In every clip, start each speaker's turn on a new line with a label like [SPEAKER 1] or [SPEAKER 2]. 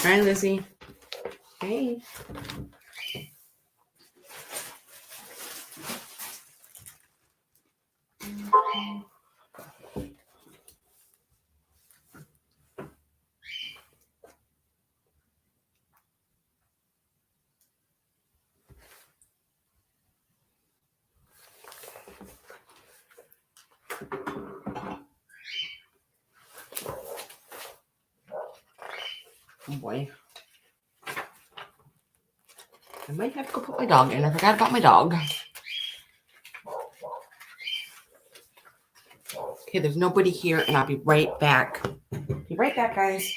[SPEAKER 1] Hi, Lizzie. Hey. Oh boy. I might have to go put my dog in. I forgot about my dog. Okay, there's nobody here, and I'll be right back. Be right back, guys.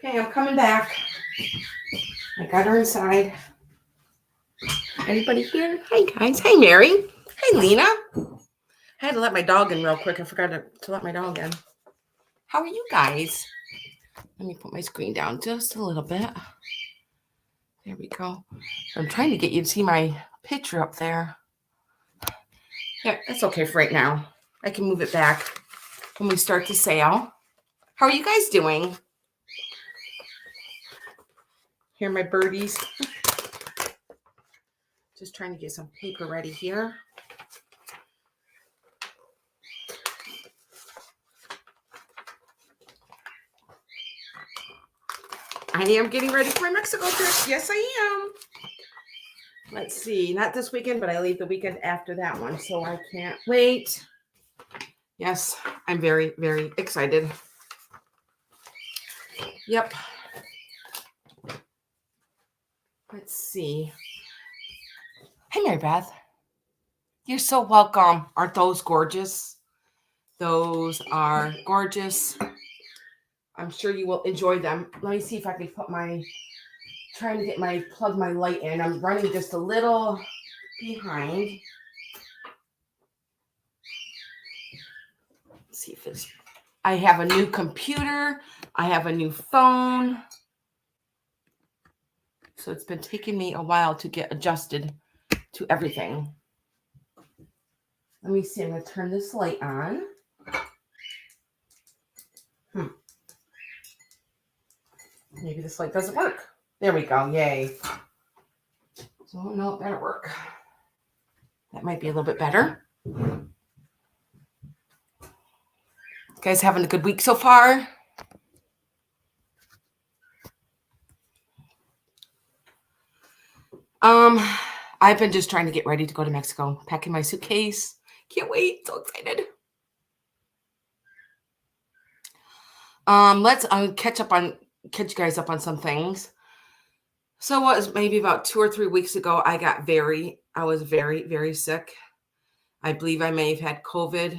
[SPEAKER 1] Okay, I'm coming back. I got her inside. Anybody here? Hi, guys. Hey, Mary. Hey, Lena. I had to let my dog in real quick. I forgot to let my dog in. How are you guys? Let me put my screen down just a little bit. There we go. I'm trying to get you to see my picture up there. Yeah, that's okay for right now. I can move it back when we start the sale. How are you guys doing? Here are my birdies. Just trying to get some paper ready here. I am getting ready for my Mexico trip. Yes, I am. Let's see. Not this weekend, but I leave the weekend after that one. So I can't wait. Yes, I'm very, very excited. Yep. Let's see. Hey, Mary Beth. You're so welcome. Aren't those gorgeous? Those are gorgeous. I'm sure you will enjoy them. Let me see if I can put trying to get plug my light in. I'm running just a little behind. Let's see if I have a new computer. I have a new phone. So it's been taking me a while to get adjusted to everything. Let me see. I'm going to turn this light on. Maybe this light doesn't work. There we go. Yay. So, no, that'll work. That might be a little bit better. You guys having a good week so far? I've been just trying to get ready to go to Mexico, packing my suitcase. Can't wait. So excited. Let's catch you guys up on some things. So what was maybe about 2 or 3 weeks ago, I was very, very sick. I believe I may have had COVID,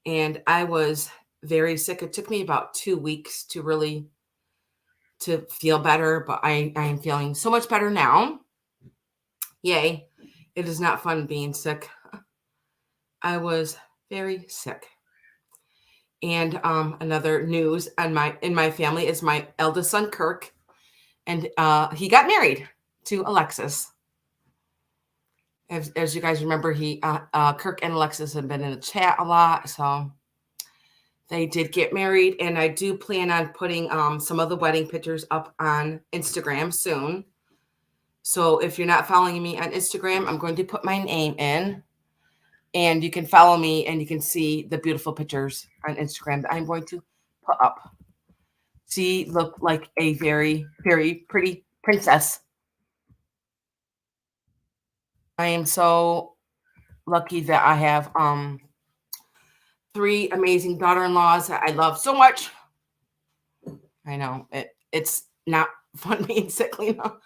[SPEAKER 1] and I was very sick. It took me about 2 weeks to feel better, but I am feeling so much better now. Yay. It is not fun being sick. I was very sick. And another news in my family is my eldest son, Kirk, and he got married to Alexis. As you guys remember, Kirk and Alexis have been in the chat a lot, so they did get married, and I do plan on putting some of the wedding pictures up on Instagram soon. So if you're not following me on Instagram, I'm going to put my name in, and you can follow me, and you can see the beautiful pictures on Instagram that I'm going to put up. She looked like a very, very pretty princess. I am so lucky that I have 3 amazing daughter-in-laws that I love so much. I know it's not fun being sick, Lena.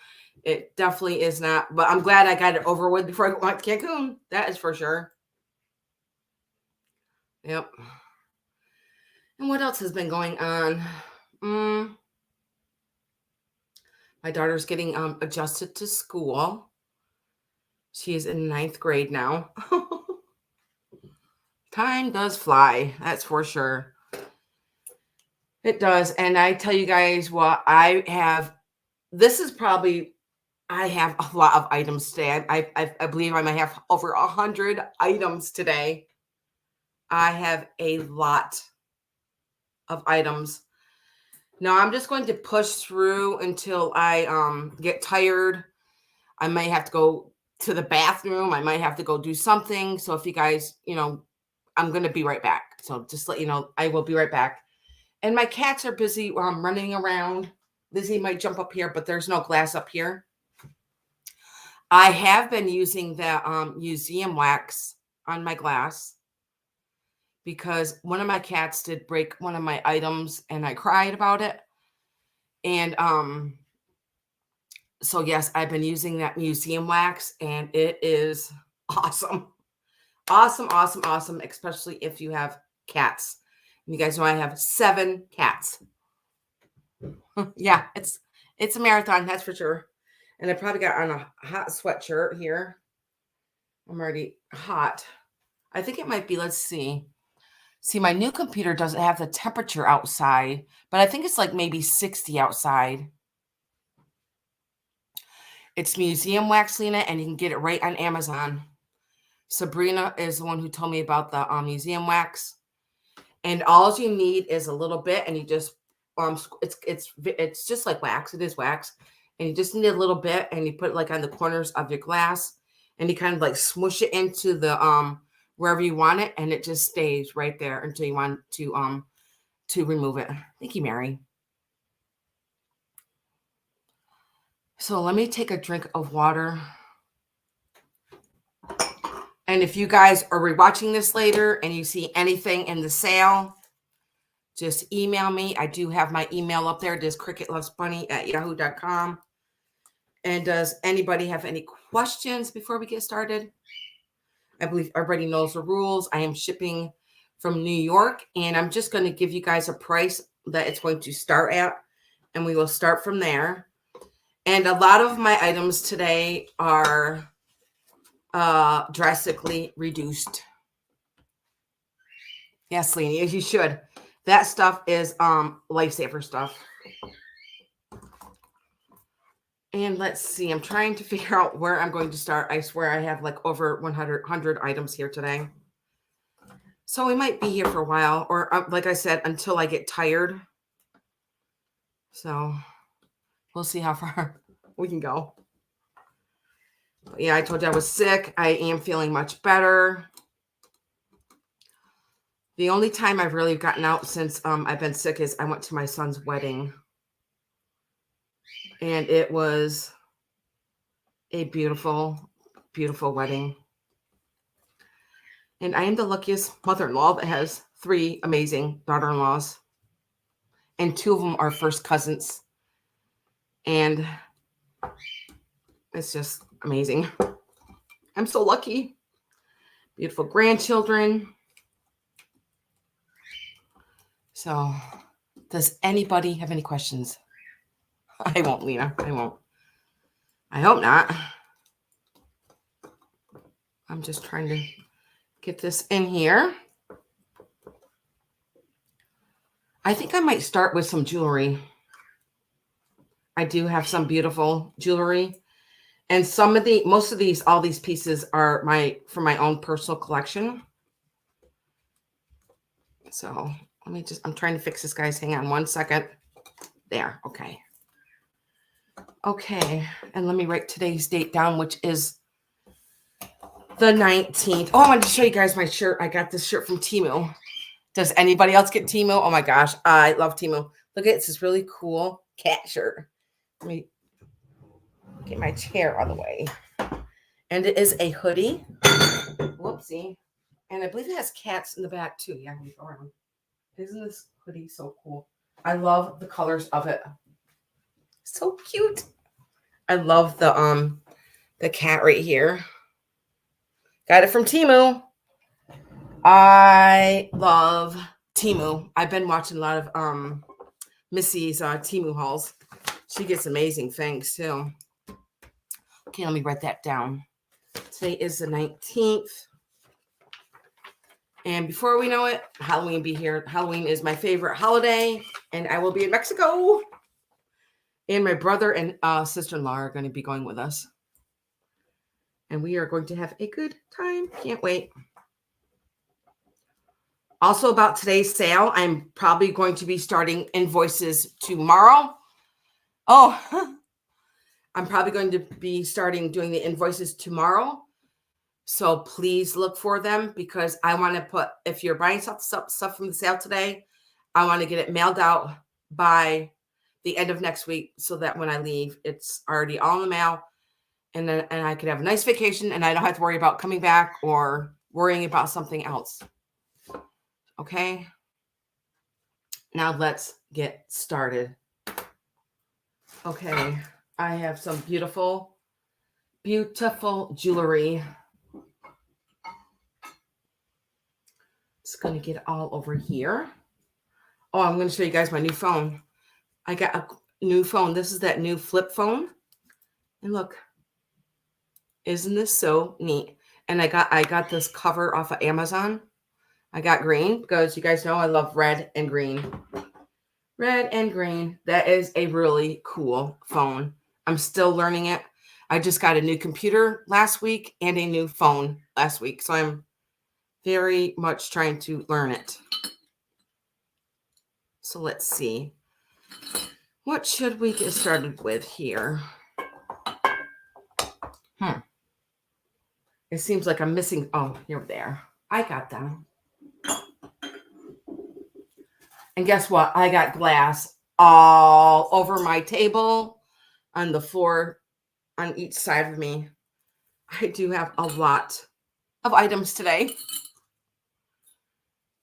[SPEAKER 1] It definitely is not, but I'm glad I got it over with before I went to Cancun. That is for sure. Yep. And what else has been going on? My daughter's getting adjusted to school. She is in 9th grade now. Time does fly, that's for sure. It does. And I tell you guys what, I have a lot of items today. I believe I might have over 100 items today. I have a lot of items. Now I'm just going to push through until I get tired. I might have to go to the bathroom. I might have to go do something. So if you guys, I'm going to be right back. So just let you know, I will be right back. And my cats are busy running around. Lizzie might jump up here, but there's no glass up here. I have been using the museum wax on my glass because one of my cats did break one of my items and I cried about it. And so yes, I've been using that museum wax and it is awesome. Awesome, awesome, awesome, especially if you have cats. And you guys know I have 7 cats. Yeah, it's a marathon, that's for sure. And I probably got on a hot sweatshirt here. I'm already hot. I think it might be, let's see. See, my new computer doesn't have the temperature outside, but I think it's like maybe 60 outside. It's museum wax, Lena, and you can get it right on Amazon. Sabrina is the one who told me about the museum wax. And all you need is a little bit, and you just it's just like wax. It is wax. And you just need a little bit, and you put it like on the corners of your glass, and you kind of like smush it into the wherever you want it, and it just stays right there until you want to remove it. Thank you, Mary. So let me take a drink of water. And if you guys are rewatching this later and you see anything in the sale, just email me. I do have my email up there. It is cricketlovesbunny@yahoo.com. And does anybody have any questions before we get started? I believe everybody knows the rules. I am shipping from New York, and I'm just going to give you guys a price that it's going to start at, and we will start from there. And a lot of my items today are drastically reduced. Yes, Lena, as you should. That stuff is lifesaver stuff. And let's see, I'm trying to figure out where I'm going to start. I swear I have like over 100 items here today. So we might be here for a while, or like I said, until I get tired. So we'll see how far we can go. But yeah, I told you I was sick. I am feeling much better. The only time I've really gotten out since I've been sick is I went to my son's wedding. And it was a beautiful, beautiful wedding. And I am the luckiest mother-in-law that has 3 amazing daughter-in-laws. And 2 of them are first cousins. And it's just amazing. I'm so lucky. Beautiful grandchildren. So, does anybody have any questions? I won't, Lena. I won't. I hope not. I'm just trying to get this in here. I think I might start with some jewelry. I do have some beautiful jewelry. And all these pieces are from my own personal collection. So I'm trying to fix this, guys. Hang on 1 second. There. Okay. Okay. And let me write today's date down, which is the 19th. Oh, I wanted to show you guys my shirt. I got this shirt from Temu. Does anybody else get Temu? Oh my gosh. I love Temu. Look at this really cool cat shirt. Let me get my chair out of the way. And it is a hoodie. Whoopsie. And I believe it has cats in the back too. Yeah, go around. Isn't this hoodie so cool? I love the colors of it. So cute. I love the cat right here. Got it from Temu. I love Temu. I've been watching a lot of Missy's Temu hauls. She gets amazing things too. Okay, let me write that down. Today is the 19th. And before we know it, Halloween will be here. Halloween is my favorite holiday, and I will be in Mexico. And my brother and sister-in-law are going to be going with us. And we are going to have a good time. Can't wait. Also about today's sale, I'm probably going to be starting invoices tomorrow. Oh, I'm probably going to be starting doing the invoices tomorrow. So please look for them because I want to put, if you're buying stuff from the sale today, I want to get it mailed out by the end of next week so that when I leave, it's already all in the mail and I could have a nice vacation and I don't have to worry about coming back or worrying about something else. Okay. Now let's get started. Okay. I have some beautiful, beautiful jewelry. It's going to get all over here. Oh, I'm going to show you guys my new phone. I got a new phone. This is that new flip phone. And look, isn't this so neat? And I got this cover off of Amazon. I got green because you guys know I love red and green. Red and green. That is a really cool phone. I'm still learning it. I just got a new computer last week and a new phone last week. So I'm very much trying to learn it. So let's see. What should we get started with here? It seems like I'm missing. Oh, you're there. I got them. And guess what? I got glass all over my table, on the floor, on each side of me. I do have a lot of items today.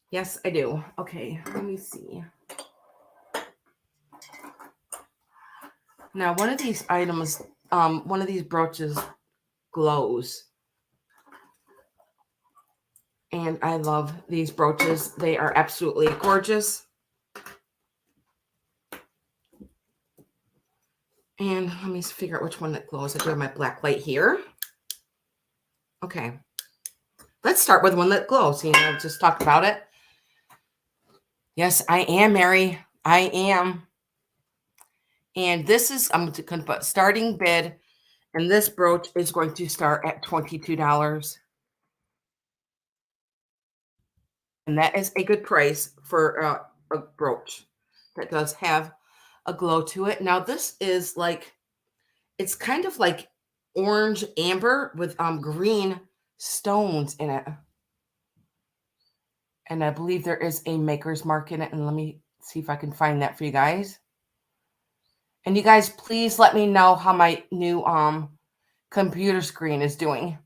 [SPEAKER 1] Yes, I do. Okay, let me see. Now, one of these items, one of these brooches glows. And I love these brooches. They are absolutely gorgeous. And let me figure out which one that glows. I do have my black light here. Okay. Let's start with one that glows. I've just talked about it. Yes, I am, Mary. I am. And this is, I'm going to put starting bid. And this brooch is going to start at $22. And that is a good price for a brooch that does have a glow to it. Now, this is like, it's kind of like orange amber with green stones in it. And I believe there is a maker's mark in it. And let me see if I can find that for you guys. And you guys, please let me know how my new computer screen is doing.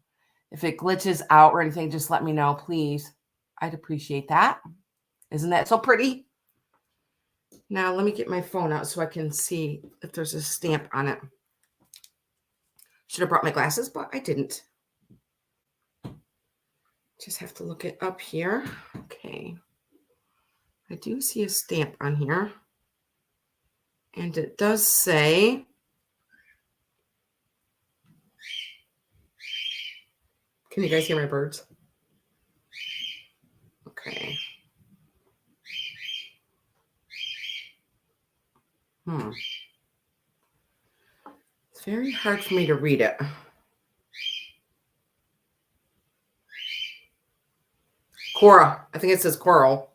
[SPEAKER 1] If it glitches out or anything, just let me know, please. I'd appreciate that. Isn't that so pretty? Now, let me get my phone out so I can see if there's a stamp on it. Should have brought my glasses, but I didn't. Just have to look it up here. Okay. I do see a stamp on here. And it does say, can you guys hear my birds? Okay. It's very hard for me to read it. Coral. I think it says coral.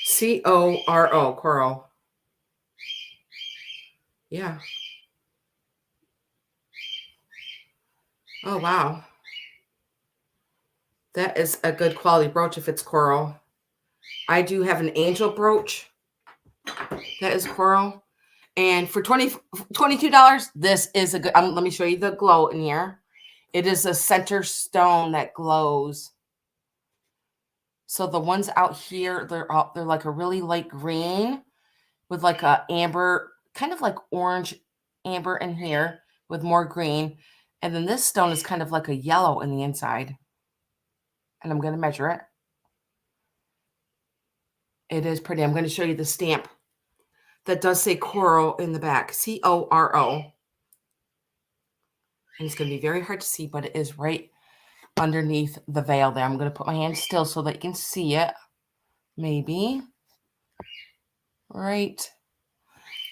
[SPEAKER 1] C-O-R-O, coral. Yeah. Oh, wow. That is a good quality brooch if it's coral. I do have an angel brooch that is coral. And for $22, this is a good, let me show you the glow in here. It is a center stone that glows. So the ones out here, they're like a really light green with like a amber, kind of like orange amber in here with more green. And then this stone is kind of like a yellow in the inside. And I'm going to measure it. It is pretty. I'm going to show you the stamp that does say coral in the back. C-O-R-O. And it's going to be very hard to see, but it is right underneath the veil there. I'm going to put my hand still so that you can see it. Maybe. Right.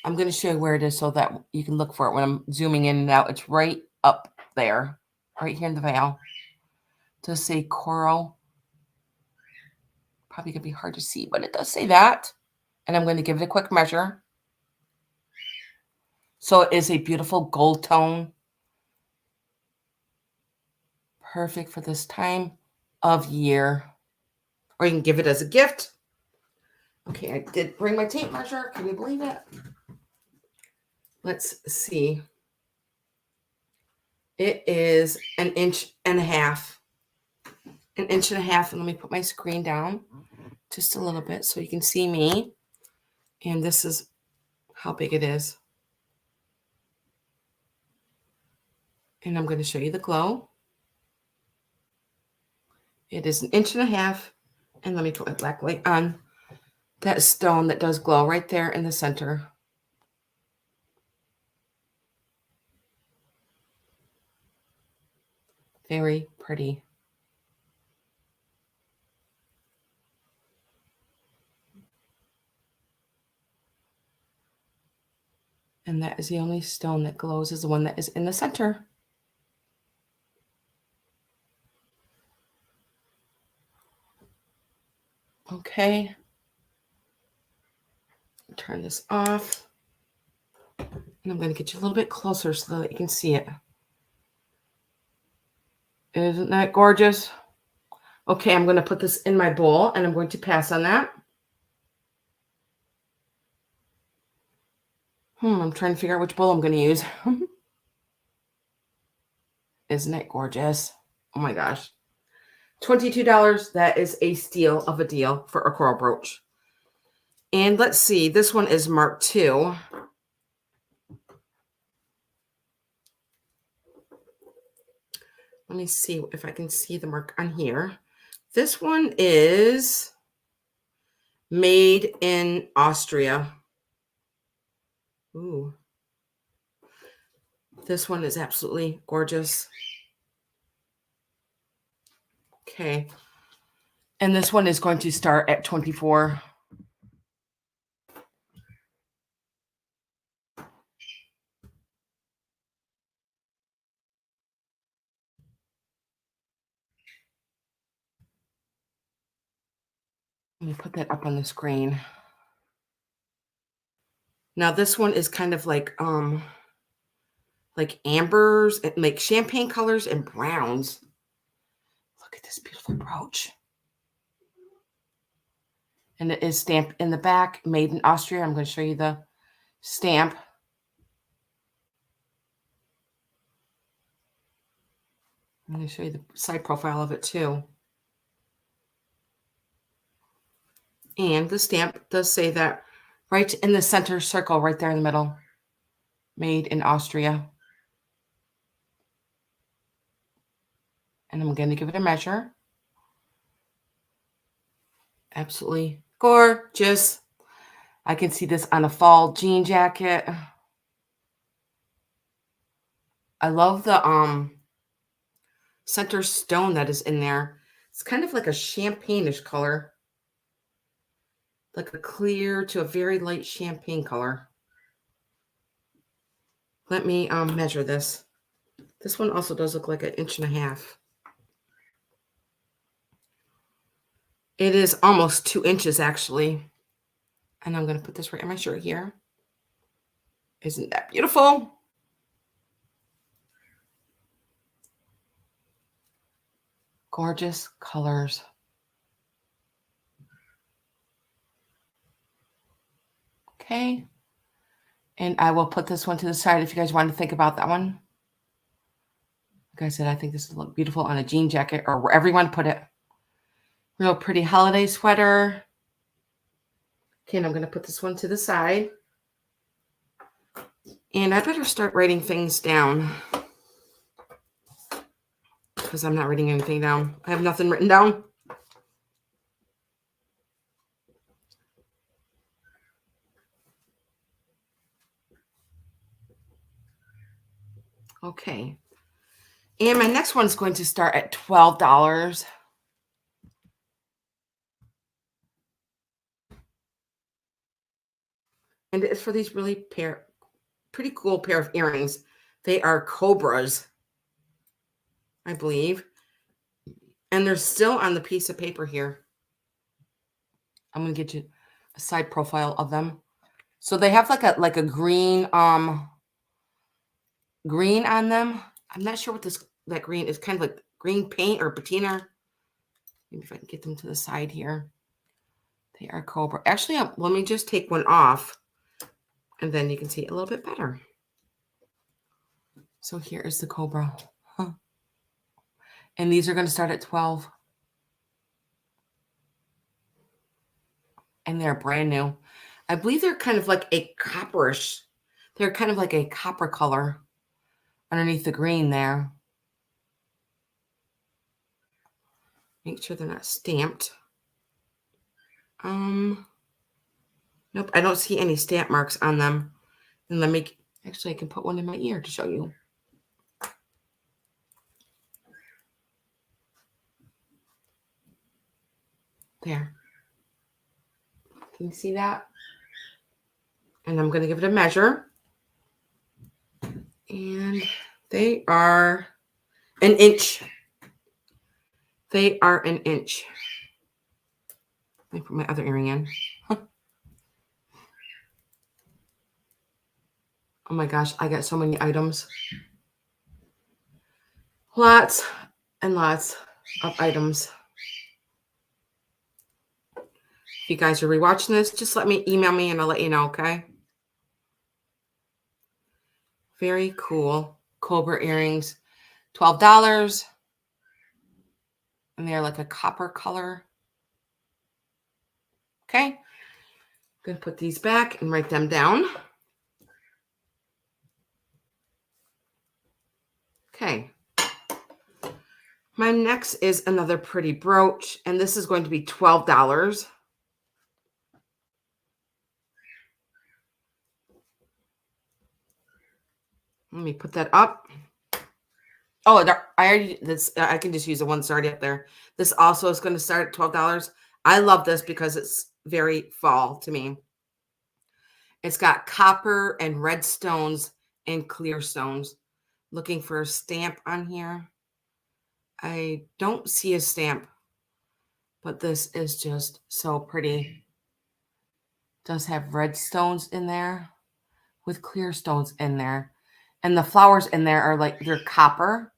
[SPEAKER 1] I'm going to show you where it is so that you can look for it when I'm zooming in and out. It's right up there. Right here in the veil. It does say coral. Probably going to be hard to see, but it does say that. And I'm going to give it a quick measure. So it is a beautiful gold tone. Perfect for this time of year. Or you can give it as a gift. Okay, I did bring my tape measure. Can you believe it? Let's see. It is 1.5 inches. 1.5 inches. And let me put my screen down just a little bit so you can see me. And this is how big it is. And I'm going to show you the glow. It is 1.5 inches. And let me put my black light on that stone that does glow right there in the center. Very pretty. And that is the only stone that glows, is the one that is in the center. Okay. Turn this off. And I'm going to get you a little bit closer so that you can see it. Isn't that gorgeous? Okay, I'm going to put this in my bowl and I'm going to pass on that. I'm trying to figure out which bowl I'm going to use. Isn't it gorgeous? Oh my gosh. $22. That is a steal of a deal for a coral brooch. And let's see. This one is Mark II. Let me see if I can see the mark on here. This one is made in Austria. Ooh. This one is absolutely gorgeous. Okay. And this one is going to start at $24. Let me put that up on the screen. Now this one is kind of like ambers, like champagne colors and browns. Look at this beautiful brooch. And it is stamped in the back, made in Austria. I'm going to show you the stamp. I'm going to show you the side profile of it too. And the stamp does say that right in the center circle, right there in the middle. Made in Austria. And I'm going to give it a measure. Absolutely gorgeous. I can see this on a fall jean jacket. I love the center stone that is in there. It's kind of like a champagne-ish color. Like a clear to a very light champagne color. Let me measure this. This one also does look like 1.5 inches. It is almost 2 inches actually. And I'm going to put this right in my shirt here. Isn't that beautiful? Gorgeous colors. Okay. And I will put this one to the side if you guys want to think about that one. Like I said, I think this would look beautiful on a jean jacket or wherever you want to put it. Real pretty holiday sweater. Okay, and I'm going to put this one to the side. And I better start writing things down because I'm not writing anything down. I have nothing written down. Okay. And my next one's going to start at $12. And it's for these really pretty cool pair of earrings. They are Cobras, I believe. And they're still on the piece of paper here. I'm going to get you a side profile of them. So they have like a green green on them. I'm not sure what that green is. Kind of like green paint or patina. Maybe if I can get them to the side here. They are Cobra. Actually, let me just take one off. And then you can see it a little bit better. So here is the Cobra. Huh. And these are going to start at 12. And they're brand new. I believe they're kind of like a copperish. They're kind of like a copper color underneath the green there. Make sure they're not stamped. Nope, I don't see any stamp marks on them. And actually I can put one in my ear to show you. There. Can you see that? And I'm going to give it a measure. And they are 1 inch. They are 1 inch. Let me put my other earring in. Oh my gosh, I got so many items. Lots and lots of items. If you guys are rewatching this, just email me and I'll let you know, okay? Very cool. Cobra earrings. $12. And they're like a copper color. Okay. I'm going to put these back and write them down. Okay. My next is another pretty brooch, and this is going to be $12. Let me put that up. Oh, I can just use the one that's already up there. This also is going to start at $12. I love this because it's very fall to me. It's got copper and red stones and clear stones. Looking for a stamp on here. I don't see a stamp, but this is just so pretty. Does have red stones in there with clear stones in there. And the flowers in there are like, they're copper.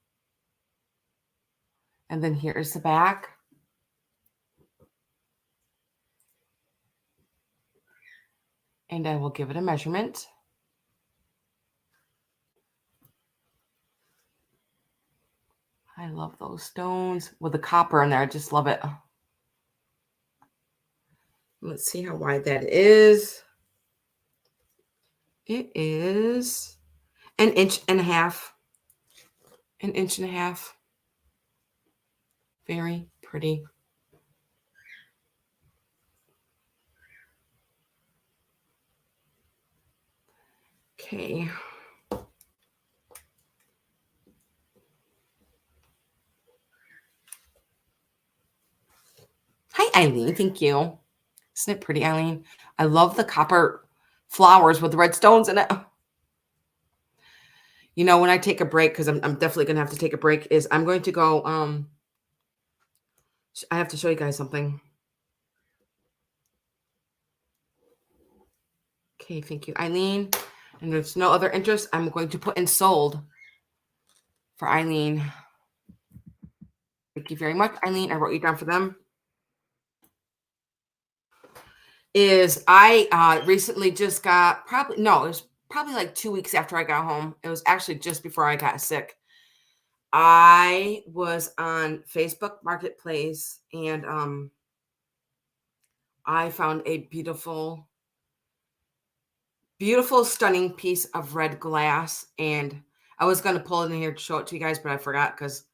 [SPEAKER 1] And then here is the back. And I will give it a measurement. I love those stones with the copper in there. I just love it. Let's see how wide that is. It is 1.5 inches. 1.5 inches. Very pretty. Okay. Hi, Eileen. Thank you. Isn't it pretty, Eileen? I love the copper flowers with red stones in it. You know, when I take a break, because I'm definitely gonna have to take a break, is I'm going to go, I have to show you guys something. Okay, thank you, Eileen. And there's no other interest. I'm going to put in sold for Eileen. Thank you very much, Eileen. I wrote you down for them. Is I recently just got it was probably like 2 weeks after I got home. It was actually just before I got sick. I was on Facebook Marketplace and I found a beautiful, stunning piece of red glass. And I was going to pull it in here to show it to you guys, but I forgot because,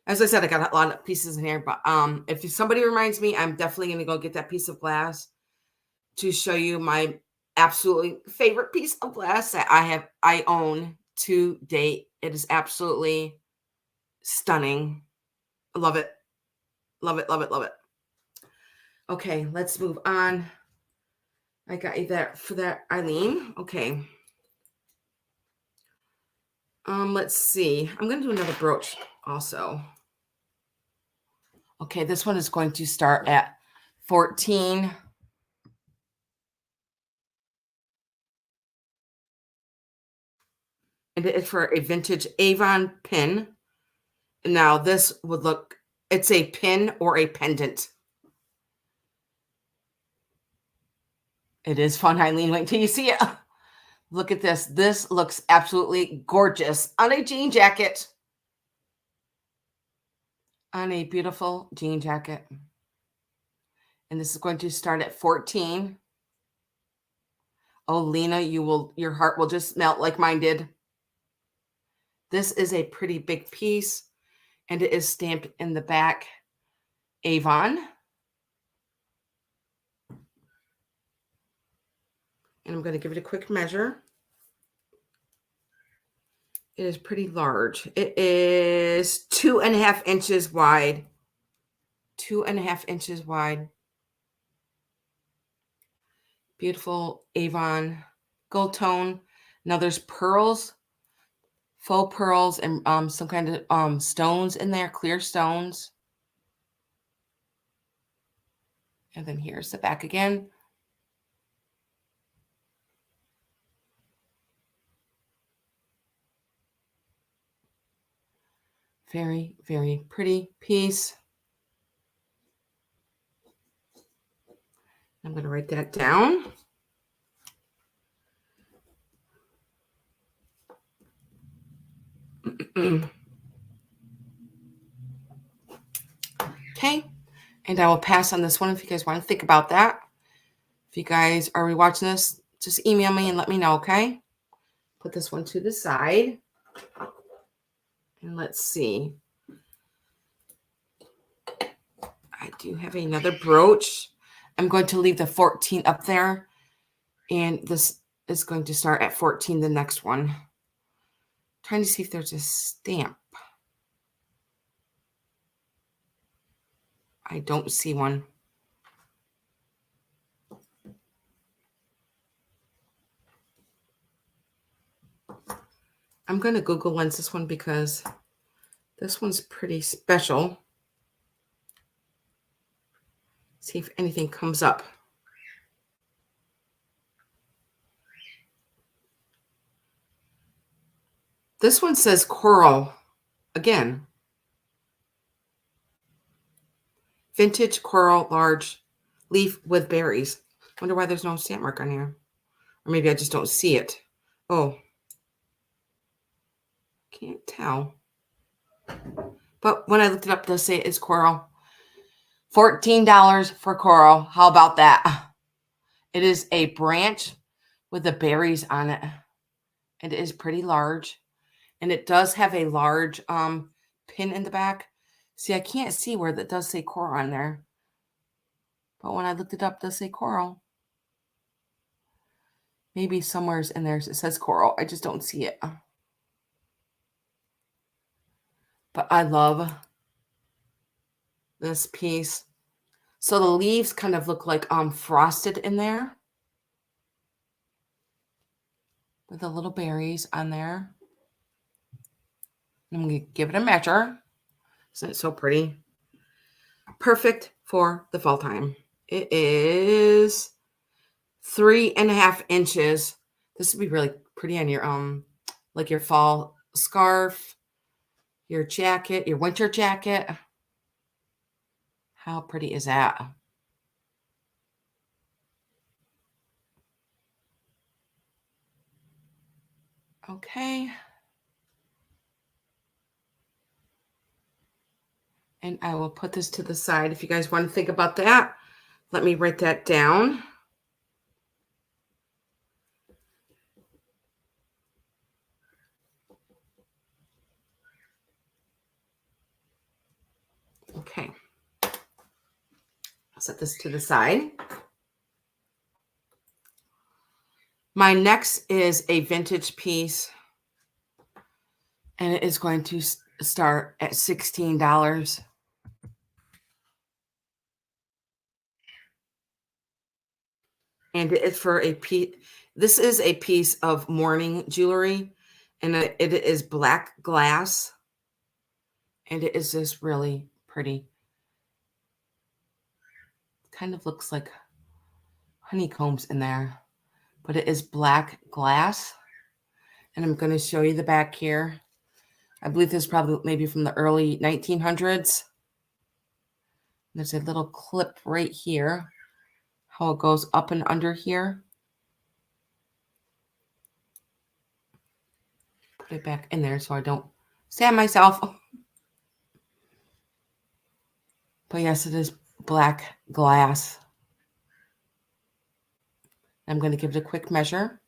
[SPEAKER 1] as I said, I got a lot of pieces in here. But if somebody reminds me, I'm definitely going to go get that piece of glass to show you my absolutely favorite piece of glass that I own to date. It is absolutely stunning. I love it. Love it, love it, love it. Okay, let's move on. I got you that for that, Eileen. Okay. Let's see. I'm going to do another brooch also. Okay, this one is going to start at 14. And it is for a vintage Avon pin. Now this would look, it's a pin or a pendant. It is fun, Eileen. Wait till you see it. Look at this. This looks absolutely gorgeous on a jean jacket. On a beautiful jean jacket. And this is going to start at 14. Oh, Lena, your heart will just melt like mine did. This is a pretty big piece, and it is stamped in the back, Avon. And I'm going to give it a quick measure. It is pretty large. It is 2.5 inches wide. 2.5 inches wide. Beautiful Avon gold tone. Now there's pearls, faux pearls, and some kind of stones in there, clear stones. And then here's the back again. Very, very pretty piece. I'm going to write that down. Okay. And I will pass on this one if you guys want to think about that. If you guys are rewatching this, just email me and let me know, okay? Put this one to the side. And let's see. I do have another brooch. I'm going to leave the 14 up there. And this is going to start at 14, the next one. Trying to see if there's a stamp. I don't see one. I'm going to Google Lens this one because this one's pretty special. See if anything comes up. This one says coral again. Vintage coral large leaf with berries. Wonder why there's no stamp mark on here. Or maybe I just don't see it. Oh. Can't tell. But when I looked it up, it does say it's coral. $14 for coral. How about that? It is a branch with the berries on it. It is pretty large. And it does have a large pin in the back. See, I can't see where that does say coral on there. But when I looked it up, it does say coral. Maybe somewhere's in there it says coral. I just don't see it. But I love this piece. So the leaves kind of look like frosted in there. With the little berries on there. I'm going to give it a measure. Isn't it so pretty? Perfect for the fall time. It is 3.5 inches. This would be really pretty on your like your fall scarf, your jacket, your winter jacket. How pretty is that? Okay. And I will put this to the side. If you guys want to think about that, let me write that down. Okay. I'll set this to the side. My next is a vintage piece, and it is going to start at $16. And it is for a piece. This is a piece of mourning jewelry, and it is black glass, and it is just really pretty. Kind of looks like honeycombs in there, but it is black glass. And I'm going to show you the back here. I believe this is probably maybe from the early 1900s. There's a little clip right here, how it goes up and under here. Put it back in there so I don't stab myself. But yes, it is black glass. I'm going to give it a quick measure.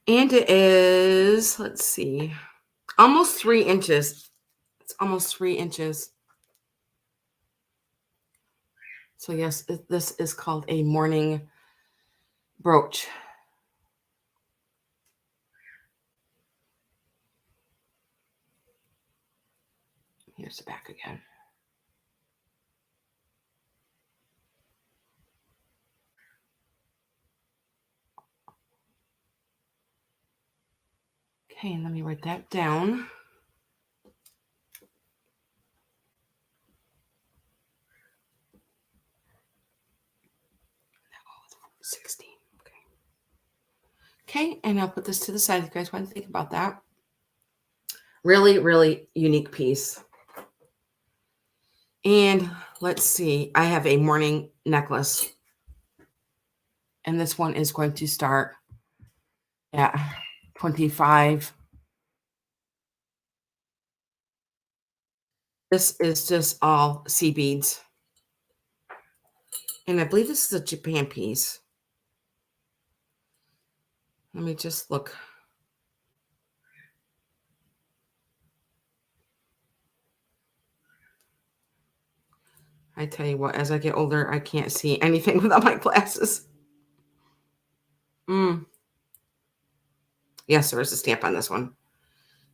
[SPEAKER 1] And it is, let's see, almost 3 inches. It's almost 3 inches. So yes, this is called a mourning brooch. Here's the back again. Okay, and let me write that down. Oh, 16. Okay, and I'll put this to the side if you guys want to think about that. Really, really unique piece. And let's see, I have a mourning necklace. And this one is going to start at 25. This is just all sea beads. And I believe this is a Japan piece. Let me just look. I tell you what, as I get older, I can't see anything without my glasses. Yes, there is a stamp on this one.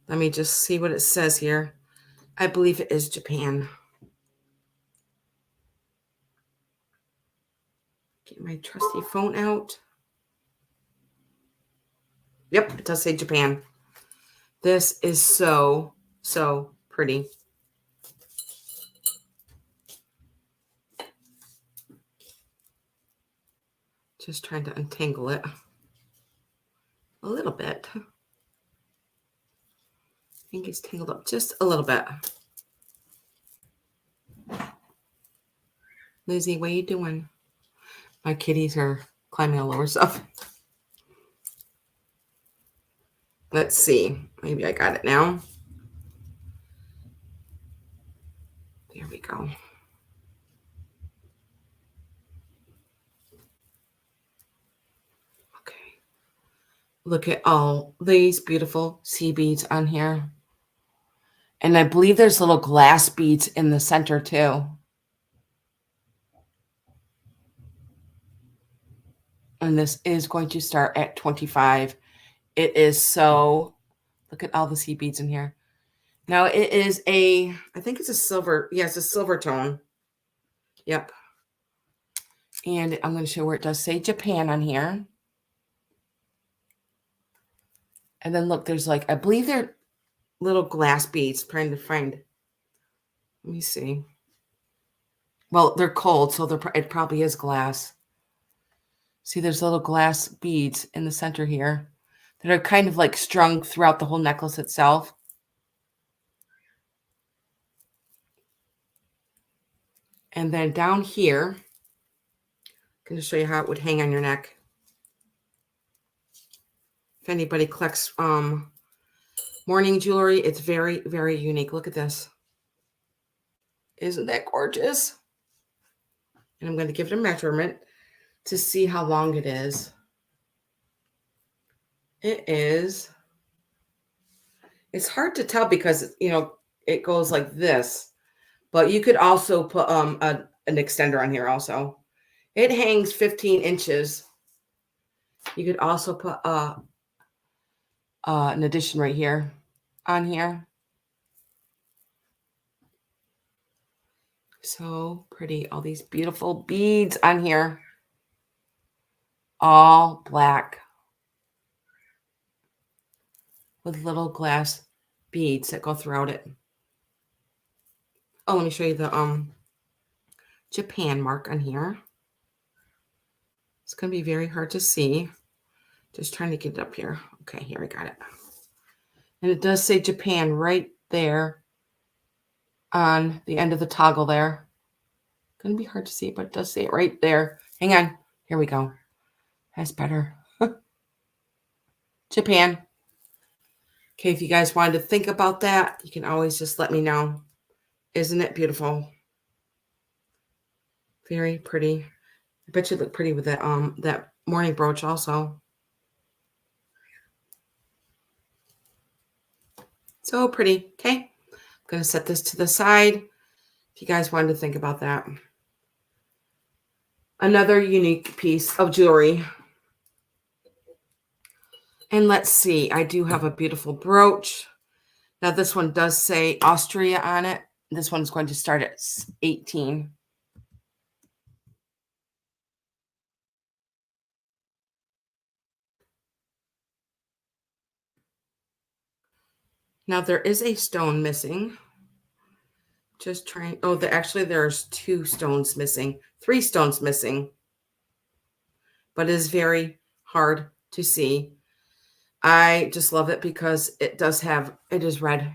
[SPEAKER 1] Let me just see what it says here. I believe it is Japan. Get my trusty phone out. Yep, it does say Japan. This is so, so pretty. Just trying to untangle it a little bit. I think it's tangled up just a little bit. Lizzie, what are you doing? My kitties are climbing all over stuff. Let's see. Maybe I got it now. There we go. Okay. Look at all these beautiful sea beads on here. And I believe there's little glass beads in the center too. And this is going to start at 25. It is so, look at all the sea beads in here. Now it is I think it's a silver. Yeah, it's a silver tone. Yep. And I'm going to show where it does say Japan on here. And then look, there's like, I believe they're little glass beads. Trying to find. Let me see. Well, they're cold, so it probably is glass. See, there's little glass beads in the center here that are kind of like strung throughout the whole necklace itself. And then down here, I'm going to show you how it would hang on your neck. If anybody collects morning jewelry, it's very, very unique. Look at this. Isn't that gorgeous? And I'm going to give it a measurement to see how long it is. It's hard to tell because, you know, it goes like this, but you could also put an extender on here also. It hangs 15 inches. You could also put an addition right here on here. So pretty. All these beautiful beads on here. All black with little glass beads that go throughout it. Oh, let me show you the Japan mark on here. It's going to be very hard to see. Just trying to get it up here. Okay, here I got it. And it does say Japan right there on the end of the toggle there. Going to be hard to see, but it does say it right there. Hang on. Here we go. That's better. Japan. Okay, if you guys wanted to think about that, you can always just let me know. Isn't it beautiful? Very pretty. I bet you look pretty with that morning brooch also. So pretty. Okay. I'm going to set this to the side if you guys wanted to think about that. Another unique piece of jewelry. And let's see. I do have a beautiful brooch. Now this one does say Austria on it. This one's going to start at 18. Now there is a stone missing. Just trying. Oh, actually there's 2 stones missing. 3 stones missing. But it is very hard to see. I just love it because it is red.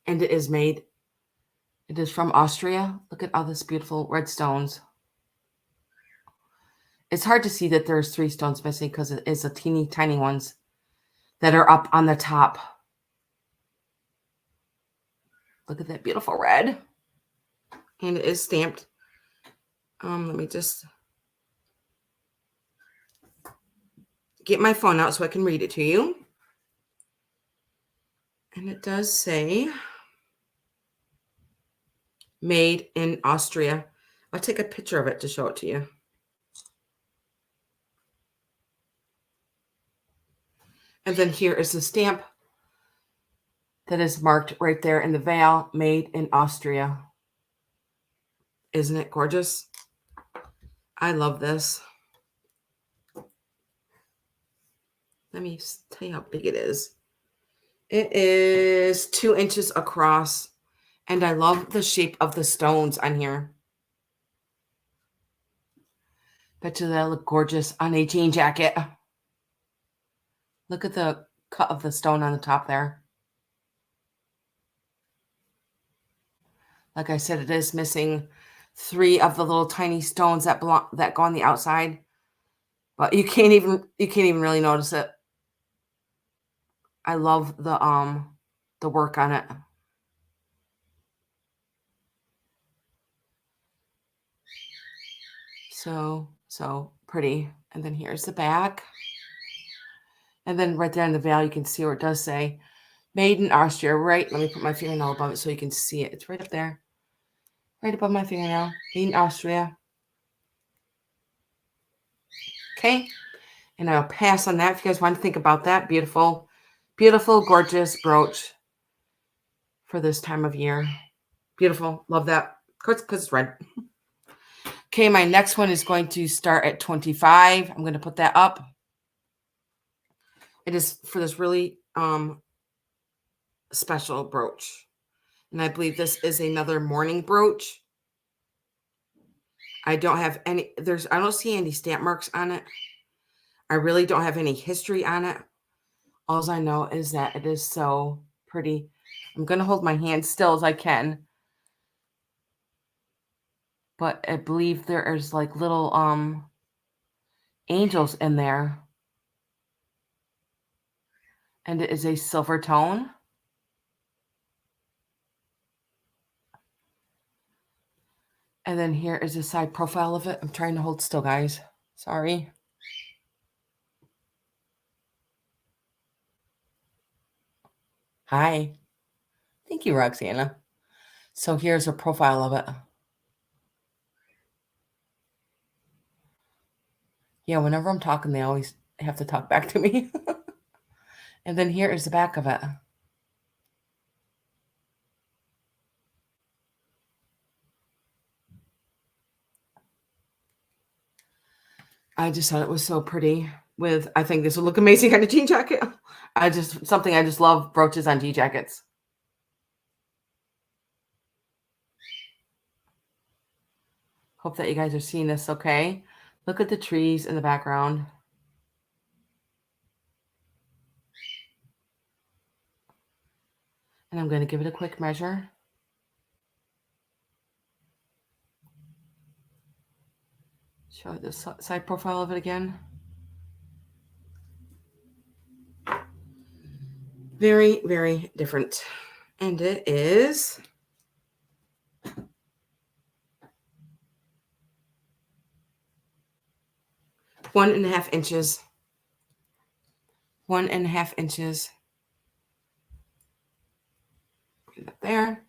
[SPEAKER 1] And it is from Austria. Look at all this beautiful red stones. It's hard to see that there's 3 stones missing because it is a teeny tiny ones that are up on the top. Look at that beautiful red. And it is stamped. Let me just get my phone out so I can read it to you. And it does say made in Austria. I'll take a picture of it to show it to you. And then here is the stamp that is marked right there in the veil, made in Austria. Isn't it gorgeous? I love this. Let me tell you how big it is. It is 2 inches across. And I love the shape of the stones on here. Bet you that look gorgeous on a jean jacket. Look at the cut of the stone on the top there. Like I said, it is missing 3 of the little tiny stones that go on the outside. But you can't even really notice it. I love the work on it. So pretty. And then here's the back. And then right there in the veil, you can see where it does say made in Austria. Right. Let me put my fingernail above it so you can see it. It's right up there. Right above my fingernail. Made in Austria. Okay. And I'll pass on that if you guys want to think about that. Beautiful, beautiful, gorgeous brooch for this time of year. Beautiful. Love that. because it's red. Okay, my next one is going to start at 25. I'm going to put that up. It is for this really special brooch. And I believe this is another morning brooch. I don't have any, I don't see any stamp marks on it. I really don't have any history on it. All I know is that it is so pretty. I'm going to hold my hand still as I can. But I believe there is like little angels in there. And it is a silver tone. And then here is a side profile of it. I'm trying to hold still, guys. Sorry. Hi. Thank you, Roxana. So here's a profile of it. Yeah, whenever I'm talking, they always have to talk back to me. And then here is the back of it. I just thought it was so pretty with, I think this would look amazing on a jean jacket. Something I just love, brooches on jean jackets. Hope that you guys are seeing this okay. Look at the trees in the background. And I'm going to give it a quick measure. Show the side profile of it again. Very, very different. And it is 1.5 inches. 1.5 inches. Put that there.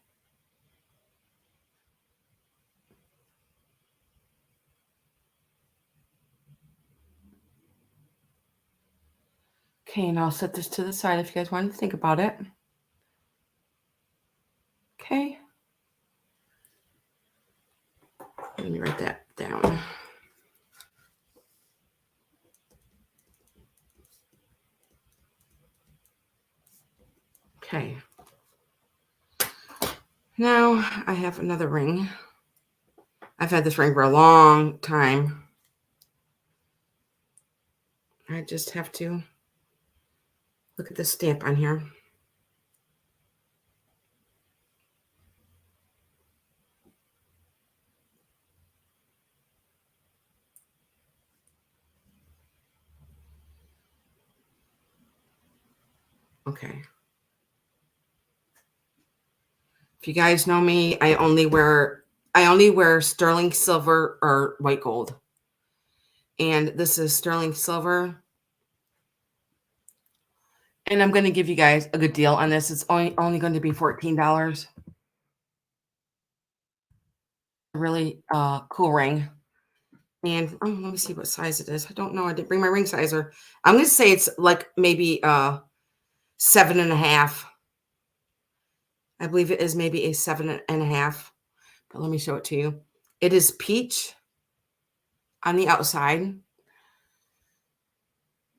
[SPEAKER 1] Okay, and I'll set this to the side if you guys want to think about it. Okay. Let me write that down. Okay. Now I have another ring. I've had this ring for a long time. I just have to look at the stamp on here. Okay. If you guys know me, I only wear sterling silver or white gold. And this is sterling silver. And I'm going to give you guys a good deal on this. It's only going to be $14. Really cool ring. And let me see what size it is. I don't know. I didn't bring my ring sizer. I'm going to say it's like maybe 7.5. I believe it is maybe a 7.5. But let me show it to you. It is peach on the outside.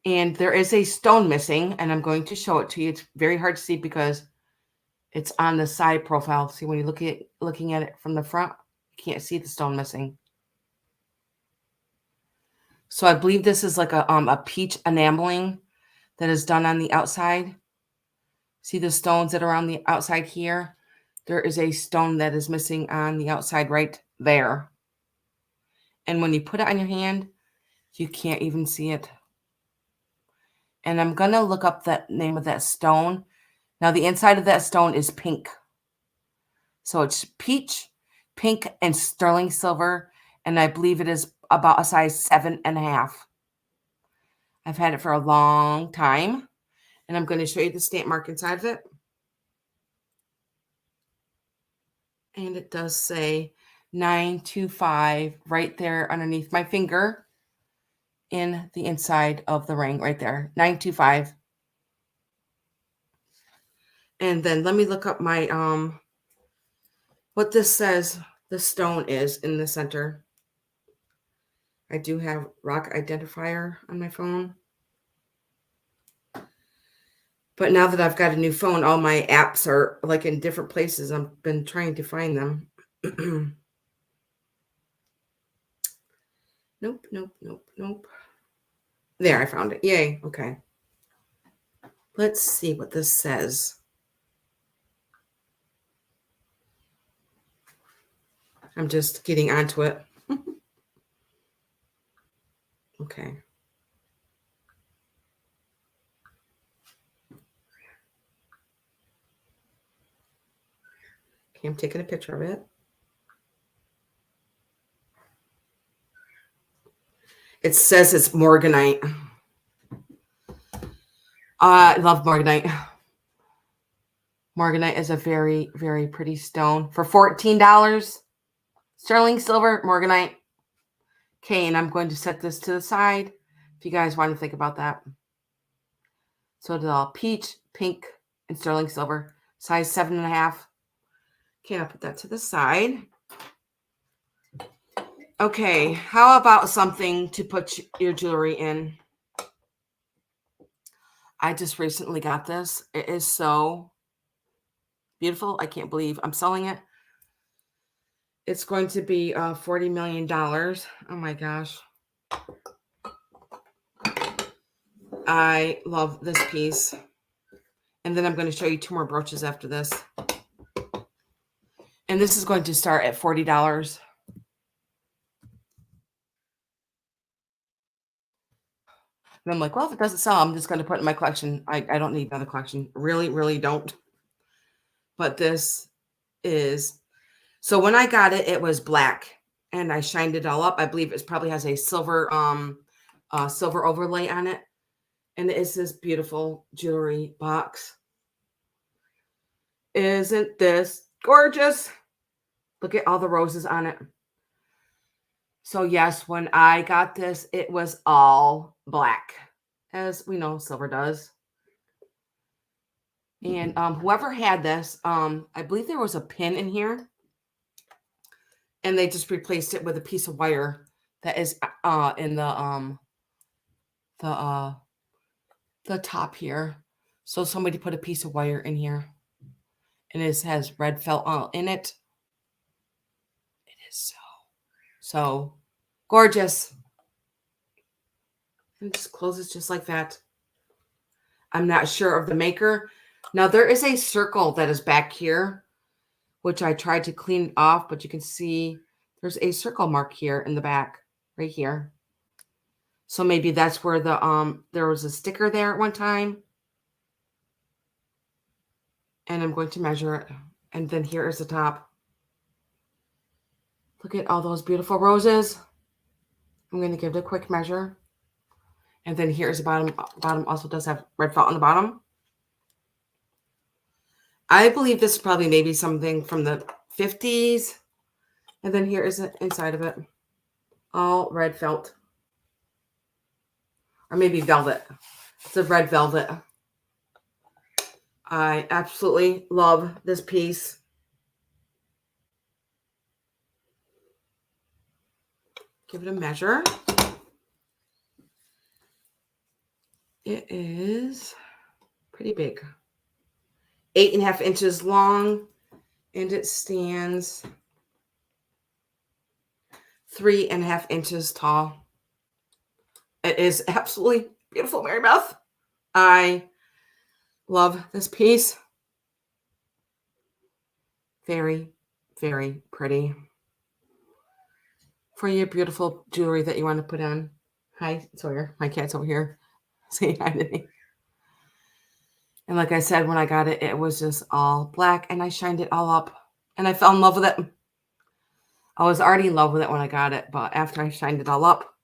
[SPEAKER 1] And there is a stone missing, and I'm going to show it to you. It's very hard to see because it's on the side profile. See, when you're looking at it from the front, you can't see the stone missing. So I believe this is like a peach enameling that is done on the outside. See the stones that are on the outside here? There is a stone that is missing on the outside right there. And when you put it on your hand, you can't even see it. And I'm going to look up the name of that stone. Now, the inside of that stone is pink. So it's peach, pink, and sterling silver. And I believe it is about a size 7.5. I've had it for a long time. And I'm going to show you the stamp mark inside of it. And it does say 925 right there underneath my finger in the inside of the ring right there. 925. And then let me look up my what this says the stone is in the center. I do have rock identifier on my phone. But now that I've got a new phone, all my apps are like in different places. I've been trying to find them. Nope, nope, nope, nope. There, I found it. Yay. Okay. Let's see what this says. I'm just getting onto it. Okay. Okay, I'm taking a picture of it. It says it's morganite. I love morganite. Morganite is a very, very pretty stone for $14. Sterling silver, morganite. Okay, and I'm going to set this to the side if you guys want to think about that. So the peach, pink, and sterling silver, size 7.5. Okay, I'll put that to the side. Okay, how about something to put your jewelry in? I just recently got this. It is so beautiful. I can't believe I'm selling it. It's going to be $40 million. Oh my gosh. I love this piece. And then I'm going to show you 2 more brooches after this. And this is going to start at $40. And I'm like, well, if it doesn't sell, I'm just going to put it in my collection. I don't need another collection. Really, really don't. But this is... So when I got it, it was black. And I shined it all up. I believe it probably has a silver silver overlay on it. And it's this beautiful jewelry box. Isn't this gorgeous? Look at all the roses on it. So yes, when I got this, it was all black, as we know silver does. And whoever had this, I believe there was a pin in here, and they just replaced it with a piece of wire that is in the top here. So somebody put a piece of wire in here, and it has red felt in it. It is so gorgeous. And just closes just like that. I'm not sure of the maker. Now there is a circle that is back here, which I tried to clean off, but you can see there's a circle mark here in the back, right here. So maybe that's where the there was a sticker there at one time. And I'm going to measure it. And then here is the top. Look at all those beautiful roses. I'm going to give it a quick measure. And then here's the bottom. Bottom also does have red felt on the bottom. I believe this is probably maybe something from the 50s. And then here is the inside of it. All red felt. Or maybe velvet. It's a red velvet. I absolutely love this piece. Give it a measure. It is pretty big. 8.5 inches long, and it stands 3.5 inches tall. It is absolutely beautiful, Mary Beth. I love this piece. Very, very pretty. For your beautiful jewelry that you want to put on. Hi, Sawyer. My cat's over here saying hi to me. And like I said, when I got it, it was just all black, and I shined it all up, and I fell in love with it. I was already in love with it when I got it, but after I shined it all up.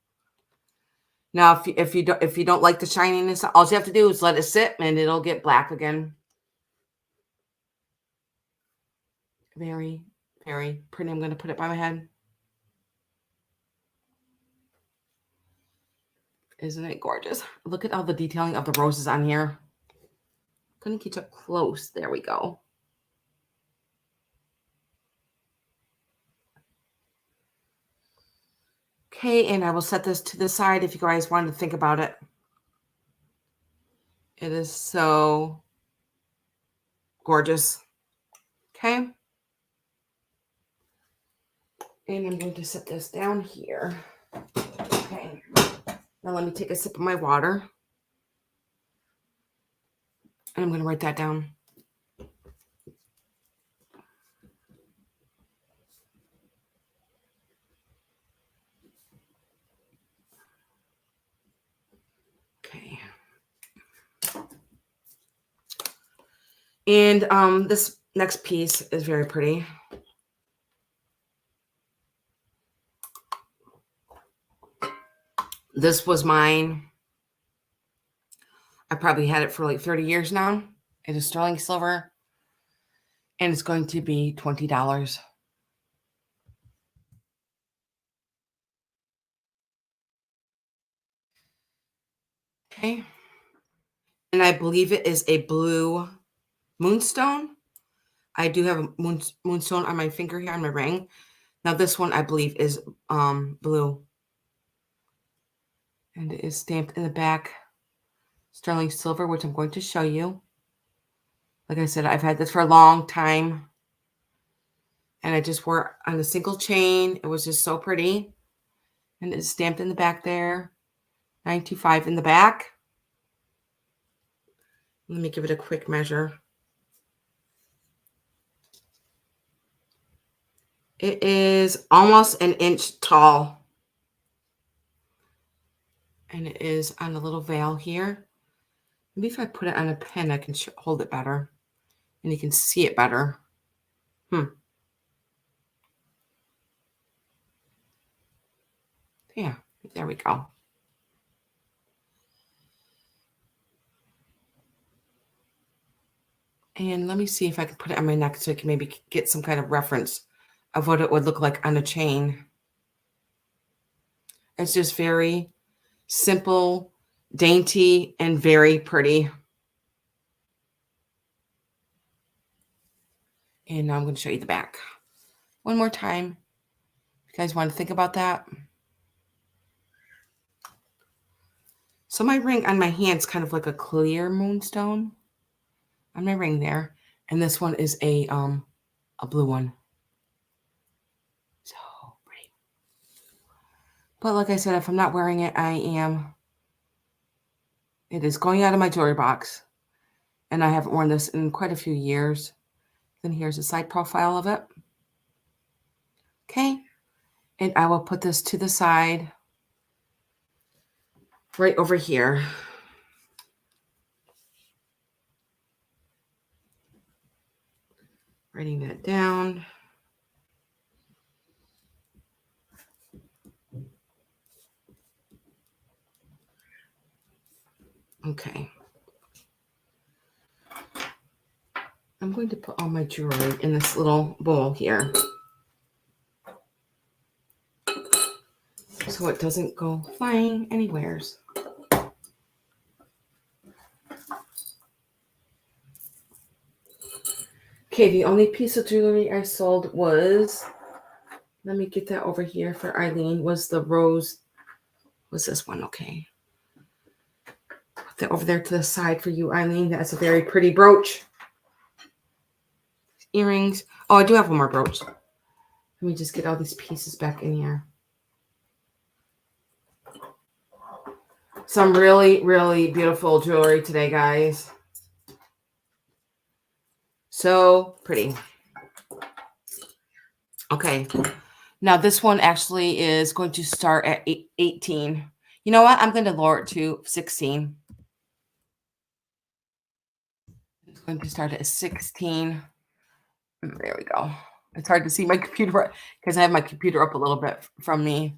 [SPEAKER 1] Now, if you don't like the shininess, all you have to do is let it sit, and it'll get black again. Very, very pretty. I'm going to put it by my head. Isn't it gorgeous? Look at all the detailing of the roses on here. Couldn't get up close. There we go. Okay, and I will set this to the side if you guys wanted to think about it. It is so gorgeous. Okay. And I'm going to set this down here. Okay. Now let me take a sip of my water. And I'm going to write that down. Okay. And this next piece is very pretty. This was mine. I probably had it for like 30 years now. It is sterling silver. And it's going to be $20. Okay. And I believe it is a blue moonstone. I do have a moonstone on my finger here on my ring. Now this one I believe is blue. And it is stamped in the back sterling silver, which I'm going to show you. Like I said, I've had this for a long time. And I just wore it on a single chain. It was just so pretty. And it's stamped in the back there. 925 in the back. Let me give it a quick measure. It is almost an inch tall. And it is on a little veil here. Maybe if I put it on a pen, I can hold it better. And you can see it better. Yeah, there we go. And let me see if I can put it on my neck so I can maybe get some kind of reference of what it would look like on a chain. It's just very simple, dainty, and very pretty. And now I'm going to show you the back. One more time. If you guys want to think about that. So my ring on my hand is kind of like a clear moonstone on my ring there. And this one is a blue one. So pretty. But like I said, if I'm not wearing it, it is going out of my jewelry box. And I haven't worn this in quite a few years. Then here's a side profile of it. Okay. And I will put this to the side right over here. Writing that down. Okay. I'm going to put all my jewelry in this little bowl here, so it doesn't go flying anywheres. Okay, the only piece of jewelry I sold was, let me get that over here for Eileen, was the rose. Was this one? Okay. Put that over there to the side for you, Eileen. That's a very pretty brooch. Earrings. Oh, I do have one more brooch. Let me just get all these pieces back in here. Some really, really beautiful jewelry today, guys. So pretty. Okay. Now this one actually is going to start at 18. You know what? I'm going to lower it to 16. It's going to start at 16. There we go. It's hard to see my computer because I have my computer up a little bit from me.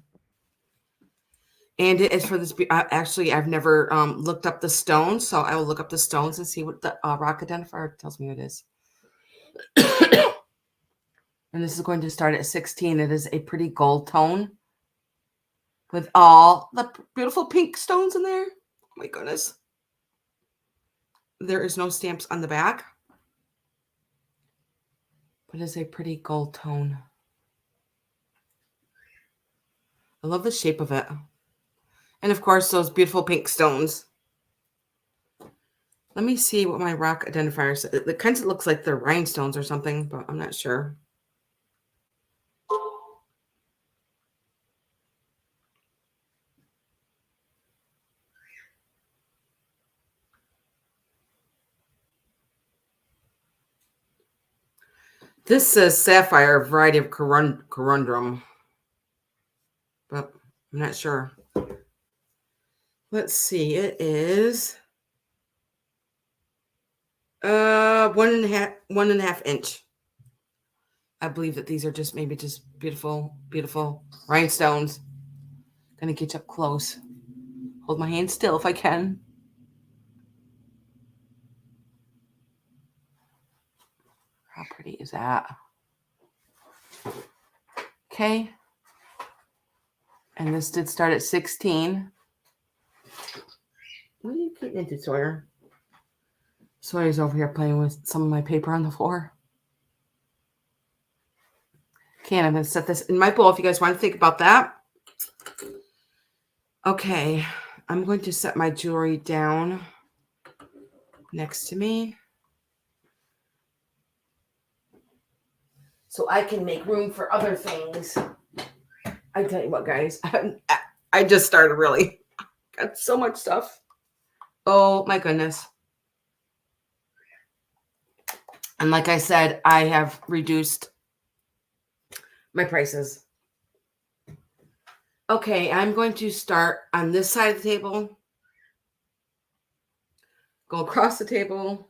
[SPEAKER 1] And it is for this. Actually, I've never looked up the stones, so I will look up the stones and see what the rock identifier tells me it is. And this is going to start at 16. It is a pretty gold tone with all the beautiful pink stones in there. Oh my goodness. There is no stamps on the back, but it's a pretty gold tone. I love the shape of it. And of course, those beautiful pink stones. Let me see what my rock identifier says. It kind of looks like they're rhinestones or something, but I'm not sure. This says sapphire, variety of corundum, but I'm not sure. Let's see. It is 1.5 inch. I believe that these are just maybe just beautiful, beautiful rhinestones. Gonna get you up close. Hold my hand still if I can. How pretty is that? Okay. And this did start at 16. What are you getting into, Sawyer? Sawyer's over here playing with some of my paper on the floor. Okay, and I'm going to set this in my bowl if you guys want to think about that. Okay, I'm going to set my jewelry down next to me so I can make room for other things. I tell you what, guys, I just started really. Got so much stuff. Oh, my goodness. And like I said, I have reduced my prices. Okay, I'm going to start on this side of the table, go across the table,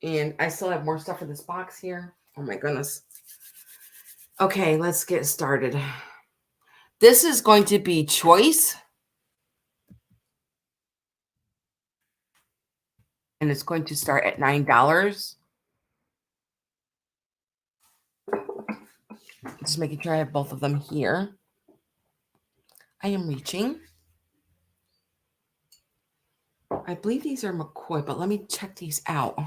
[SPEAKER 1] and I still have more stuff in this box here. Oh my goodness. Okay, let's get started. This is going to be choice. And it's going to start at $9. Just making sure I have both of them here. I am reaching. I believe these are McCoy, but let me check these out.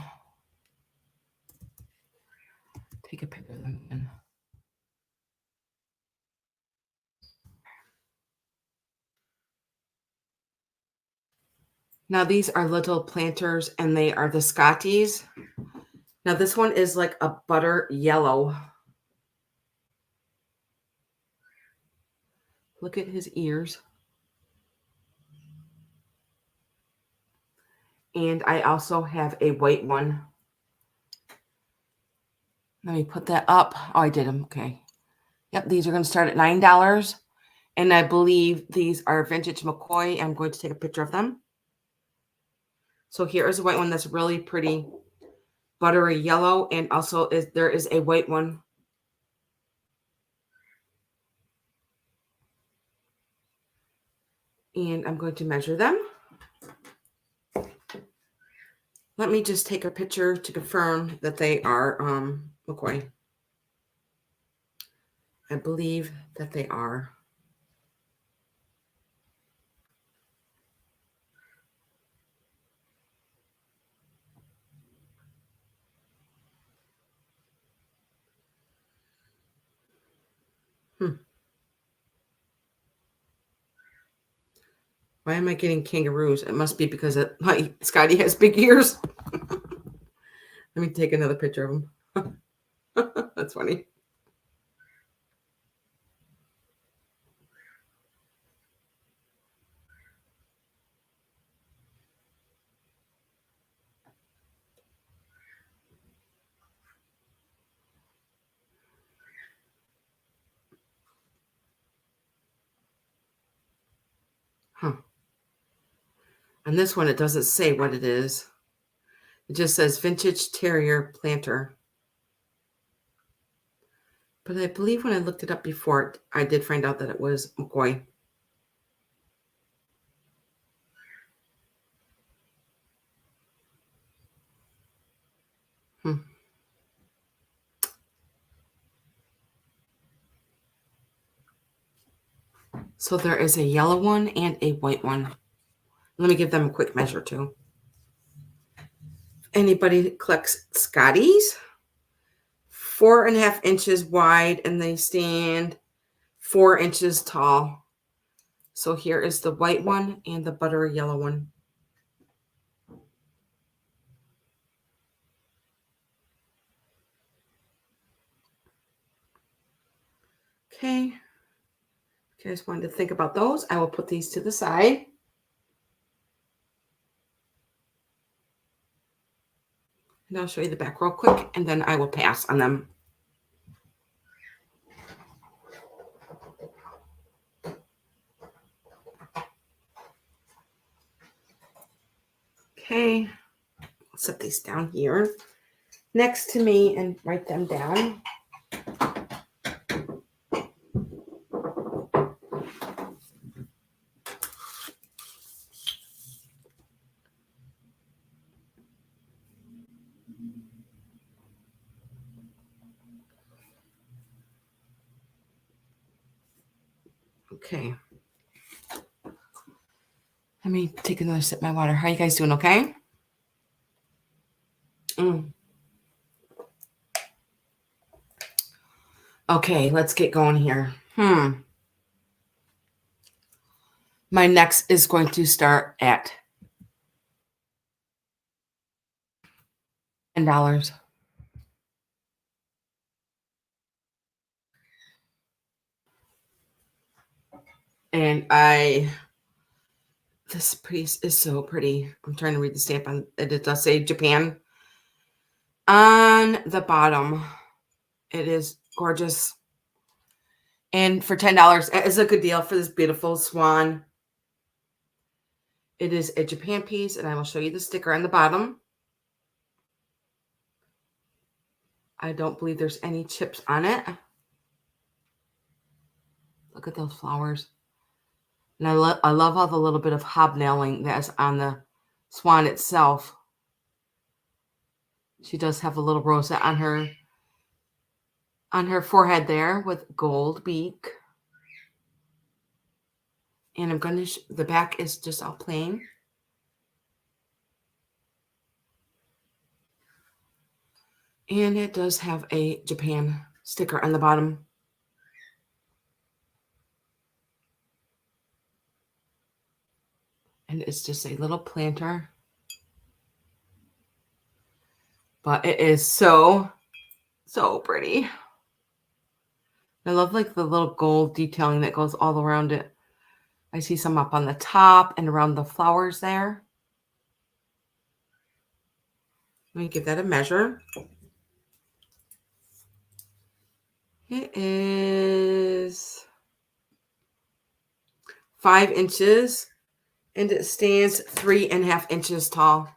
[SPEAKER 1] Take a picture of them. Now these are little planters and they are the Scotties. Now this one is like a butter yellow. Look at his ears. And I also have a white one. Let me put that up. Oh, I did them. Okay. Yep, these are going to start at $9. And I believe these are vintage McCoy. I'm going to take a picture of them. So here is a white one that's really pretty buttery yellow. And also there is a white one. And I'm going to measure them. Let me just take a picture to confirm that they are McCoy. I believe that they are. Why am I getting kangaroos? It must be because Scotty has big ears. Let me take another picture of him. That's funny. Huh. On this one, it doesn't say what it is. It just says vintage terrier planter. But I believe when I looked it up before, I did find out that it was McCoy. So there is a yellow one and a white one. Let me give them a quick measure too. Anybody collects Scotties? 4.5 inches wide and they stand 4 inches tall. So here is the white one and the butter yellow one. Okay. If you guys wanted to think about those, I will put these to the side. And I'll show you the back real quick, and then I will pass on them. Okay, I'll set these down here next to me and write them down. Okay. Let me take another sip of my water. How are you guys doing? Okay? Okay, let's get going here. My next is going to start at $10. And this piece is so pretty. I'm trying to read the stamp on it. It does say Japan on the bottom. It is gorgeous. And for $10, it is a good deal for this beautiful swan. It is a Japan piece, and I will show you the sticker on the bottom. I don't believe there's any chips on it. Look at those flowers. And I love all the little bit of hobnailing that's on the swan itself. She does have a little rosette on her forehead there with gold beak. And I'm going to, the back is just all plain. And it does have a Japan sticker on the bottom. And it's just a little planter. But it is so, so pretty. I love like the little gold detailing that goes all around it. I see some up on the top and around the flowers there. Let me give that a measure. It is 5 inches and it stands 3.5 inches tall.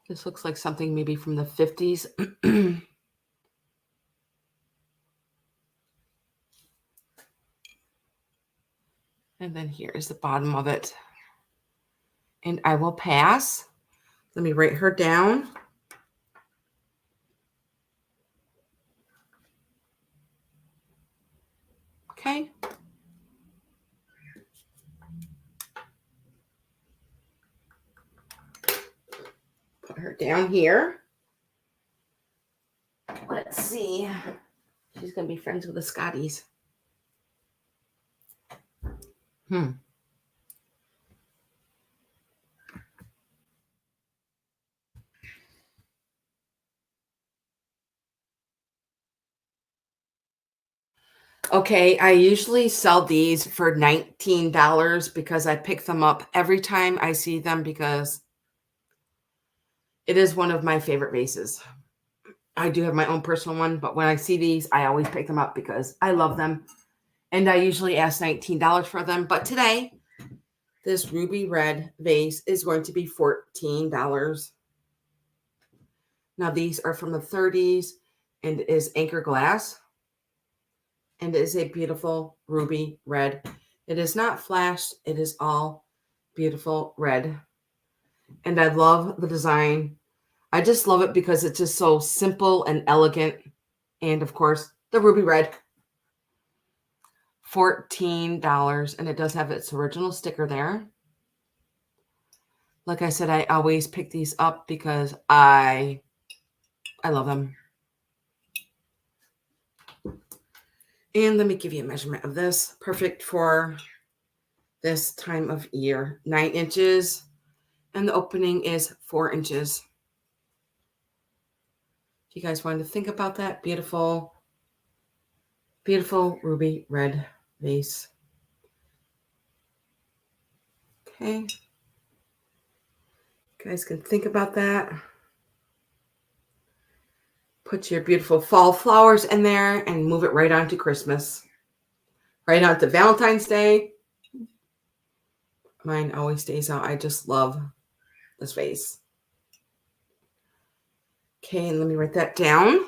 [SPEAKER 1] This looks like something maybe from the 50s. And then here is the bottom of it. And I will pass. Let me write her down. Okay. Put her down here. Let's see. She's going to be friends with the Scotties. Okay, I usually sell these for $19 because I pick them up every time I see them because it is one of my favorite vases. I do have my own personal one, but when I see these, I always pick them up because I love them. And I usually ask $19 for them. But today, this ruby red vase is going to be $14. Now, these are from the 30s and it is Anchor glass. And it is a beautiful ruby red. It is not flashed. It is all beautiful red. And I love the design. I just love it because it's just so simple and elegant. And of course, the ruby red. $14. And it does have its original sticker there. Like I said, I always pick these up because I love them. And let me give you a measurement of this. Perfect for this time of year. 9 inches. And the opening is 4 inches. If you guys wanted to think about that, beautiful, beautiful ruby red vase. Okay. You guys can think about that. Put your beautiful fall flowers in there and move it right on to Christmas. Right on to Valentine's Day. Mine always stays out. I just love this vase. Okay, and let me write that down.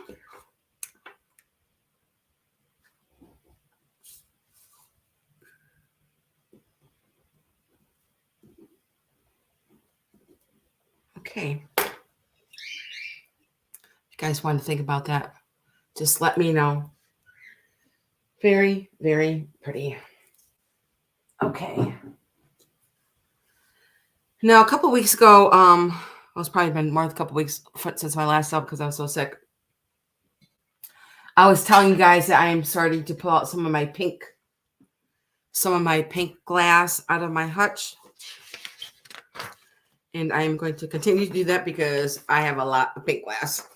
[SPEAKER 1] Okay. If you guys want to think about that, just let me know. Very, very pretty. Okay. Now, a couple weeks ago, it's probably been more than a couple weeks since my last up because I was so sick. I was telling you guys that I am starting to pull out some of my pink glass out of my hutch. And I am going to continue to do that because I have a lot of pink glass.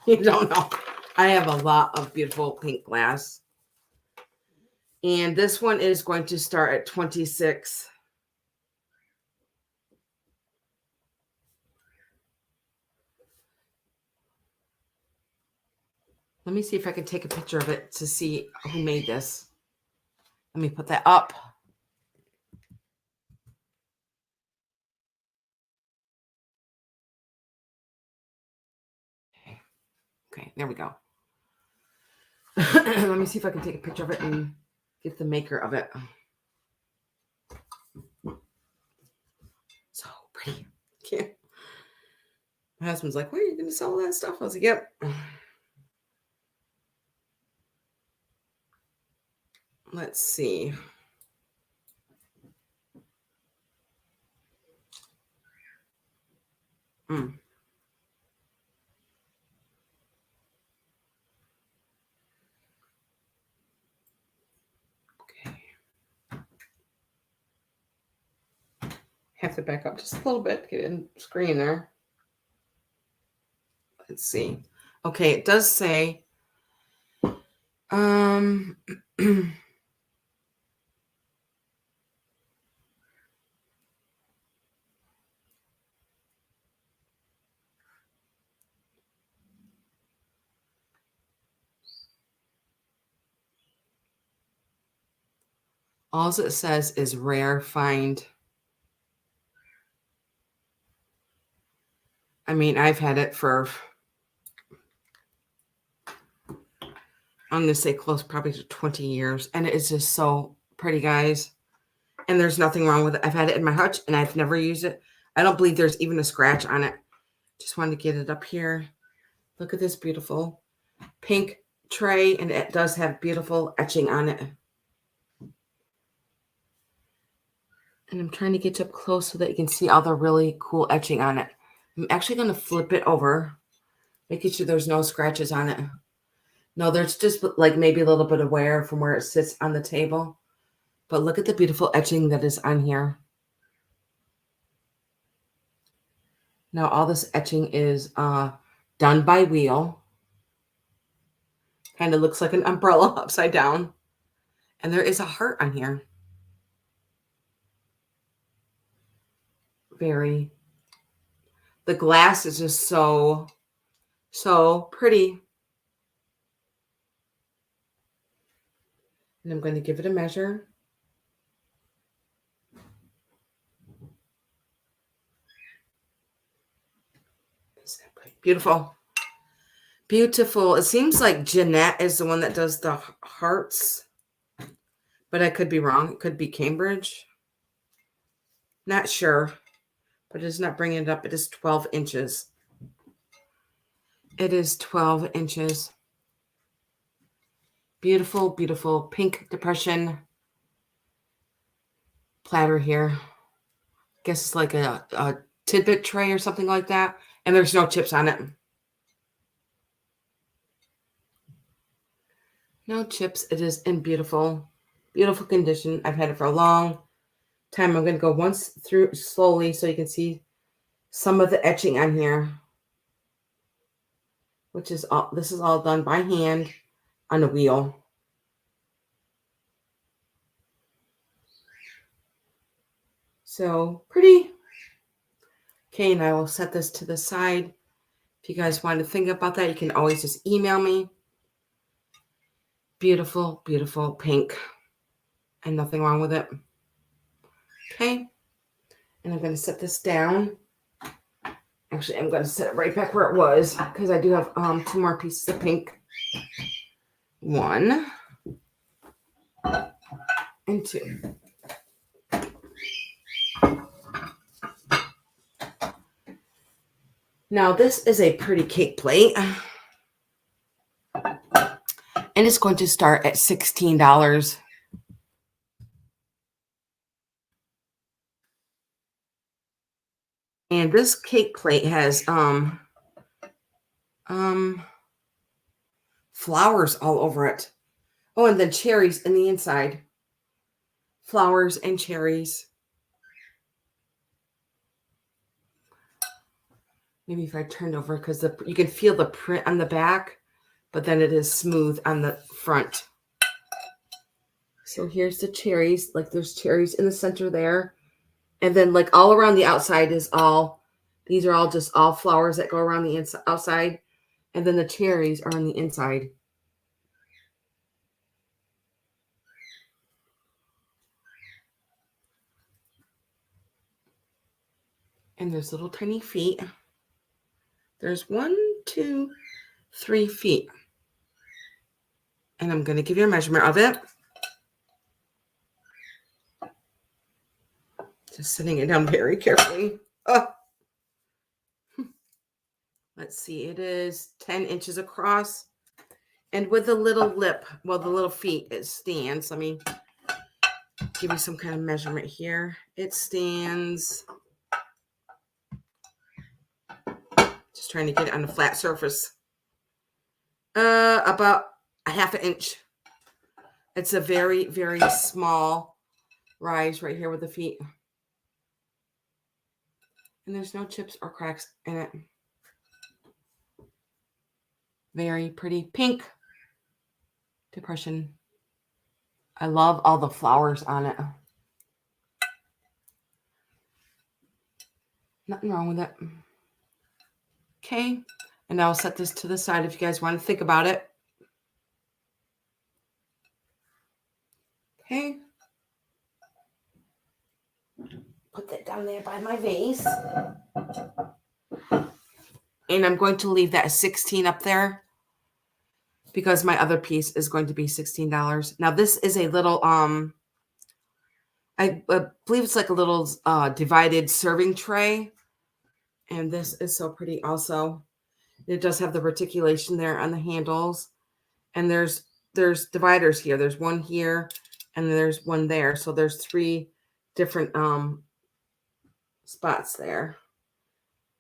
[SPEAKER 1] You don't know. I have a lot of beautiful pink glass. And this one is going to start at 26. Let me see if I can take a picture of it to see who made this. Let me put that up. Okay, there we go. Let me see if I can take a picture of it and get the maker of it. So pretty. Can't. My husband's like, "Where are you going to sell all that stuff?" I was like, "Yep." Let's see. Okay. Have to back up just a little bit, get in screen there. Let's see. Okay, it does say all it says is rare find. I mean, I've had it for, I'm going to say close probably to 20 years. And it is just so pretty, guys. And there's nothing wrong with it. I've had it in my hutch and I've never used it. I don't believe there's even a scratch on it. Just wanted to get it up here. Look at this beautiful pink tray. And it does have beautiful etching on it. And I'm trying to get you up close so that you can see all the really cool etching on it. I'm actually going to flip it over, making sure there's no scratches on it. No, there's just like maybe a little bit of wear from where it sits on the table. But look at the beautiful etching that is on here. Now, all this etching is done by wheel. Kind of looks like an umbrella upside down. And there is a heart on here. The glass is just so pretty. And I'm going to give it a measure. Beautiful. Beautiful. It seems like Jeanette is the one that does the hearts. But I could be wrong. It could be Cambridge. Not sure. But it's not bringing it up. It is 12 inches. It is 12 inches. Beautiful, beautiful pink depression platter here. Guess it's like a tidbit tray or something like that. And there's no chips on it. No chips. It is in beautiful, beautiful condition. I've had it for a long time. I'm going to go once through slowly so you can see some of the etching on here, which is all, this is all done by hand on a wheel. So pretty. Okay, and I will set this to the side. If you guys want to think about that, you can always just email me. Beautiful, beautiful pink. And nothing wrong with it. Okay. And I'm going to set this down. Actually, I'm going to set it right back where it was because I do have 2 more pieces of pink. 1 and 2. Now, this is a pretty cake plate. And it's going to start at $16. And this cake plate has flowers all over it. Oh, and then cherries in the inside. Flowers and cherries. Maybe if I turned over, because you can feel the print on the back, but then it is smooth on the front. So here's the cherries. Like there's cherries in the center there. And then like all around the outside is all, these are all just all flowers that go around the outside. And then the cherries are on the inside. And there's little tiny feet. There's 1, 2, 3 feet. And I'm going to give you a measurement of it. Just setting it down very carefully. Oh. Let's see. It is 10 inches across. And with the little lip, well, the little feet, it stands. Let me give you some kind of measurement here. It stands, just trying to get it on a flat surface, about a ½ inch. It's a very, very small rise right here with the feet. And there's no chips or cracks in it. Very pretty pink depression. I love all the flowers on it. Nothing wrong with it. Okay. And I'll set this to the side if you guys want to think about it. Okay. Put that down there by my vase. And I'm going to leave that 16 up there because my other piece is going to be $16. Now this is a little, I believe it's like a little divided serving tray. And this is so pretty also. It does have the reticulation there on the handles. And there's dividers here. There's one here and there's one there. So there's 3 different spots there.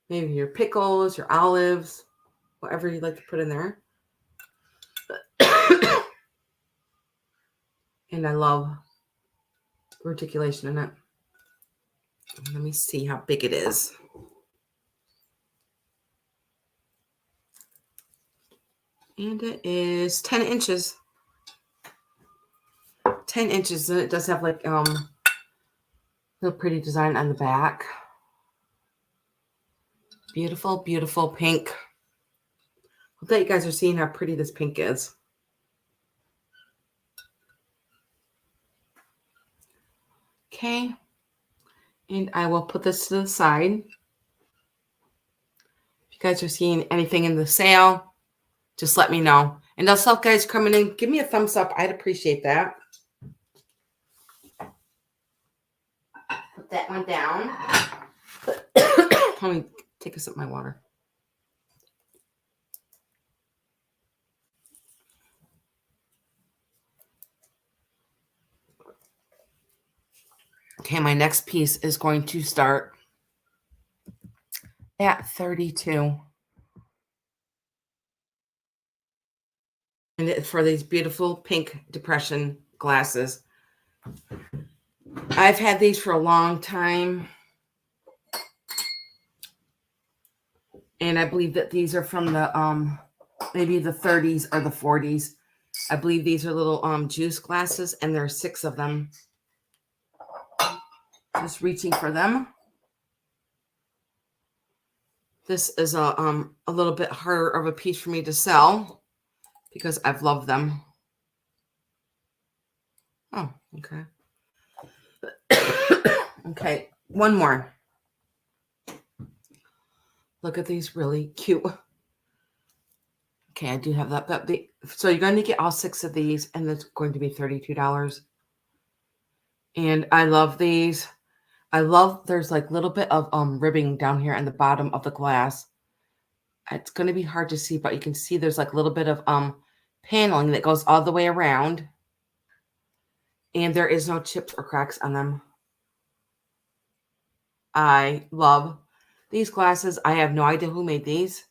[SPEAKER 1] Maybe your pickles, your olives, whatever you'd like to put in there. And I love reticulation in it. Let me see how big it is. And it is 10 inches. 10 inches. And it does have like little pretty design on the back. Beautiful, beautiful pink. Hope that you guys are seeing how pretty this pink is. Okay. And I will put this to the side. If you guys are seeing anything in the sale, just let me know. And also, guys coming in, give me a thumbs up. I'd appreciate that. Put that one down. Let me take a sip of my water. Okay, my next piece is going to start at $32. And it's for these beautiful pink depression glasses. I've had these for a long time. And I believe that these are from the maybe the 30s or the 40s. I believe these are little juice glasses, and there are 6 of them. Just reaching for them. This is a little bit harder of a piece for me to sell because I've loved them. Oh, okay. Okay, one more. Look at these really cute. Okay, I do have that. So you're going to get all 6 of these, and it's going to be $32. And I love these. I love there's like a little bit of ribbing down here on the bottom of the glass. It's going to be hard to see, but you can see there's like a little bit of paneling that goes all the way around. And there is no chips or cracks on them. I love these glasses. I have no idea who made these.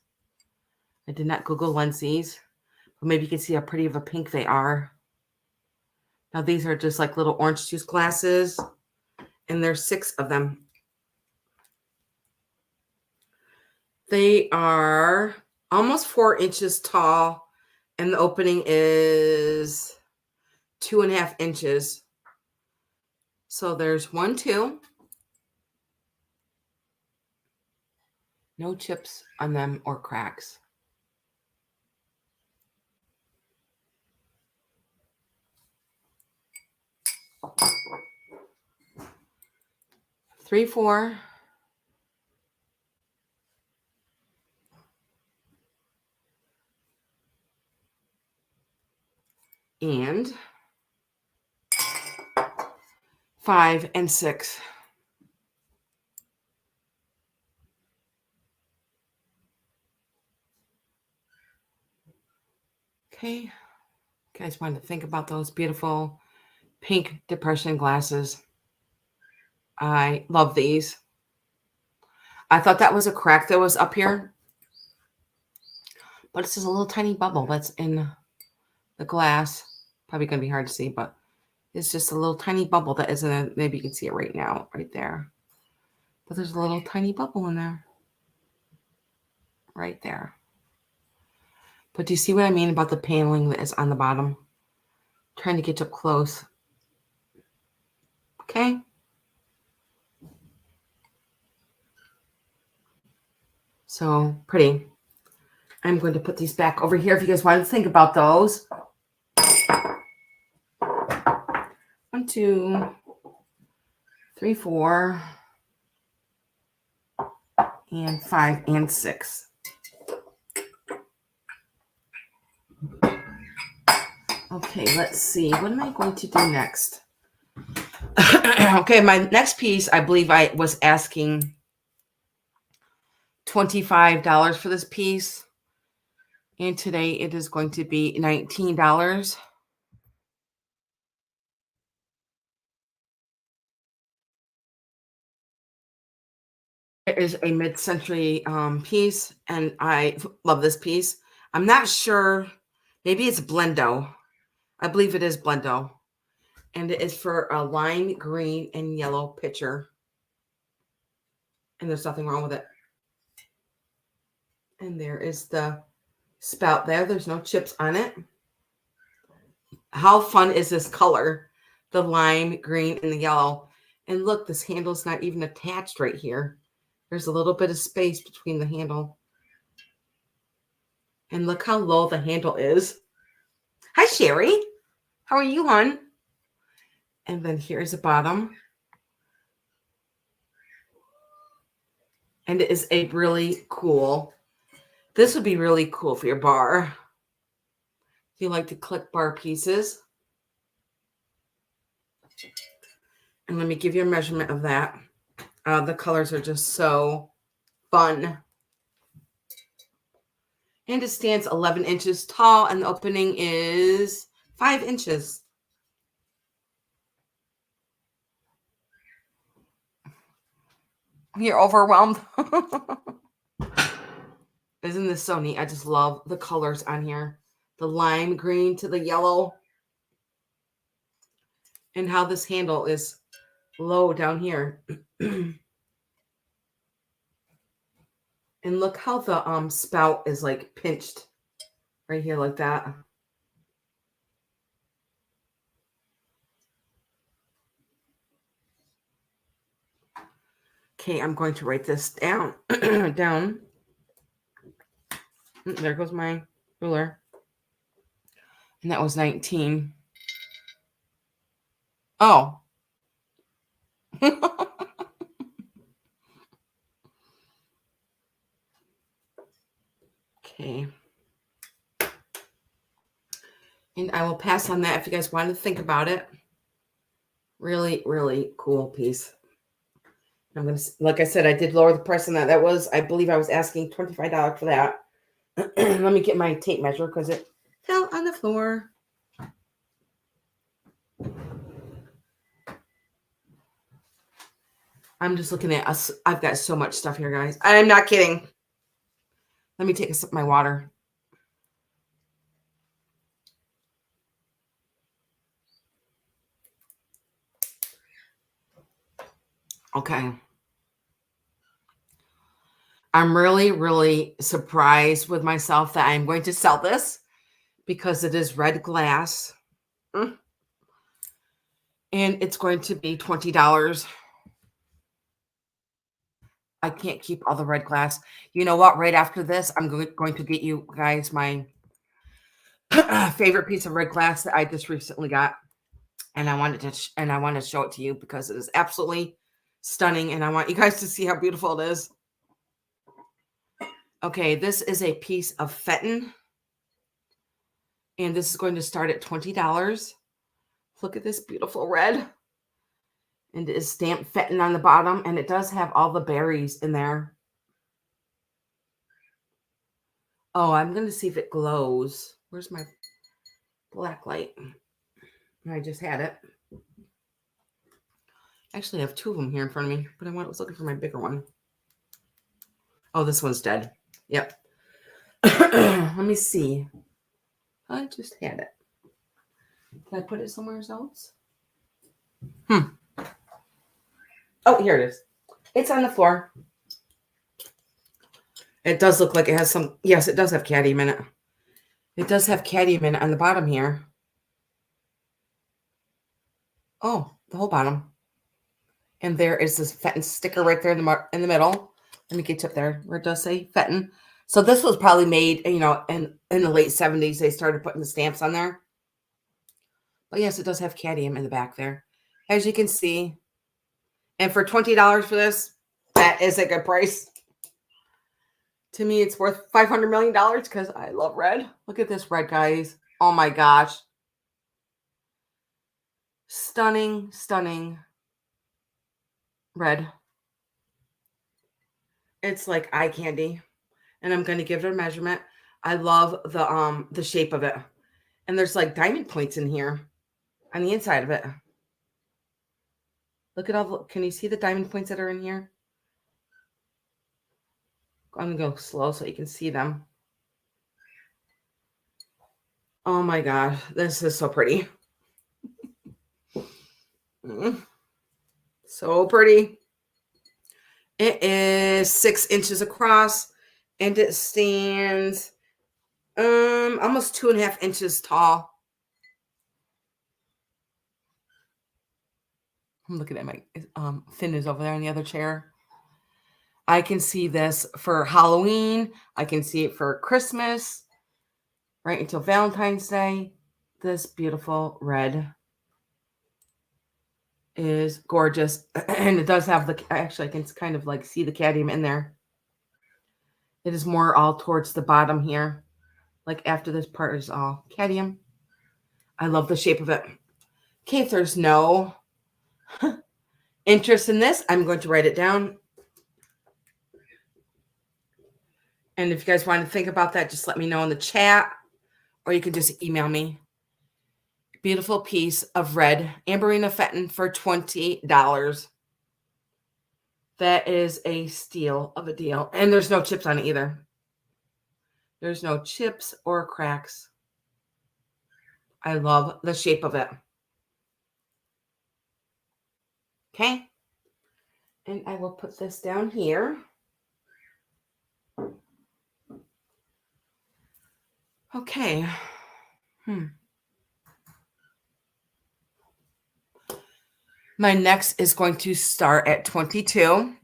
[SPEAKER 1] I did not Google Lensies, but maybe you can see how pretty of a pink they are. Now these are just like little orange juice glasses, and there's 6 of them. They are almost 4 inches tall, and the opening is 2.5 inches. So there's 1, 2. No chips on them or cracks. Three, 4. And 5 and 6. Okay. You guys want to think about those beautiful pink depression glasses. I love these. I thought that was a crack that was up here, but it's just a little tiny bubble that's in the glass. Probably going to be hard to see, but it's just a little tiny bubble that isn't a, maybe you can see it right now, right there. But there's a little tiny bubble in there. Right there. But do you see what I mean about the paneling that is on the bottom? I'm trying to get up close. Okay. So pretty. I'm going to put these back over here if you guys want to think about those. 1, 2, 3, 4, and 5 and 6. Okay, let's see. What am I going to do next? Okay, my next piece, I believe I was asking $25 for this piece. And today it is going to be $19. It is a mid-century piece, and I love this piece. I'm not sure. Maybe it's Blendo. I believe it is Blendo. And it is for a lime green and yellow pitcher. And there's nothing wrong with it. And there is the spout there. There's no chips on it. How fun is this color? The lime green and the yellow. And look, this handle's not even attached right here. There's a little bit of space between the handle. And look how low the handle is. Hi, Sherry. How are you, hon? And then here's the bottom. And it is a really cool. This would be really cool for your bar. If you like to click bar pieces. And let me give you a measurement of that. The colors are just so fun. And it stands 11 inches tall, and the opening is 5 inches. You're overwhelmed. Isn't this so neat? I just love the colors on here. The lime green to the yellow. And how this handle is low down here. And look how the spout is like pinched right here like that. Okay, I'm going to write this down. Down. There goes my ruler. And that was 19. Oh. Okay. And I will pass on that if you guys want to think about it. Really, really cool piece. I'm going to, like I said, I did lower the price on that. That was, I believe I was asking $25 for that. Let me get my tape measure because it fell on the floor. I'm just looking at us. I've got so much stuff here, guys. I'm not kidding. Let me take a sip of my water. Okay. I'm really, really surprised with myself that I'm going to sell this because it is red glass. And it's going to be $20. I can't keep all the red glass. You know what? Right after this, I'm going to get you guys my favorite piece of red glass that I just recently got. And I wanted to show it to you because it is absolutely stunning. And I want you guys to see how beautiful it is. Okay, this is a piece of Fenton. And this is going to start at $20. Look at this beautiful red. And it is stamped Fenton on the bottom. And it does have all the berries in there. Oh, I'm going to see if it glows. Where's my black light? I just had it. Actually, I have two of them here in front of me. But I was looking for my bigger one. Oh, this one's dead. Yep. Let me see. I just had it. Did I put it somewhere else? Oh, here it is. It's on the floor. It does look like it has some. Yes, it does have cadmium in it. It does have cadmium in it on the bottom here. Oh, the whole bottom. And there is this Fenton sticker right there in the middle. Let me get up there where it does say Fenton. So this was probably made, in the late 70s. They started putting the stamps on there. But yes, it does have cadmium in the back there, as you can see. And for $20 for this, that is a good price. To me, it's worth $500 million because I love red. Look at this red, guys. Oh my gosh. Stunning, stunning red. It's like eye candy. And I'm going to give it a measurement. I love the shape of it. And there's like diamond points in here on the inside of it. Look at all can you see the diamond points that are in here? I'm going to go slow so you can see them. Oh my God, this is so pretty. So pretty. It is 6 inches across and it stands almost 2.5 inches tall. I'm looking at my Finn is over there in the other chair. I can see this for Halloween. I can see it for Christmas, right until Valentine's Day. This beautiful red is gorgeous. And it does have actually I can kind of like see the cadmium in there. It is more all towards the bottom here. Like after this part is all cadmium. I love the shape of it. Okay, if there's no interest in this, I'm going to write it down. And if you guys want to think about that, just let me know in the chat. Or you can just email me. Beautiful piece of red Amberina Fenton for $20. That is a steal of a deal. And there's no chips on it either. There's no chips or cracks. I love the shape of it. Okay. And I will put this down here. Okay. My next is going to start at 22.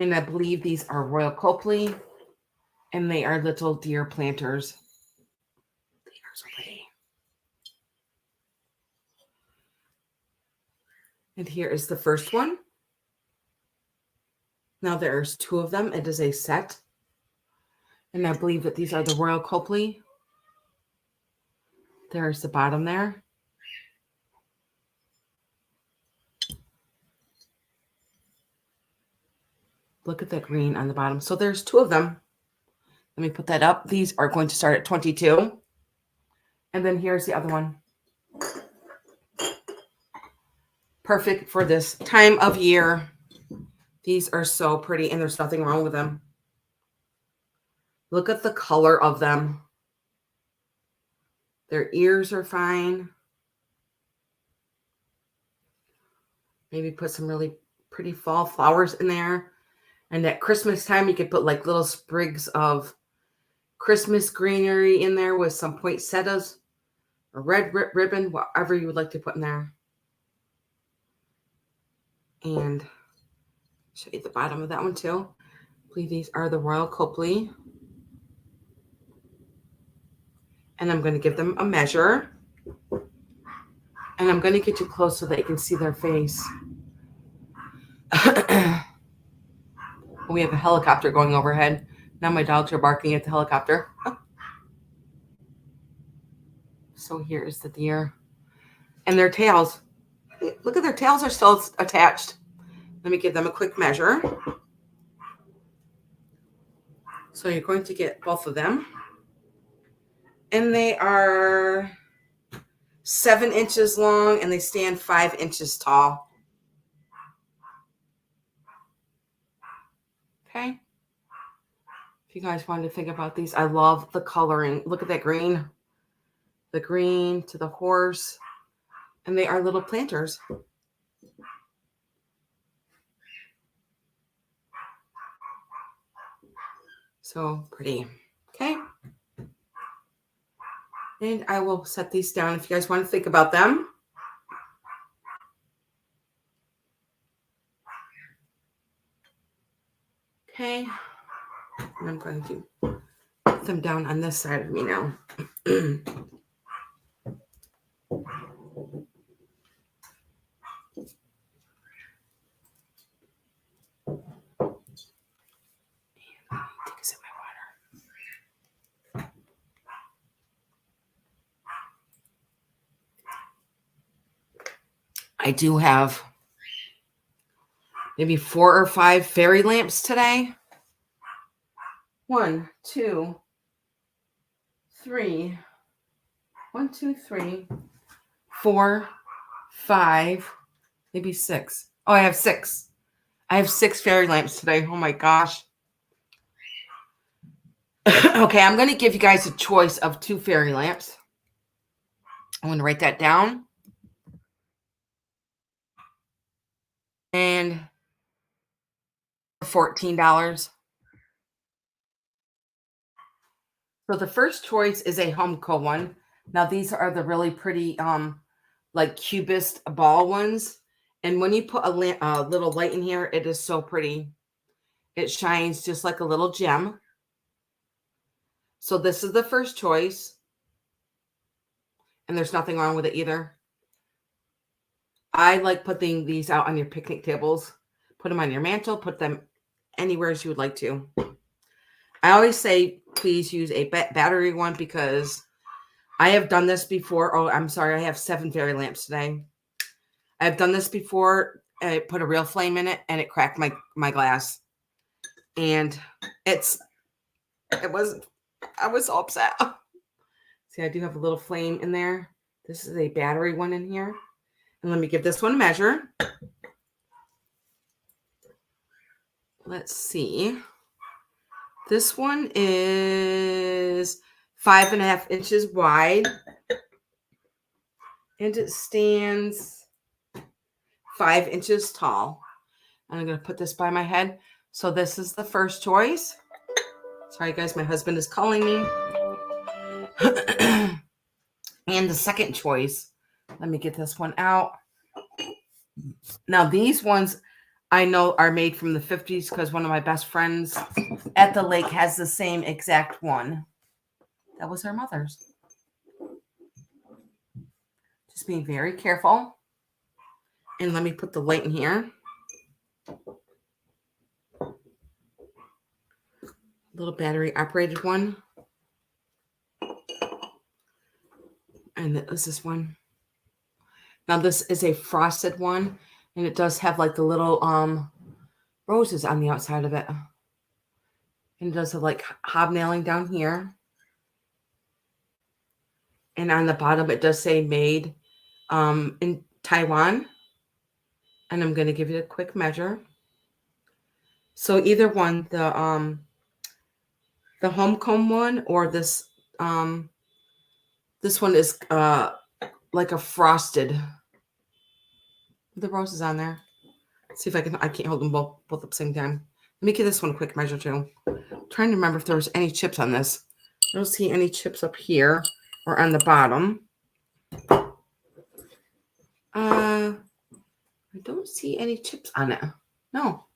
[SPEAKER 1] And I believe these are Royal Copley. And they are little deer planters. They are so pretty. And here is the first one. Now there's 2 of them. It is a set. And I believe that these are the Royal Copley. There's the bottom there. Look at that green on the bottom. So there's 2 of them. Let me put that up. These are going to start at 22. And then here's the other one. Perfect for this time of year. These are so pretty, and there's nothing wrong with them. Look at the color of them. Their ears are fine. Maybe put some really pretty fall flowers in there. And at Christmas time, you could put like little sprigs of Christmas greenery in there with some poinsettias or red ribbon, whatever you would like to put in there. And show you the bottom of that one too. I believe these are the Royal Copley. And I'm going to give them a measure. And I'm going to get you close so that you can see their face. We have a helicopter going overhead. Now my dogs are barking at the helicopter. So here is the deer. And their tails. Look at their tails are still attached. Let me give them a quick measure. So you're going to get both of them. And they are 7 inches long and they stand 5 inches tall. Okay. If you guys wanted to think about these, I love the coloring. Look at that green. The green to the horse. And they are little planters. So pretty. Okay. And I will set these down if you guys want to think about them. Okay. And I'm going to put them down on this side of me now. Take a sip of my water. I do have maybe 4 or 5 fairy lamps today. 1, 2, 3. 1, 2, 3, 4, 5, maybe 6. Oh, I have 6. I have 6 fairy lamps today. Oh my gosh. Okay, I'm going to give you guys a choice of 2 fairy lamps. I'm going to write that down. And $14. So the first choice is a Homco one. Now these are the really pretty like cubist ball ones. And when you put a little light in here, it is so pretty. It shines just like a little gem. So this is the first choice. And there's nothing wrong with it either. I like putting these out on your picnic tables. Put them on your mantle. Put them anywhere as you would like to. I always say, please use a battery one because I have done this before. Oh, I'm sorry. I have 7 fairy lamps today. I've done this before. I put a real flame in it and it cracked my glass. And I was so upset. See, I do have a little flame in there. This is a battery one in here. And let me give this one a measure. Let's see. This one is 5.5 inches wide. And it stands 5 inches tall. And I'm going to put this by my head. So this is the first choice. Sorry, guys, my husband is calling me. And the second choice, let me get this one out. Now, these ones I know are made from the 50s because one of my best friends at the lake has the same exact one. That was her mother's. Just being very careful. And let me put the light in here. Little battery operated one. And this is one. Now this is a frosted one, and it does have like the little roses on the outside of it. And it does have like hobnailing down here. And on the bottom it does say made in Taiwan. And I'm going to give you a quick measure. So either one, the home comb one or this one is like a frosted. The roses on there. Let's see if I can't hold them both at the same time. Let me give this one a quick measure too. I'm trying to remember if there was any chips on this. I don't see any chips up here or on the bottom. I don't see any chips on it. No.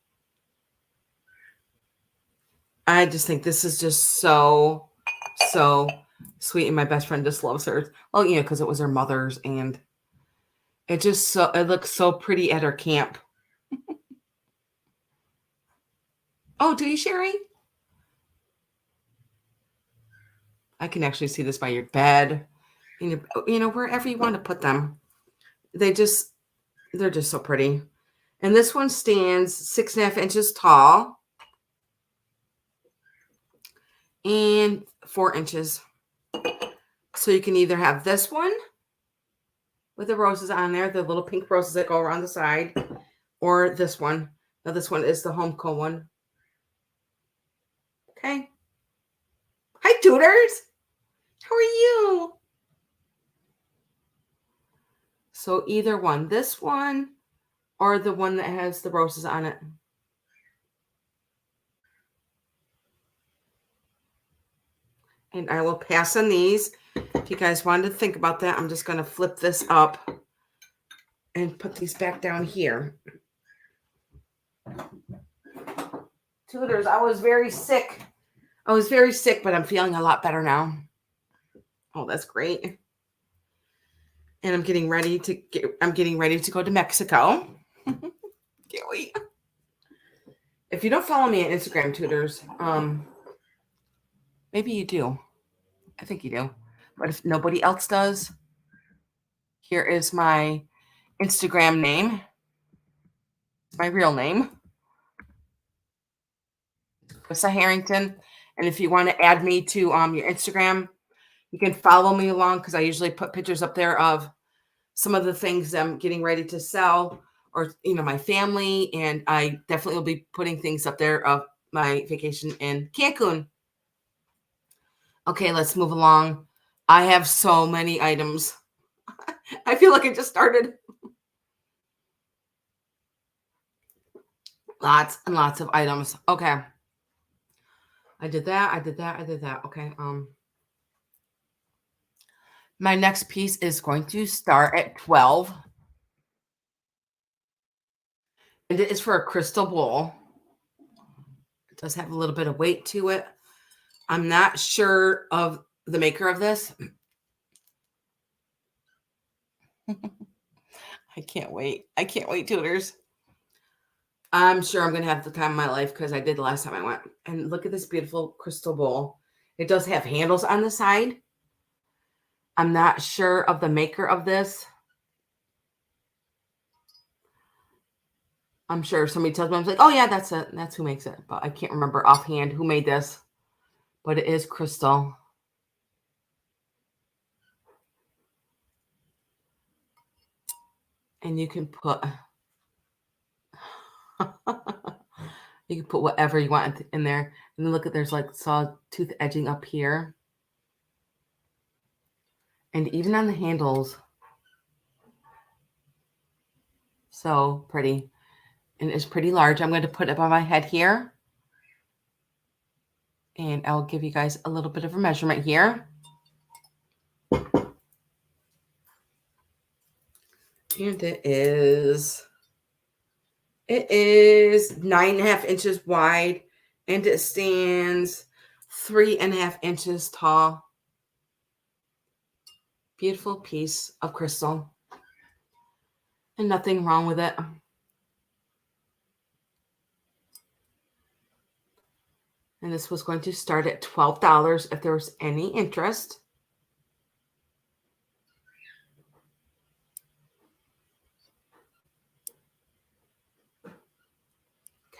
[SPEAKER 1] I just think this is just so sweet, and my best friend just loves her. Oh, yeah, because it was her mother's, and it looks so pretty at her camp. Oh, do you, Sherry? I can actually see this by your bed, wherever you want to put them. They're just so pretty. And this one stands 6.5 inches tall and 4 inches. So you can either have this one with the roses on there, the little pink roses that go around the side, or this one. Now this one is the home comb one. Okay. Hi, Tutors. How are you? So either one, this one or the one that has the roses on it. And I will pass on these. If you guys wanted to think about that, I'm just going to flip this up and put these back down here. Tutors, I was very sick, but I'm feeling a lot better now. Oh, that's great. And I'm getting ready to go to Mexico. Can't wait. If you don't follow me on Instagram, Tutors, maybe you do. I think you do. But if nobody else does, here is my Instagram name. My real name. Krista Harrington. And if you want to add me to your Instagram, you can follow me along because I usually put pictures up there of some of the things I'm getting ready to sell, or my family, and I definitely will be putting things up there of my vacation in Cancun. Okay, let's move along. I have so many items. I feel like it just started. Lots and lots of items. Okay. I did that. Okay. My next piece is going to start at 12. And it is for a crystal bowl. It does have a little bit of weight to it. I'm not sure of the maker of this. I can't wait. Tutors. I'm sure I'm going to have the time of my life because I did the last time I went. And look at this beautiful crystal bowl. It does have handles on the side. I'm not sure of the maker of this. I'm sure if somebody tells me, I'm like, oh yeah, that's it. That's who makes it. But I can't remember offhand who made this. But it is crystal. And you can put you can put whatever you want in there. And then look at, there's like sawtooth edging up here. And even on the handles. So pretty. And it's pretty large. I'm going to put it on my head here. And I'll give you guys a little bit of a measurement here. And it is 9.5 inches wide, and it stands 3.5 inches tall. Beautiful piece of crystal, and nothing wrong with it. And this was going to start at $12 if there was any interest.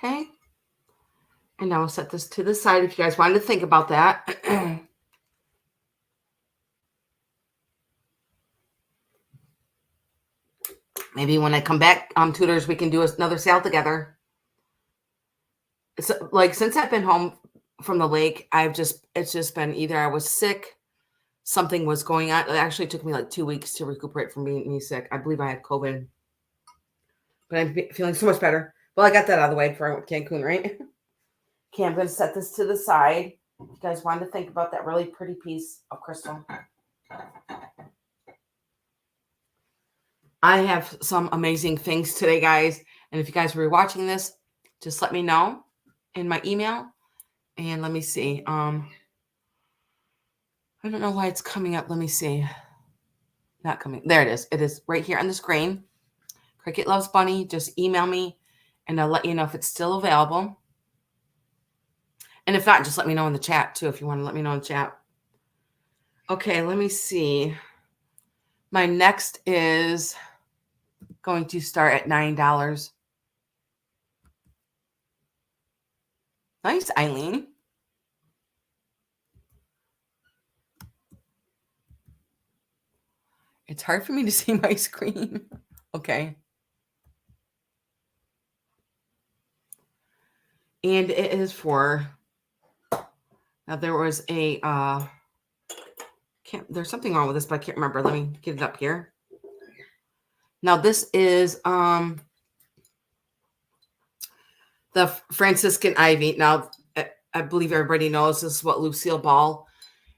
[SPEAKER 1] Okay. And now I'll set this to the side if you guys wanted to think about that. Maybe when I come back, tutors, we can do another sale together. So, like, since I've been home from the lake, it's just been either I was sick, something was going on. It actually took me like 2 weeks to recuperate from being sick. I believe I had COVID, but I'm feeling so much better. Well, I got that out of the way before I went to Cancun, right? Okay, I'm going to set this to the side. If you guys wanted to think about that really pretty piece of crystal. I have some amazing things today, guys. And if you guys were watching this, just let me know in my email. And let me see. I don't know why it's coming up. Let me see. Not coming. There it is. It is right here on the screen. Cricket Loves Bunny. Just email me and I'll let you know if it's still available. And if not, just let me know in the chat too, if you want to let me know in the chat. Okay, let me see. My next is going to start at $9. Nice, Eileen. It's hard for me to see my screen. Okay. And it is for, now there was a, there's something wrong with this, but I can't remember. Let me get it up here. Now this is the Franciscan Ivy. Now, I believe everybody knows this is what Lucille Ball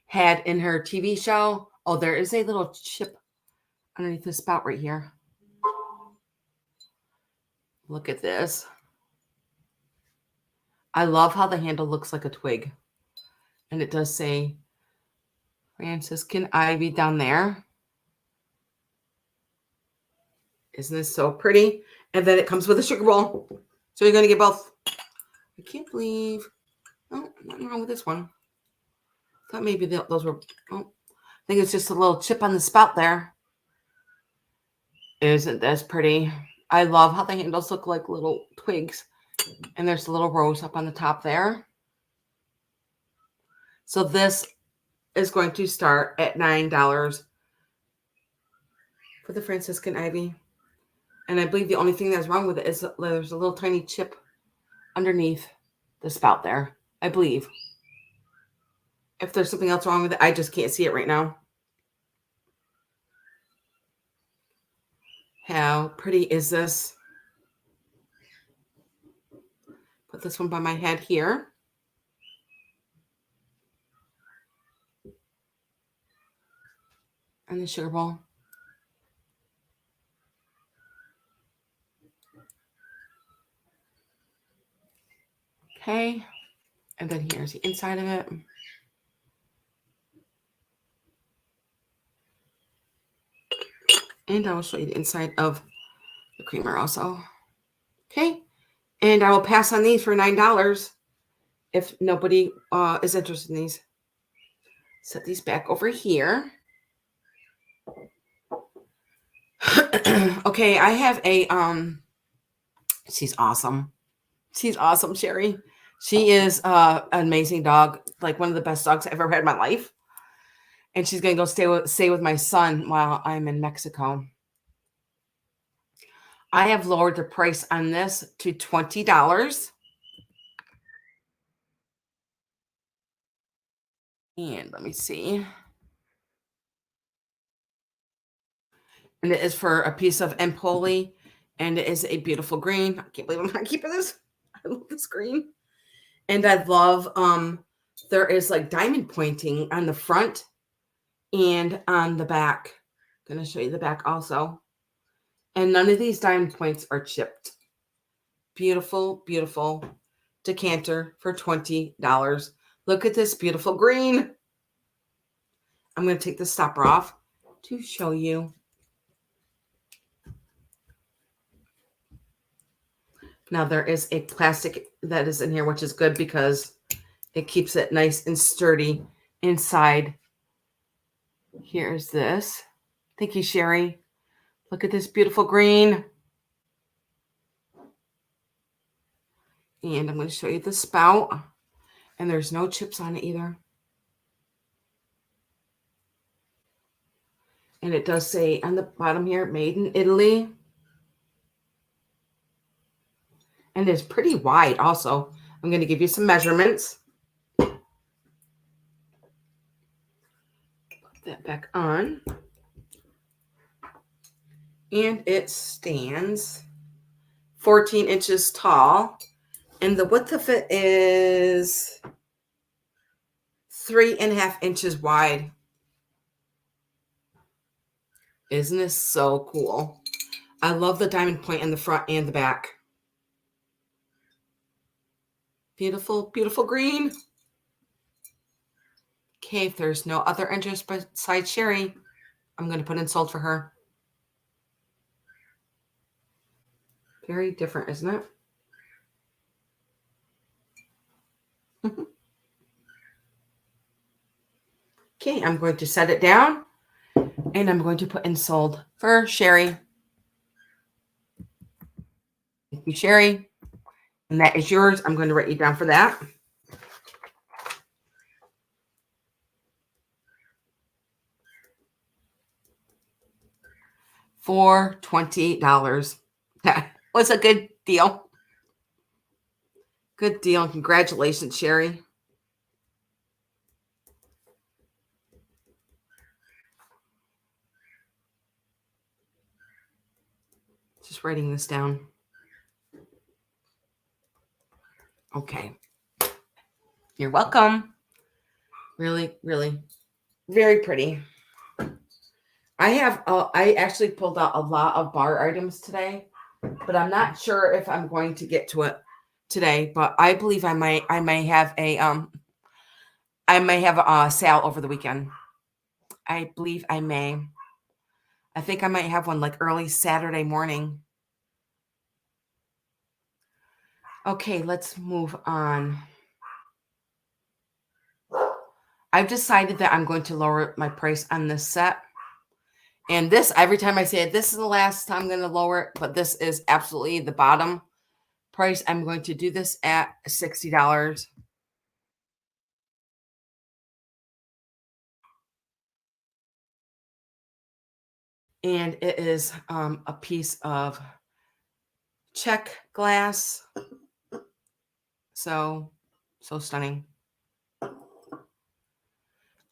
[SPEAKER 1] had in her TV show. Oh, there is a little chip underneath the spout right here. Look at this. I love how the handle looks like a twig. And it does say Franciscan Ivy down there. Isn't this so pretty? And then it comes with a sugar bowl. So you're going to get both. I can't believe. Oh, nothing wrong with this one. I thought maybe those were. Oh, I think it's just a little chip on the spout there. Isn't this pretty? I love how the handles look like little twigs. And there's a little rose up on the top there. So this is going to start at $9 for the Franciscan Ivy. And I believe the only thing that's wrong with it is there's a little tiny chip underneath the spout there, I believe. If there's something else wrong with it, I just can't see it right now. How pretty is this? Put this one by my head here. And the sugar bowl. Okay. And then here's the inside of it. And I will show you the inside of the creamer also. Okay. And I will pass on these for $9 if nobody is interested in these. Set these back over here. Okay, I have a she's awesome. She's awesome, Sherry. She is an amazing dog, like one of the best dogs I've ever had in my life. And she's gonna go stay with my son while I'm in Mexico. I have lowered the price on this to $20. And let me see. And it is for a piece of Empoli. And it is a beautiful green. I can't believe I'm not keeping this. I love this green. And I love, there is like diamond pointing on the front and on the back. I'm going to show you the back also. And none of these diamond points are chipped. Beautiful, beautiful decanter for $20. Look at this beautiful green. I'm going to take the stopper off to show you. Now there is a plastic that is in here, which is good because it keeps it nice and sturdy inside. Here's this. Thank you, Sherry. Look at this beautiful green. And I'm going to show you the spout. And there's no chips on it either. And it does say on the bottom here, made in Italy. And it's pretty wide also. I'm going to give you some measurements. Put that back on. And it stands 14 inches tall. And the width of it is 3.5 inches wide. Isn't this so cool? I love the diamond point in the front and the back. Beautiful, beautiful green. Okay, if there's no other interest besides Sherry, I'm going to put in sold for her. Very different, isn't it? Okay, I'm going to set it down. And I'm going to put in sold for Sherry. Thank you, Sherry. And that is yours. I'm going to write you down for that. For $20. That was a good deal. Good deal. Congratulations, Sherry. Just writing this down. Okay. You're welcome. Really, really, very pretty. I actually pulled out a lot of bar items today, but I'm not sure if I'm going to get to it today, but I believe I may have a sale over the weekend. I believe I may. I think I might have one like early Saturday morning. Okay, let's move on. I've decided that I'm going to lower my price on this set. And this, every time I say it, this is the last time I'm going to lower it, but this is absolutely the bottom price. I'm going to do this at $60. And it is a piece of check glass. So stunning.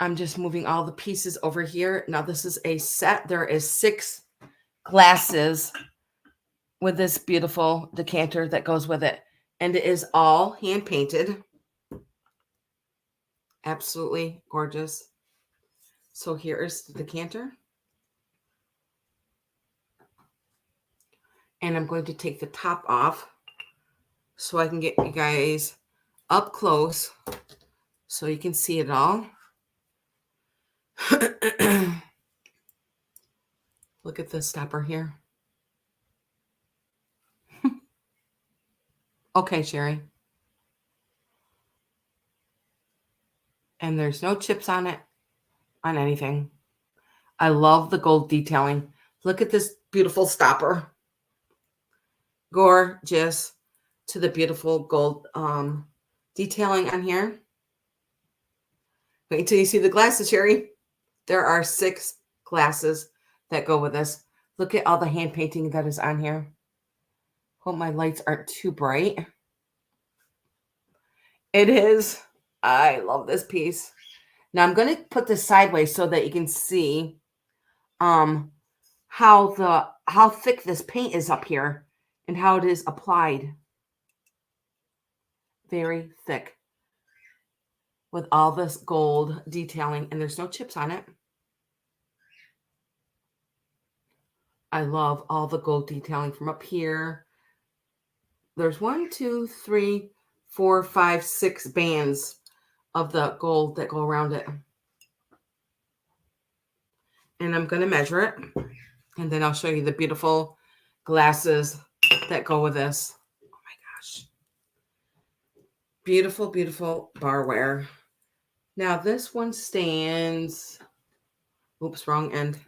[SPEAKER 1] I'm just moving all the pieces over here. Now this is a set. There is 6 glasses with this beautiful decanter that goes with it. And it is all hand painted. Absolutely gorgeous. So here is the decanter. And I'm going to take the top off so I can get you guys up close so you can see it all. Look at this stopper here. Okay, Sherry. And there's no chips on it, on anything. I love the gold detailing. Look at this beautiful stopper. Gorgeous. To the beautiful gold detailing on here. Wait until you see the glasses, Sherry. There are 6 glasses that go with this. Look at all the hand painting that is on here. Hope my lights aren't too bright. It is. I love this piece. Now I'm going to put this sideways so that you can see how thick this paint is up here and how it is applied. Very thick with all this gold detailing, and there's no chips on it. I love all the gold detailing from up here. There's 1, 2, 3, 4, 5, 6 bands of the gold that go around it. And I'm going to measure it. And then I'll show you the beautiful glasses that go with this. Oh my gosh. Beautiful, beautiful barware. Now this one stands, oops, wrong end.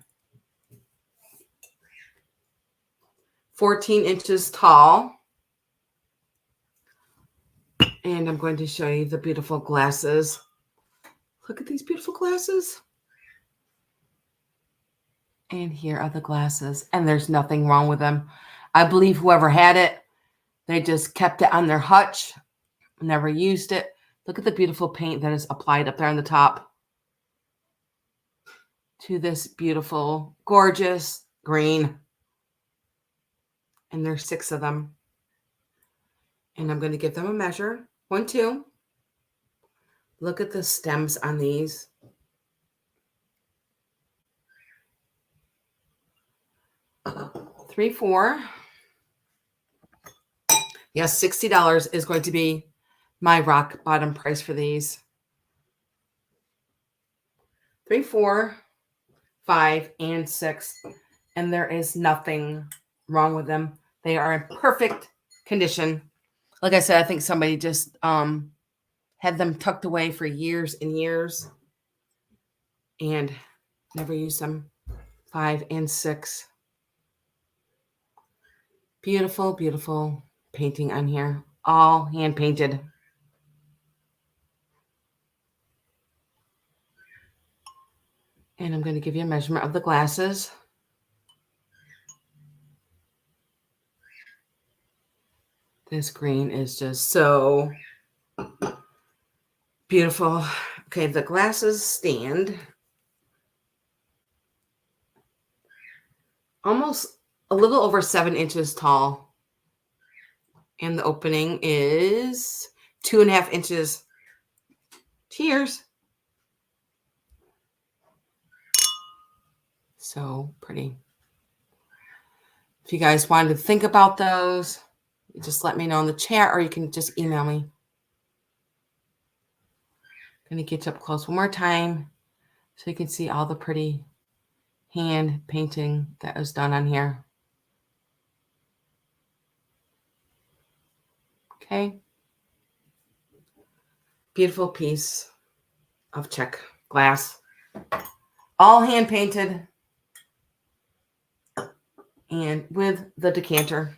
[SPEAKER 1] 14 inches tall. And I'm going to show you the beautiful glasses. Look at these beautiful glasses. And here are the glasses. And there's nothing wrong with them. I believe whoever had it, they just kept it on their hutch, never used it. Look at the beautiful paint that is applied up there on the top to this beautiful, gorgeous green. And there's 6 of them. And I'm going to give them a measure. 1, 2. Look at the stems on these. 3, 4. Yes, $60 is going to be my rock bottom price for these. 3, 4, 5, and 6. And there is nothing wrong with them. They are in perfect condition. Like I said, I think somebody just had them tucked away for years and years and never used them. 5 and 6. Beautiful, beautiful painting on here. All hand painted. And I'm going to give you a measurement of the glasses. This green is just so beautiful. Okay, the glasses stand almost a little over 7 inches tall. And the opening is 2.5 inches. Cheers. So pretty. If you guys wanted to think about those, just let me know in the chat, or you can just email me. I'm going to get you up close one more time so you can see all the pretty hand painting that was done on here. Okay. Beautiful piece of Czech glass. All hand painted. And with the decanter.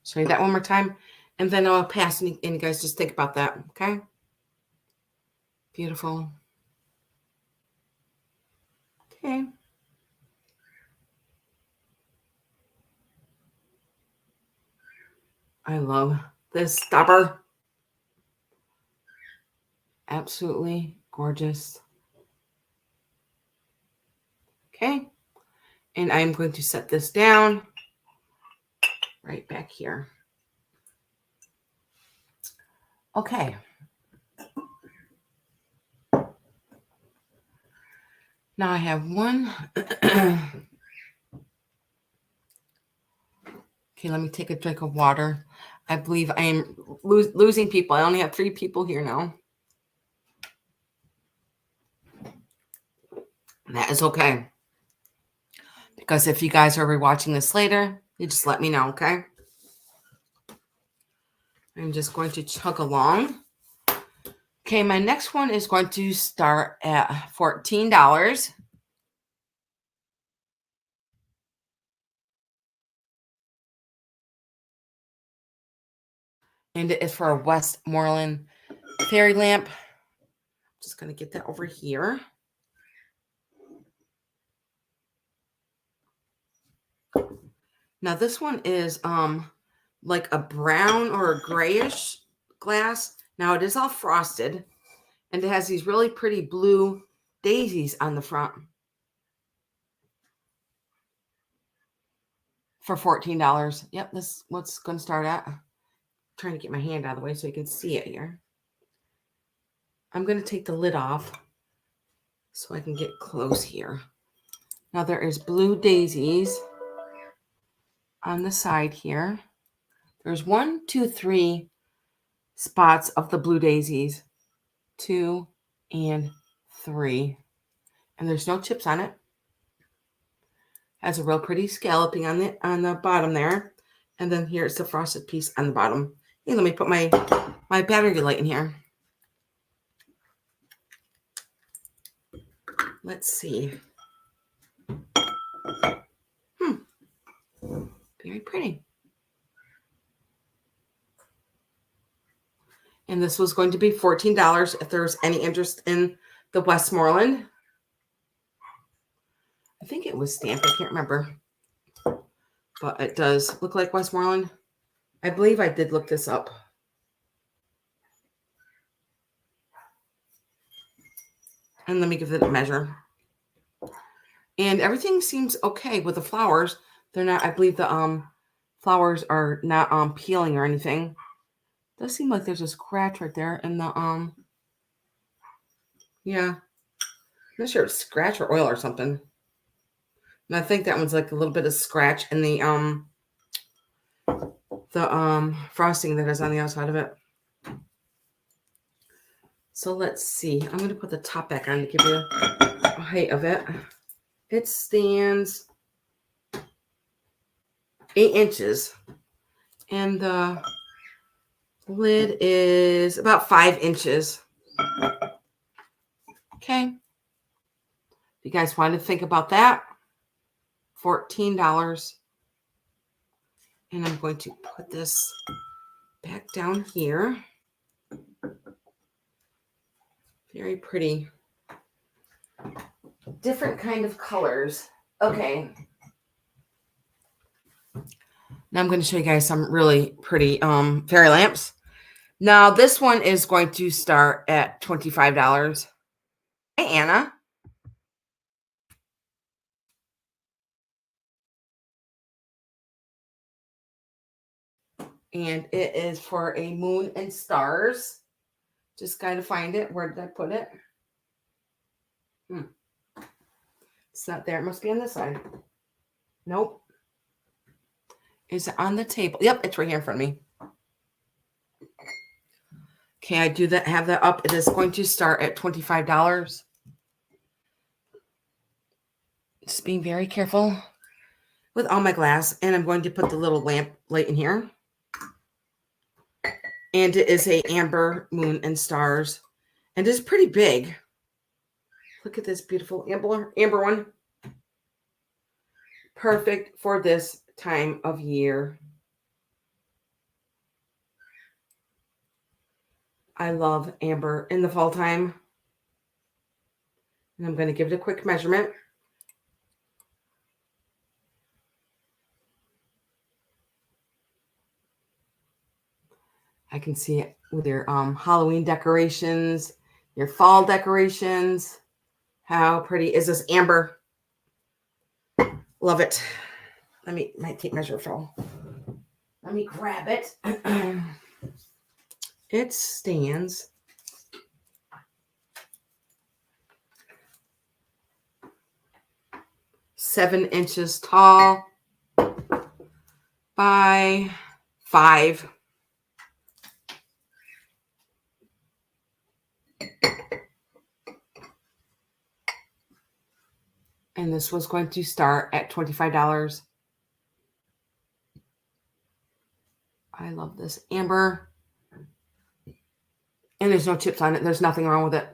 [SPEAKER 1] Show you that one more time. And then I'll pass and you guys just think about that. Okay. Beautiful. Okay. I love this stopper. Absolutely gorgeous. Okay. And I'm going to set this down right back here. Okay. Now I have one. Okay, let me take a drink of water. I believe I am losing people. I only have 3 people here now. That is okay. Because if you guys are rewatching this later, you just let me know, okay? I'm just going to chug along. Okay, my next one is going to start at $14. And it is for a Westmoreland fairy lamp. I'm just going to get that over here. Now this one is like a brown or a grayish glass. Now it is all frosted, and it has these really pretty blue daisies on the front for $14. Yep, this is what's going to start at. I'm trying to get my hand out of the way so you can see it here. I'm going to take the lid off so I can get close here. Now there is blue daisies on the side here. There's 1, 2, 3 spots of the blue daisies. 2 and 3. And there's no chips on it. Has a real pretty scalloping on the bottom there. And then here's the frosted piece on the bottom. Hey, let me put my battery light in here. Let's see. Very pretty. And this was going to be $14 if there was any interest in the Westmoreland. I think it was stamped. I can't remember. But it does look like Westmoreland. I believe I did look this up. And let me give it a measure. And everything seems okay with the flowers. They're not, I believe the flowers are not peeling or anything. Does seem like there's a scratch right there in the yeah. I'm not sure it's scratch or oil or something. And I think that one's like a little bit of scratch in the frosting that is on the outside of it. So let's see. I'm going to put the top back on to give you a height of it. It stands 8 inches. And the lid is about 5 inches. Okay. If you guys want to think about that, $14. And I'm going to put this back down here. Very pretty. Different kind of colors. Okay. Now I'm going to show you guys some really pretty fairy lamps. Now this one is going to start at $25. Hey, Anna. And it is for a moon and stars. Just got to find it. Where did I put it? It's not there. It must be on this side. Nope. Is it on the table? Yep, it's right here in front of me. Okay, I do that. Have that up. It is going to start at $25. Just being very careful with all my glass. And I'm going to put the little lamp light in here. And it is a amber moon and stars. And it's pretty big. Look at this beautiful amber one. Perfect for this time of year. I love amber in the fall time. And I'm going to give it a quick measurement. I can see it with your Halloween decorations, your fall decorations. How pretty is this amber? Love it. My tape measure fell. Let me grab it. It stands 7 inches tall by 5. And this was going to start at $25. I love this amber. And there's no chips on it. There's nothing wrong with it.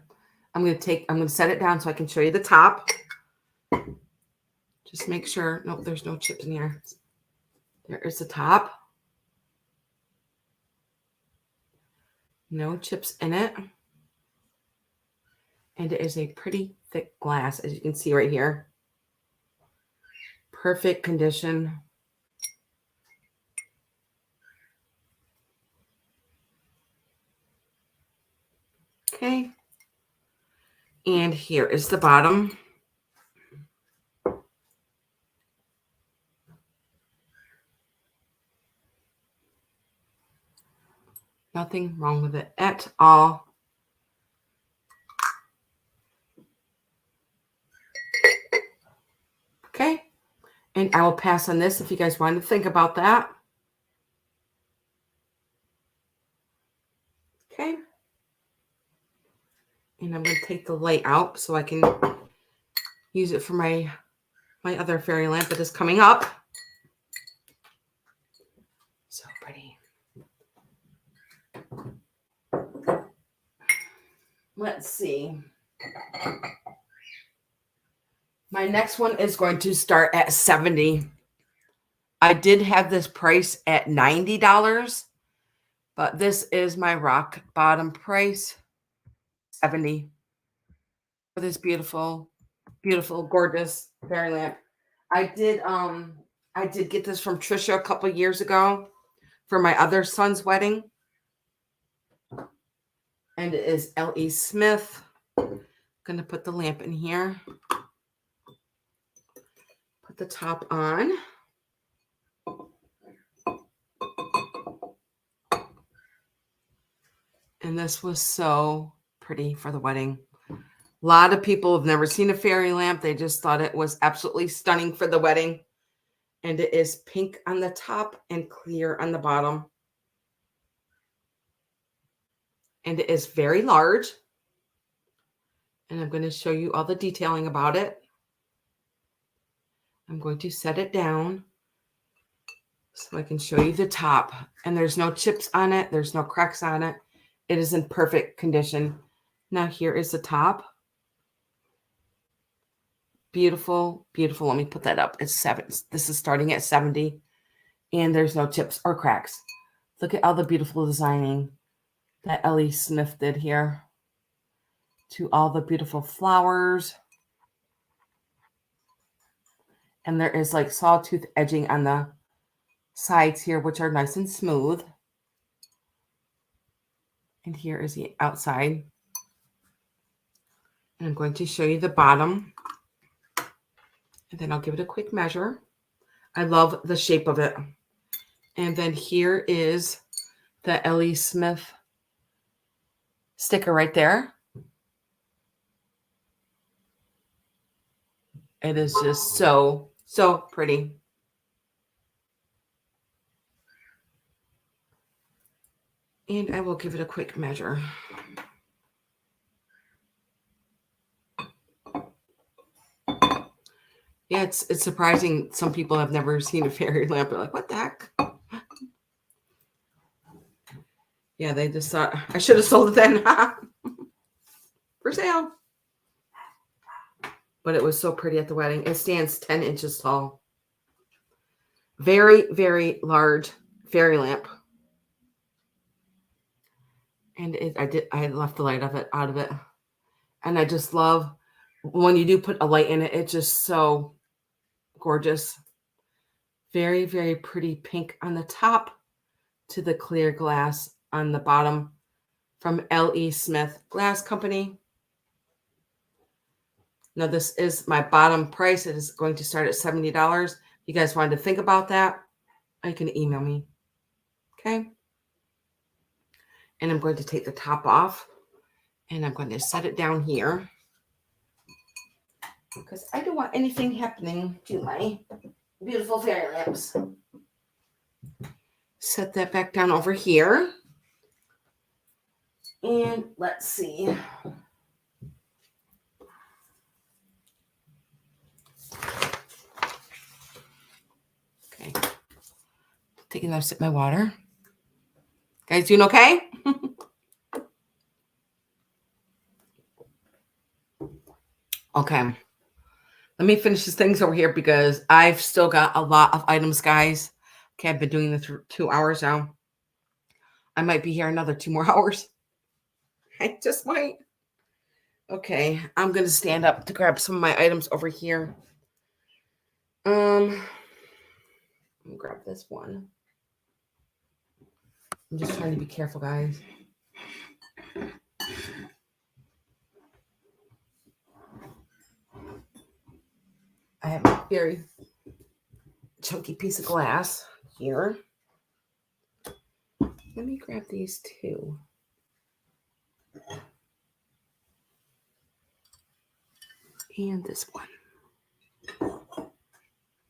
[SPEAKER 1] I'm going to set it down so I can show you the top. Just make sure. Nope, there's no chips in here. There is the top. No chips in it. And it is a pretty thick glass, as you can see right here. Perfect condition. Okay. And here is the bottom. Nothing wrong with it at all. Okay. And I will pass on this if you guys want to think about that. Okay. And I'm going to take the light out so I can use it for my other fairy lamp that is coming up. So pretty. Let's see. My next one is going to start at $70. I did have this price at $90, but this is my rock bottom price, $70 for this beautiful, beautiful, gorgeous fairy lamp. I did get this from Trisha a couple years ago for my other son's wedding. And it is L.E. Smith. Going to put the lamp in here. Put the top on. And this was so pretty for the wedding. A lot of people have never seen a fairy lamp. They just thought it was absolutely stunning for the wedding. And it is pink on the top and clear on the bottom. And it is very large. And I'm going to show you all the detailing about it. I'm going to set it down so I can show you the top. And there's no chips on it. There's no cracks on it. It is in perfect condition. Now here is the top. Beautiful, beautiful. Let me put that up. It's 7. This is starting at 70. And there's no chips or cracks. Look at all the beautiful designing that L.E. Smith did here. To all the beautiful flowers. And there is like sawtooth edging on the sides here, which are nice and smooth. And here is the outside. And I'm going to show you the bottom. And then I'll give it a quick measure. I love the shape of it. And then here is the L.E. Smith sticker right there. It is just so, so pretty. And I will give it a quick measure. Yeah, it's surprising. Some people have never seen a fairy lamp. They're like, what the heck? Yeah, they just thought, I should have sold it then. For sale. But it was so pretty at the wedding. It stands 10 inches tall. Very, very large fairy lamp. And I left the light of it out of it. And I just love when you do put a light in it, it's just so gorgeous. Very, very pretty pink on the top to the clear glass on the bottom from L.E. Smith Glass Company. Now, this is my bottom price. It is going to start at $70. If you guys wanted to think about that, you can email me. Okay. And I'm going to take the top off. And I'm going to set it down here. Because I don't want anything happening to my beautiful fairy lamps. Set that back down over here. And let's see. Okay. Taking another sip of my water. Guys doing okay? Okay. Let me finish these things over here because I've still got a lot of items, guys. Okay, I've been doing this for 2 hours now. I might be here another 2 more hours. I just might. Okay, I'm going to stand up to grab some of my items over here. Let me grab this one. I'm just trying to be careful, guys. I have a very chunky piece of glass here. Let me grab these two. And this one.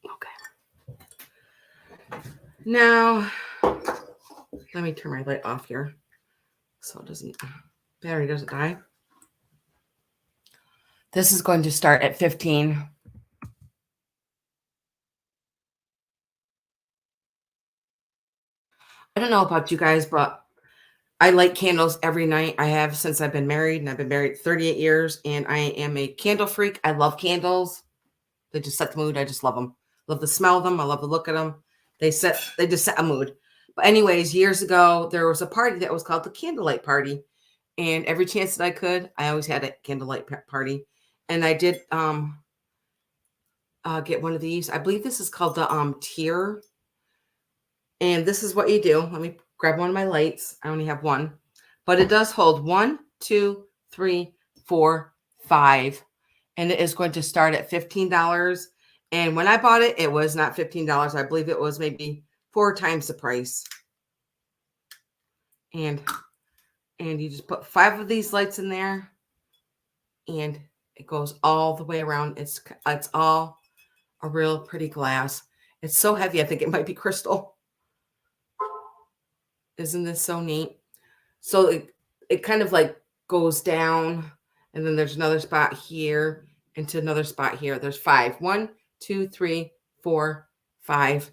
[SPEAKER 1] Okay. Now, let me turn my light off here so it doesn't, battery doesn't die. This is going to start at 15. I don't know about you guys, but I light candles every night. I have since I've been married, and I've been married 38 years, and I am a candle freak. I love candles. They just set the mood. I just love them. Love the smell of them. I love the look of them. They just set a mood. But anyways, years ago, there was a party that was called the Candlelight Party. And every chance that I could, I always had a candlelight party. And I did get one of these. I believe this is called the tier. And this is what you do. Let me grab one of my lights. I only have one. But it does hold 1, 2, 3, 4, 5. And it is going to start at $15. And when I bought it, it was not $15. I believe it was maybe 4 times the price. And you just put 5 of these lights in there. And it goes all the way around. It's all a real pretty glass. It's so heavy. I think it might be crystal. Isn't this so neat? So it kind of like goes down, and then there's another spot here into another spot here. There's 5. 1, 2, 3, 4, 5.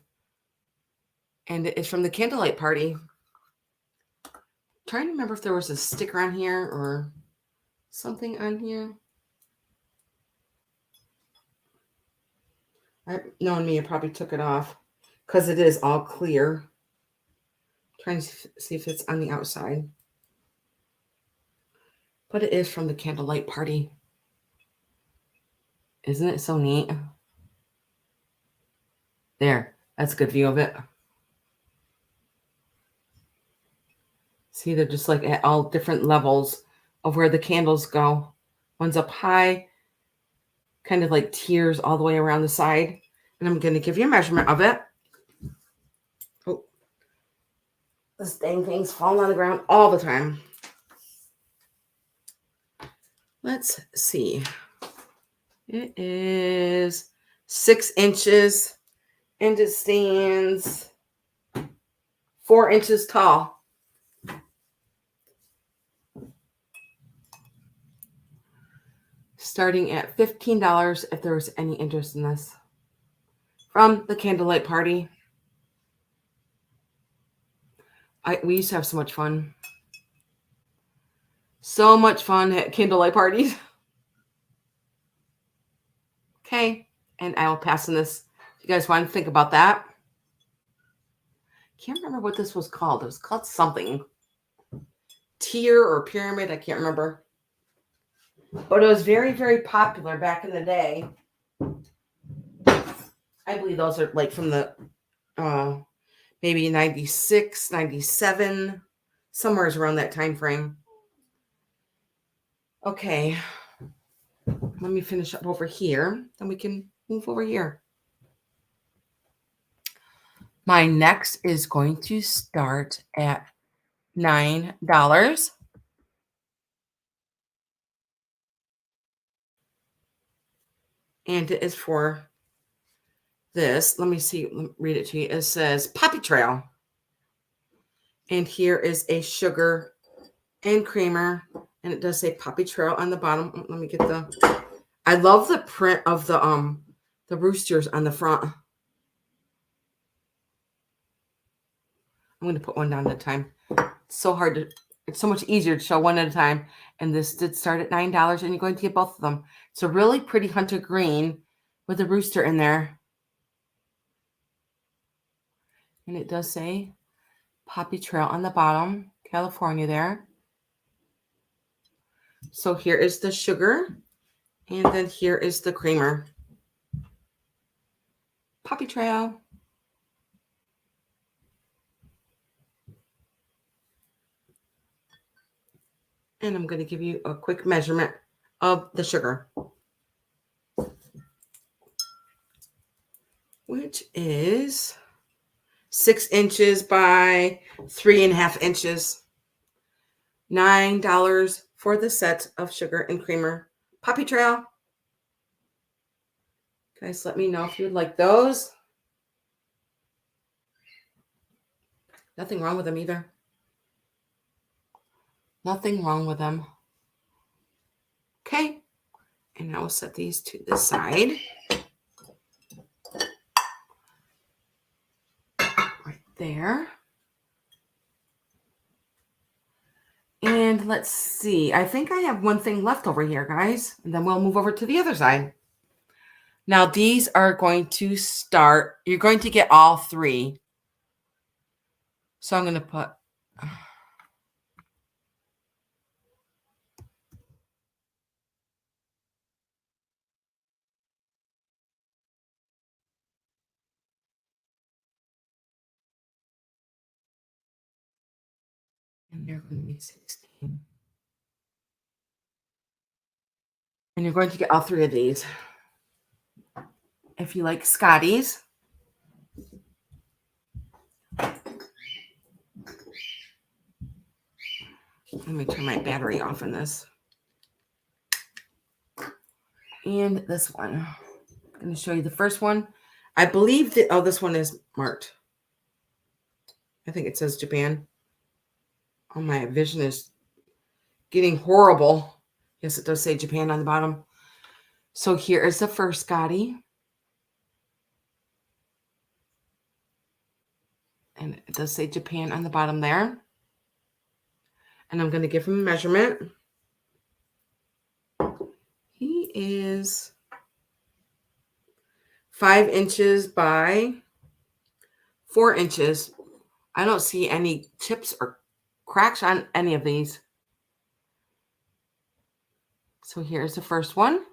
[SPEAKER 1] And it's from the Candlelight Party. I'm trying to remember if there was a sticker on here or something on here. Knowing me, I probably took it off because it is all clear. Trying to see if it's on the outside. But it is from the Candlelight Party. Isn't it so neat? There. That's a good view of it. See, they're just like at all different levels of where the candles go. One's up high, kind of like tiers all the way around the side. And I'm going to give you a measurement of it. Oh, this dang thing's falling on the ground all the time. Let's see. It is 6 inches and it stands 4 inches tall. Starting at $15 if there was any interest in this. From the Candlelight Party. We used to have so much fun. So much fun at candlelight parties. Okay, and I will pass on this. If you guys want to think about that. Can't remember what this was called. It was called something. Tier or pyramid, I can't remember. But it was very, very popular back in the day. I believe those are like from the maybe 96, 97, somewhere around that time frame. Okay. Let me finish up over here. Then we can move over here. My next is going to start at $9. And it is for this. Let me see. Let me read it to you. It says Poppy Trail. And here is a sugar and creamer. And it does say Poppy Trail on the bottom. Let me get the... I love the print of the roosters on the front. I'm going to put one down at a time. It's so hard to... It's so much easier to show one at a time. And this did start at $9, and you're going to get both of them. It's a really pretty hunter green with a rooster in there. And it does say Poppy Trail on the bottom, California there. So here is the sugar, and then here is the creamer. Poppy Trail. And I'm going to give you a quick measurement of the sugar. which is 6 inches by 3.5 inches. $9 for the set of sugar and creamer Puppy Trail. Guys, let me know if you would like those. Nothing wrong with them either. Nothing wrong with them. Okay. And I will set these to the side. Right there. And let's see. I think I have one thing left over here, guys. And then we'll move over to the other side. Now, these are going to start. You're going to get all 3. So I'm going to put... And they're going to be 16. And you're going to get all 3 of these. If you like Scotties. Let me turn my battery off in this. And this one. I'm going to show you the first one. I believe that, oh, this one is marked. I think it says Japan. Oh, my vision is getting horrible. Yes, it does say Japan on the bottom. So here is the first Scotty. And it does say Japan on the bottom there. And I'm going to give him a measurement. He is 5 inches by 4 inches. I don't see any chips or cracks on any of these. So here's the first one.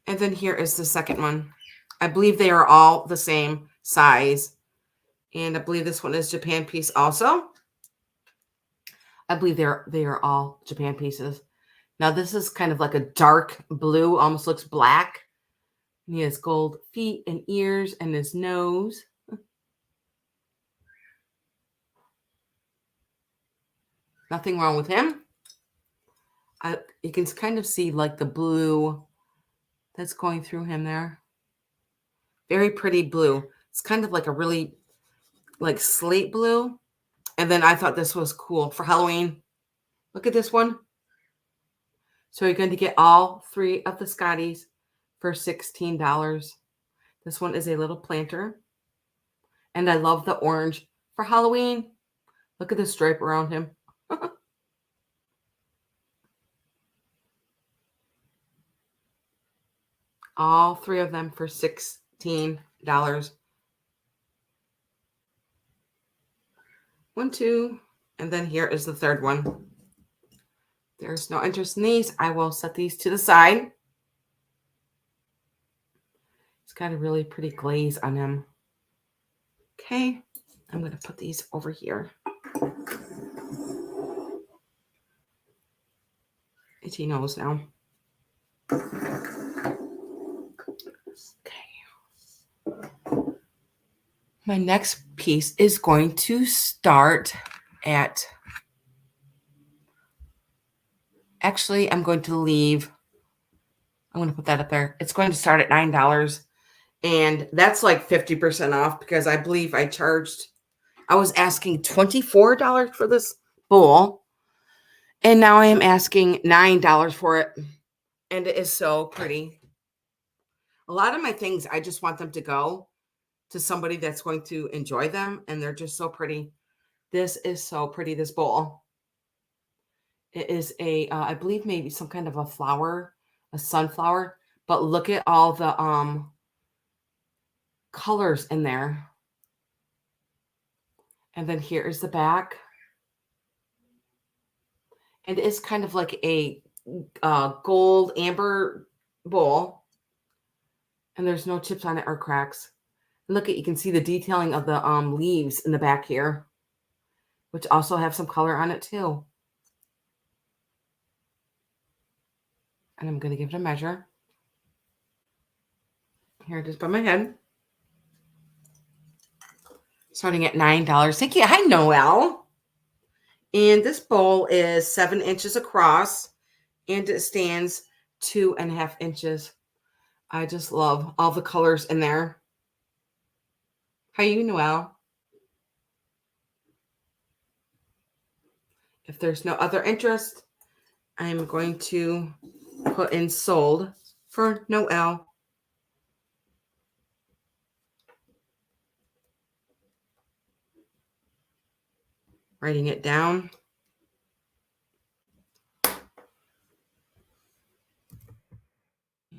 [SPEAKER 1] And then here is the second one. I believe they are all the same size. And I believe this one is Japan piece also. I believe they are all Japan pieces. Now this is kind of like a dark blue, almost looks black. He has gold feet and ears and his nose. Nothing wrong with him. You can kind of see like the blue that's going through him there. Very pretty blue. It's kind of like a really like slate blue. And then I thought this was cool for Halloween. Look at this one. So you're going to get all 3 of the Scotties for $16. This one is a little planter. And I love the orange for Halloween. Look at the stripe around him. All 3 of them for $16. 1, 2, and then here is the third one. There's no interest in these. I will set these to the side. It's got a really pretty glaze on him. Okay, I'm going to put these over here. Itchy nose now. Okay. My next piece is going to start at... Actually, I'm going to leave... I'm going to put that up there. It's going to start at $9. And that's like 50% off because I believe I was asking $24 for this bowl. And now I am asking $9 for it. And it is so pretty. A lot of my things, I just want them to go to somebody that's going to enjoy them. And they're just so pretty. This is so pretty, this bowl. It is I believe maybe some kind of a flower, a sunflower. But look at all the colors in there. And then here is the back. And it's kind of like a gold amber bowl. And there's no chips on it or cracks. And look, you can see the detailing of the leaves in the back here, which also have some color on it too. And I'm going to give it a measure. Here it is by my head. Starting at $9. Thank you. Hi, Noel. And this bowl is 7 inches across and it stands 2.5 inches. I just love all the colors in there. How are you, Noel? If there's no other interest, I'm going to put in sold for Noel. Writing it down.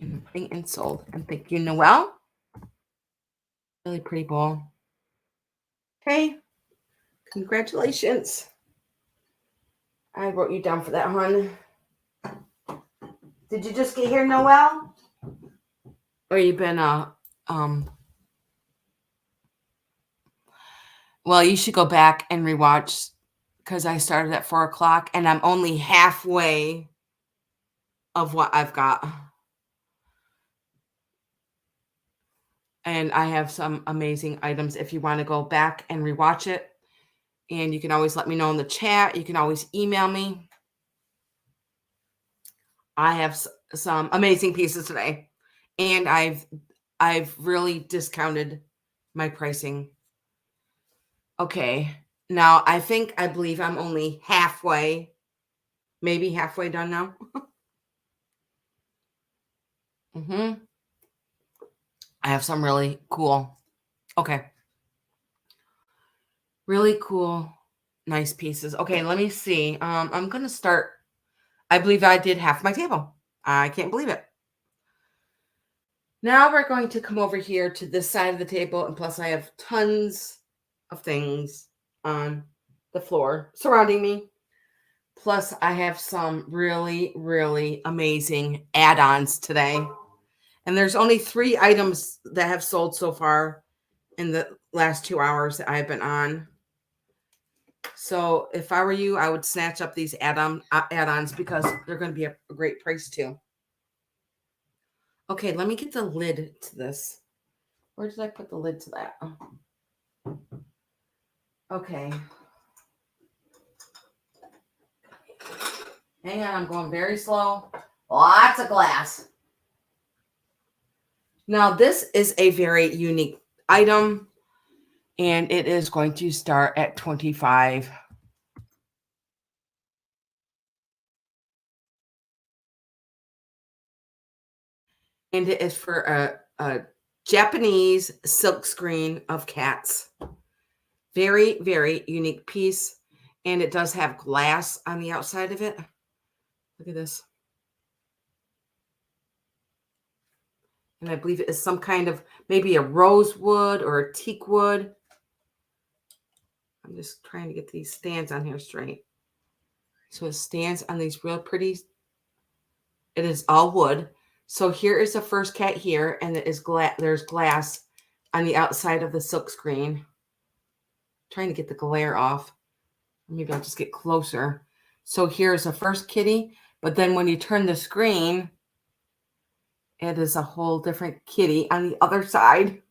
[SPEAKER 1] And putting in sold. And thank you, Noel. Really pretty bowl. Okay. Congratulations. I wrote you down for that, hon. Did you just get here, Noel? Or you been well, you should go back and rewatch because I started at 4 o'clock and I'm only halfway of what I've got. And I have some amazing items if you want to go back and rewatch it. And you can always let me know in the chat. You can always email me. I have some amazing pieces today. And I've really discounted my pricing. Okay. Now, I believe I'm only halfway, maybe halfway done now. I have some really cool, okay. Really cool, nice pieces. Okay, let me see. I'm going to start. I believe I did half my table. I can't believe it. Now we're going to come over here to this side of the table. And plus I have tons of things on the floor surrounding me. Plus I have some really, really amazing add-ons today. And there's only 3 items that have sold so far in the last 2 hours that I've been on. So if I were you, I would snatch up these add-ons because they're going to be a great price too. Okay, let me get the lid to this. Where did I put the lid to that? Okay. Hang on, I'm going very slow. Lots of glass. Now, this is a very unique item, and it is going to start at $25. And it is for a Japanese silk screen of cats. Very, very unique piece. And it does have glass on the outside of it. Look at this. And I believe it is some kind of maybe a rosewood or a teak wood. I'm just trying to get these stands on here straight. So it stands on these real pretty. It is all wood. So here is the first cat here, and it is there's glass on the outside of the silk screen. Trying to get the glare off. Maybe I'll just get closer. So here's the first kitty, but then when you turn the screen, it is a whole different kitty on the other side.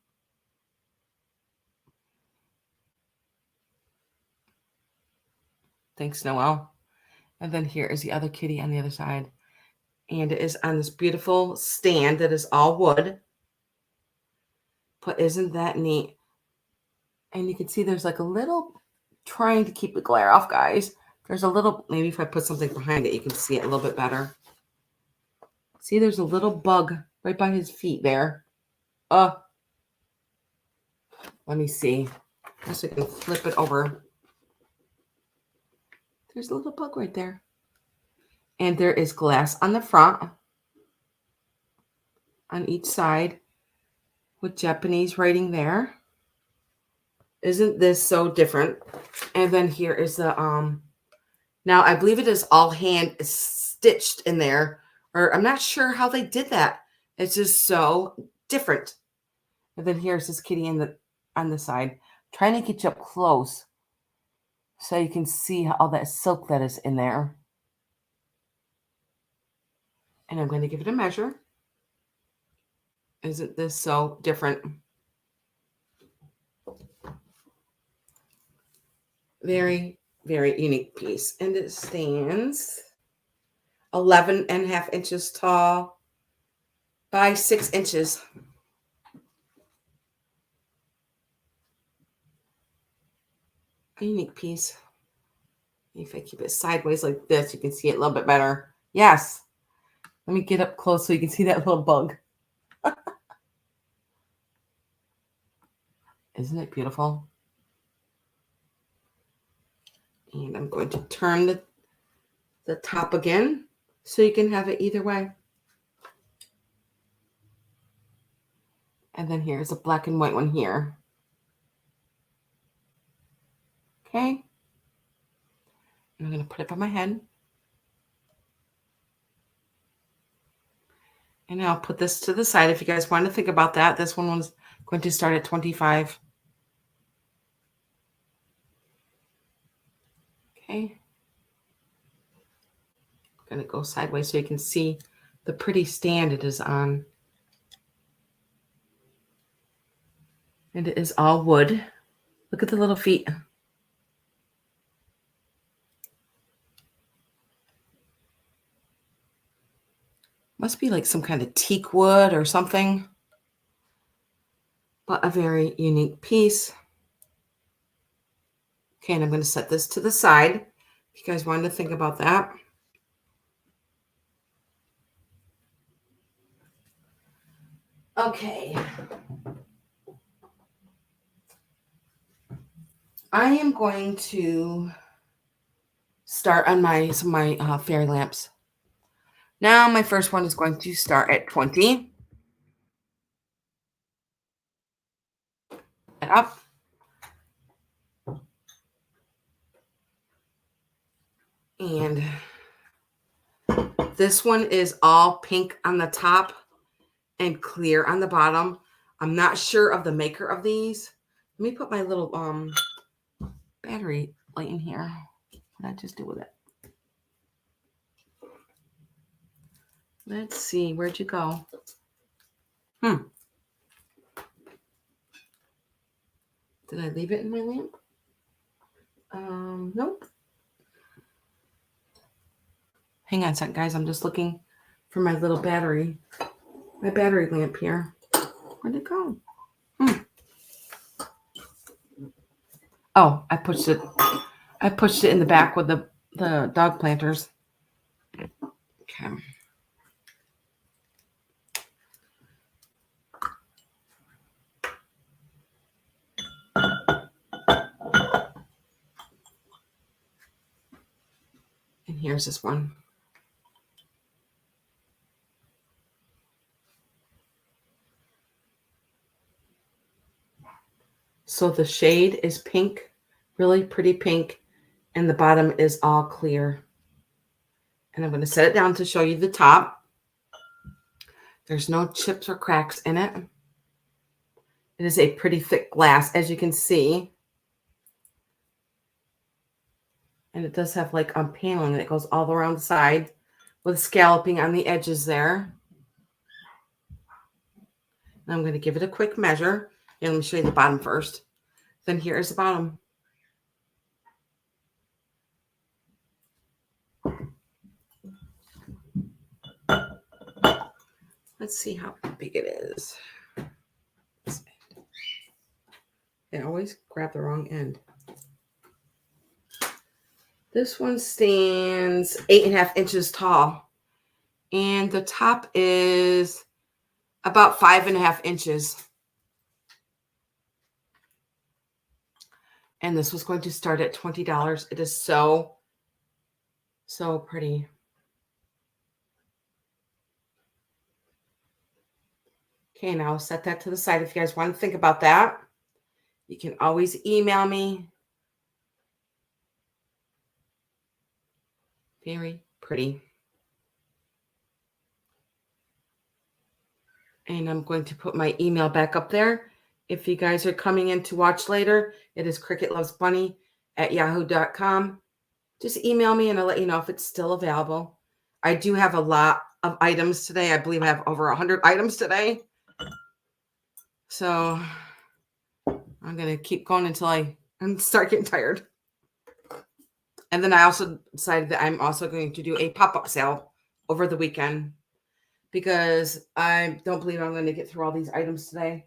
[SPEAKER 1] Thanks, Noel. And then here is the other kitty on the other side. And it is on this beautiful stand that is all wood. But isn't that neat? And you can see there's like a little, trying to keep the glare off, guys. There's a little, maybe if I put something behind it, you can see it a little bit better. See, there's a little bug right by his feet there. Let me see. Just so I can flip it over. There's a little bug right there. And there is glass on the front, on each side, with Japanese writing there. Isn't this so different? And then here is the, now I believe it is all hand stitched in there. Or I'm not sure how they did that. It's just so different. And then here's this kitty on the side. Trying to get you up close so you can see all that silk that is in there. And I'm going to give it a measure. Isn't this so different? Very, very unique piece. And it stands 11.5 inches tall by 6 inches. A unique piece. If I keep it sideways like this, you can see it a little bit better. Yes. Let me get up close so you can see that little bug. Isn't it beautiful? And I'm going to turn the top again so you can have it either way. And then here's a black and white one here. Okay. And I'm going to put it on my head. And I'll put this to the side if you guys want to think about that. This one was going to start at 25. Okay. I'm going to go sideways so you can see the pretty stand it is on. And it is all wood. Look at the little feet. Must be like some kind of teak wood or something. But a very unique piece. Okay, and I'm going to set this to the side. If you guys wanted to think about that. Okay. I am going to start on some of my fairy lamps. Now my first one is going to start at 20. And up. And this one is all pink on the top and clear on the bottom. I'm not sure of the maker of these. Let me put my little battery light in here. What did I just do with it? Let's see. Where'd you go? Did I leave it in my lamp? Nope. Hang on a second, guys. I'm just looking for my little battery. My battery lamp here. Where'd it go? Oh, I pushed it. I pushed it in the back with the dog planters. Okay. And here's this one. So the shade is pink, really pretty pink, and the bottom is all clear. And I'm going to set it down to show you the top. There's no chips or cracks in it. It is a pretty thick glass, as you can see. And it does have like paneling that goes all around the side with scalloping on the edges there. And I'm going to give it a quick measure. And let me show you the bottom first. Then here is the bottom. Let's see how big it is. I always grab the wrong end. This one stands 8.5 inches tall. And the top is about 5.5 inches. And this was going to start at $20. It is so pretty. Okay, now I'll set that to the side. If you guys want to think about that, you can always email me. Very pretty. And I'm going to put my email back up there. If you guys are coming in to watch later, it is cricketlovesbunny@yahoo.com. Just email me and I'll let you know if it's still available. I do have a lot of items today. I believe I have over 100 items today. So I'm going to keep going until I start getting tired. And then I also decided that I'm also going to do a pop-up sale over the weekend because I don't believe I'm going to get through all these items today.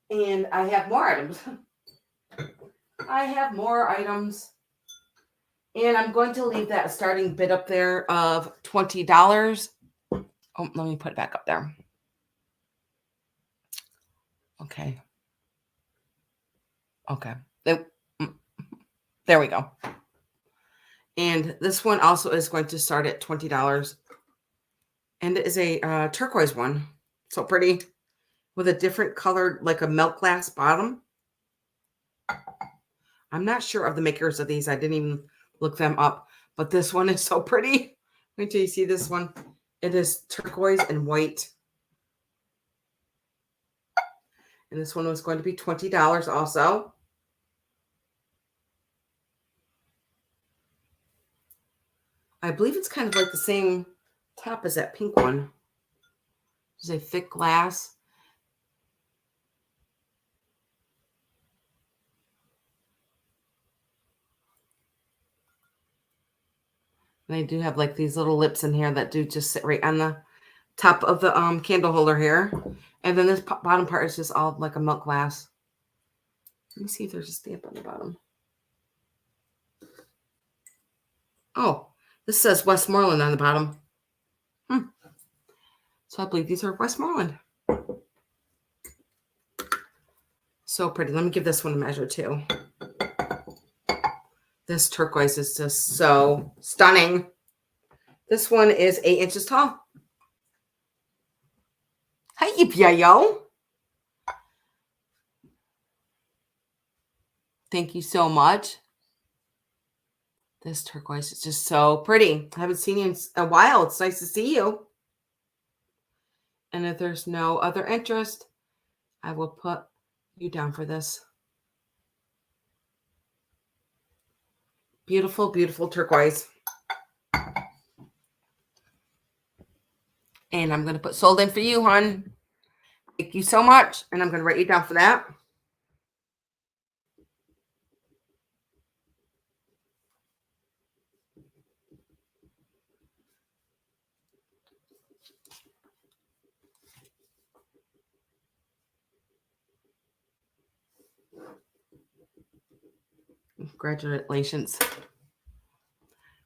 [SPEAKER 1] And I have more items. I have more items. And I'm going to leave that starting bid up there of $20. Oh, let me put it back up there. Okay. Okay. There we go. And this one also is going to start at $20. And it is a turquoise one. So pretty. With a different colored, like a milk glass bottom. I'm not sure of the makers of these. I didn't even look them up. But this one is so pretty. Wait until you see this one. It is turquoise and white. And this one was going to be $20 also. I believe it's kind of like the same top as that pink one. It's a thick glass. And they do have like these little lips in here that do just sit right on the top of the candle holder here. And then this bottom part is just all like a milk glass. Let me see if there's a stamp on the bottom. Oh, this says Westmoreland on the bottom. So I believe these are Westmoreland. So pretty. Let me give this one a measure too. This turquoise is just so stunning. This one is 8 inches tall. Hi, yo. Thank you so much. This turquoise is just so pretty. I haven't seen you in a while. It's nice to see you. And if there's no other interest, I will put you down for this. Beautiful, beautiful turquoise. And I'm going to put sold in for you, hon. Thank you so much. And I'm going to write you down for that. Congratulations.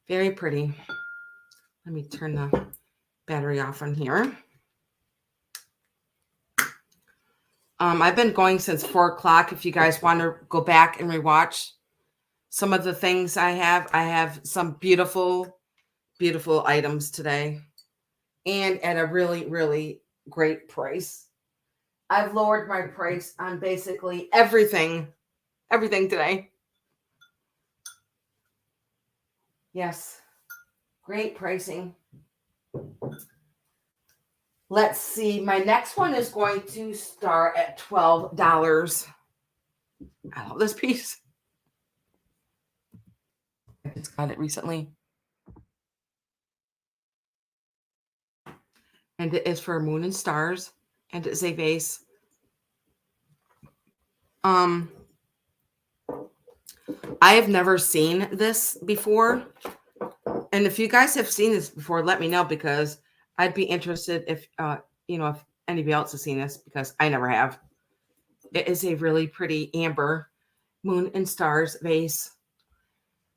[SPEAKER 1] Very pretty. Let me turn the battery off on here. I've been going since 4 o'clock. If you guys want to go back and rewatch some of the things I have some beautiful, beautiful items today. And at a really, really great price. I've lowered my price on basically everything today. Yes, great pricing. Let's see. My next one is going to start at $12. I love this piece. I just got it recently. And it is for Moon and Stars. And it's a vase. I have never seen this before. And if you guys have seen this before, let me know, because I'd be interested if if anybody else has seen this, because I never have. It is a really pretty amber Moon and Stars vase,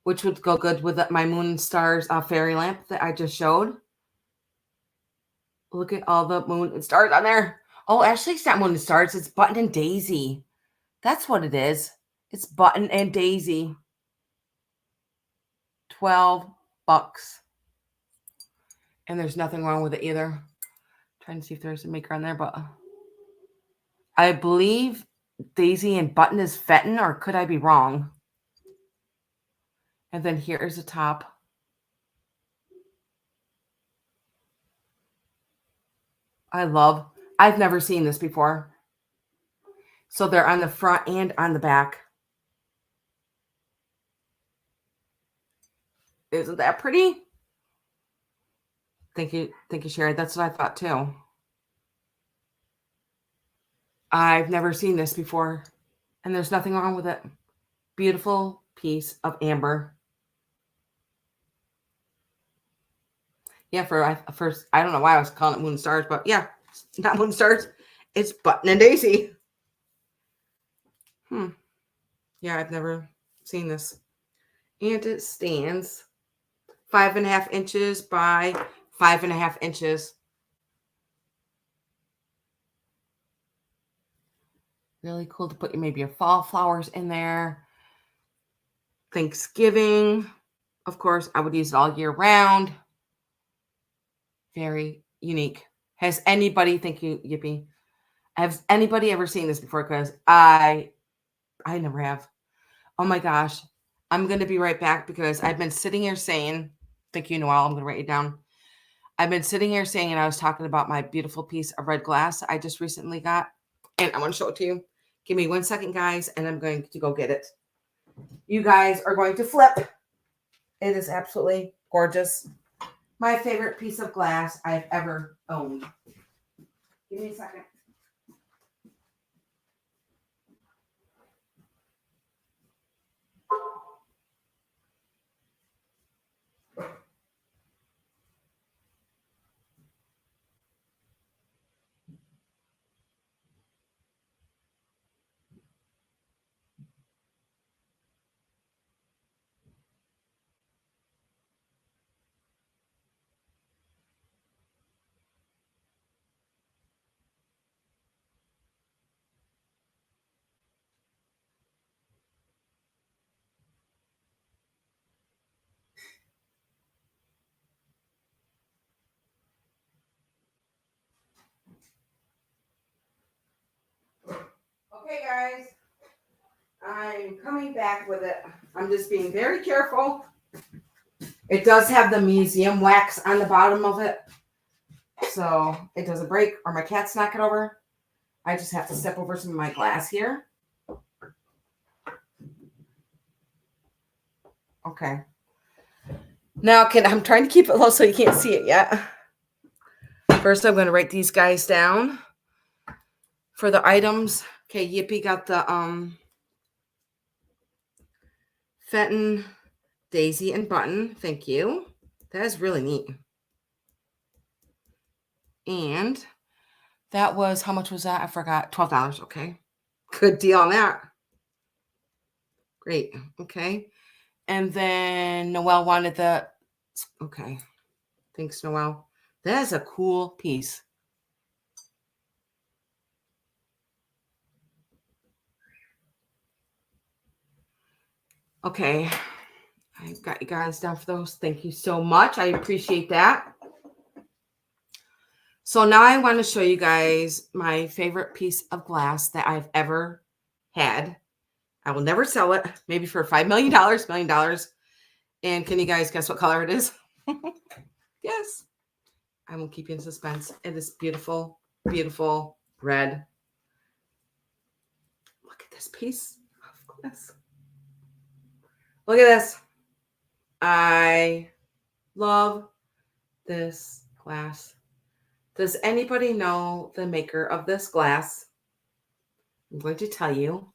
[SPEAKER 1] which would go good with my Moon and Stars fairy lamp that I just showed. Look at all the moon and stars on there. Oh, actually, it's not Moon and Stars. It's Button and Daisy. That's what it is. It's Button and Daisy. $12. And there's nothing wrong with it either. Trying to see if there's a maker on there, but I believe Daisy and Button is Fenton, or could I be wrong? And then here is the top. I've never seen this before. So they're on the front and on the back. Isn't that pretty? Thank you, Sherry. That's what I thought too. I've never seen this before, and there's nothing wrong with it. beautiful piece of amber. Yeah, first, I don't know why I was calling it Moon Stars, but yeah, it's not Moon Stars. It's Button and Daisy. Yeah, I've never seen this. And it stands 5.5 inches by 5.5 inches. Really cool to put maybe your fall flowers in there. Thanksgiving. Of course, I would use it all year round. Very unique. Has anybody, thank you, Yippee. Has anybody ever seen this before? Because I never have. Oh my gosh. I'm going to be right back because I've been sitting here saying, thank you, Noelle. I'm going to write it down. I've been sitting here saying, and I was talking about my beautiful piece of red glass I just recently got. And I want to show it to you. Give me 1 second, guys, and I'm going to go get it. You guys are going to flip. It is absolutely gorgeous. My favorite piece of glass I've ever owned. Give me a second. Okay, guys. I'm coming back with it. I'm just being very careful. It does have the museum wax on the bottom of it, so it doesn't break or my cats knock it over. I just have to step over some of my glass here. Okay. Now, I'm trying to keep it low so you can't see it yet. First, I'm going to write these guys down for the items. Okay, Yippee got the Fenton, Daisy, and Button. Thank you. That is really neat. And that was, how much was that? I forgot. $12. Okay. Good deal on that. Great. Okay. And then Noelle wanted the, okay. Thanks, Noelle. That is a cool piece. Okay. I've got you guys down for those. Thank you so much. I appreciate that. So now I want to show you guys my favorite piece of glass that I've ever had. I will never sell it. Maybe for $5 million, $1 million. And can you guys guess what color it is? Yes. I will keep you in suspense. It is beautiful, beautiful red. Look at this piece of glass. Look at this. I love this glass. Does anybody know the maker of this glass? I'm going to tell you.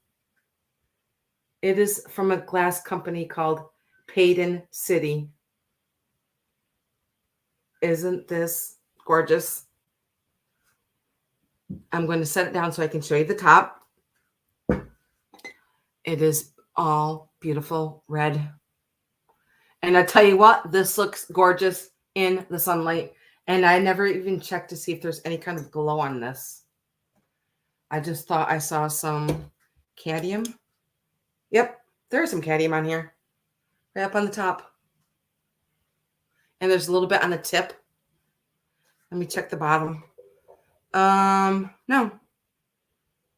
[SPEAKER 1] It is from a glass company called Paden City. Isn't this gorgeous? I'm going to set it down so I can show you the top. It is all beautiful red. And I tell you what, this looks gorgeous in the sunlight. And I never even checked to see if there's any kind of glow on this. I just thought I saw some cadmium. Yep, there's some cadmium on here. Right up on the top. And there's a little bit on the tip. Let me check the bottom. No.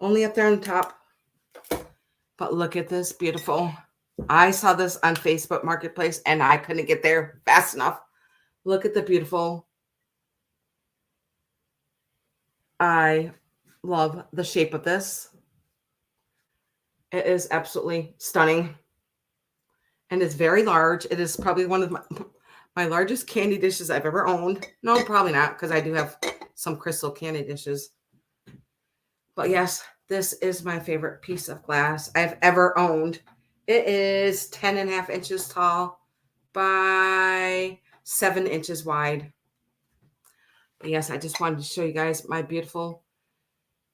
[SPEAKER 1] Only up there on the top. But look at this, beautiful. I saw this on Facebook Marketplace and I couldn't get there fast enough. Look at the beautiful. I love the shape of this. It is absolutely stunning. And it's very large. It is probably one of my largest candy dishes I've ever owned. No, probably not, because I do have some crystal candy dishes. But yes, this is my favorite piece of glass I've ever owned. It is 10.5 inches tall by 7 inches wide. But yes, I just wanted to show you guys my beautiful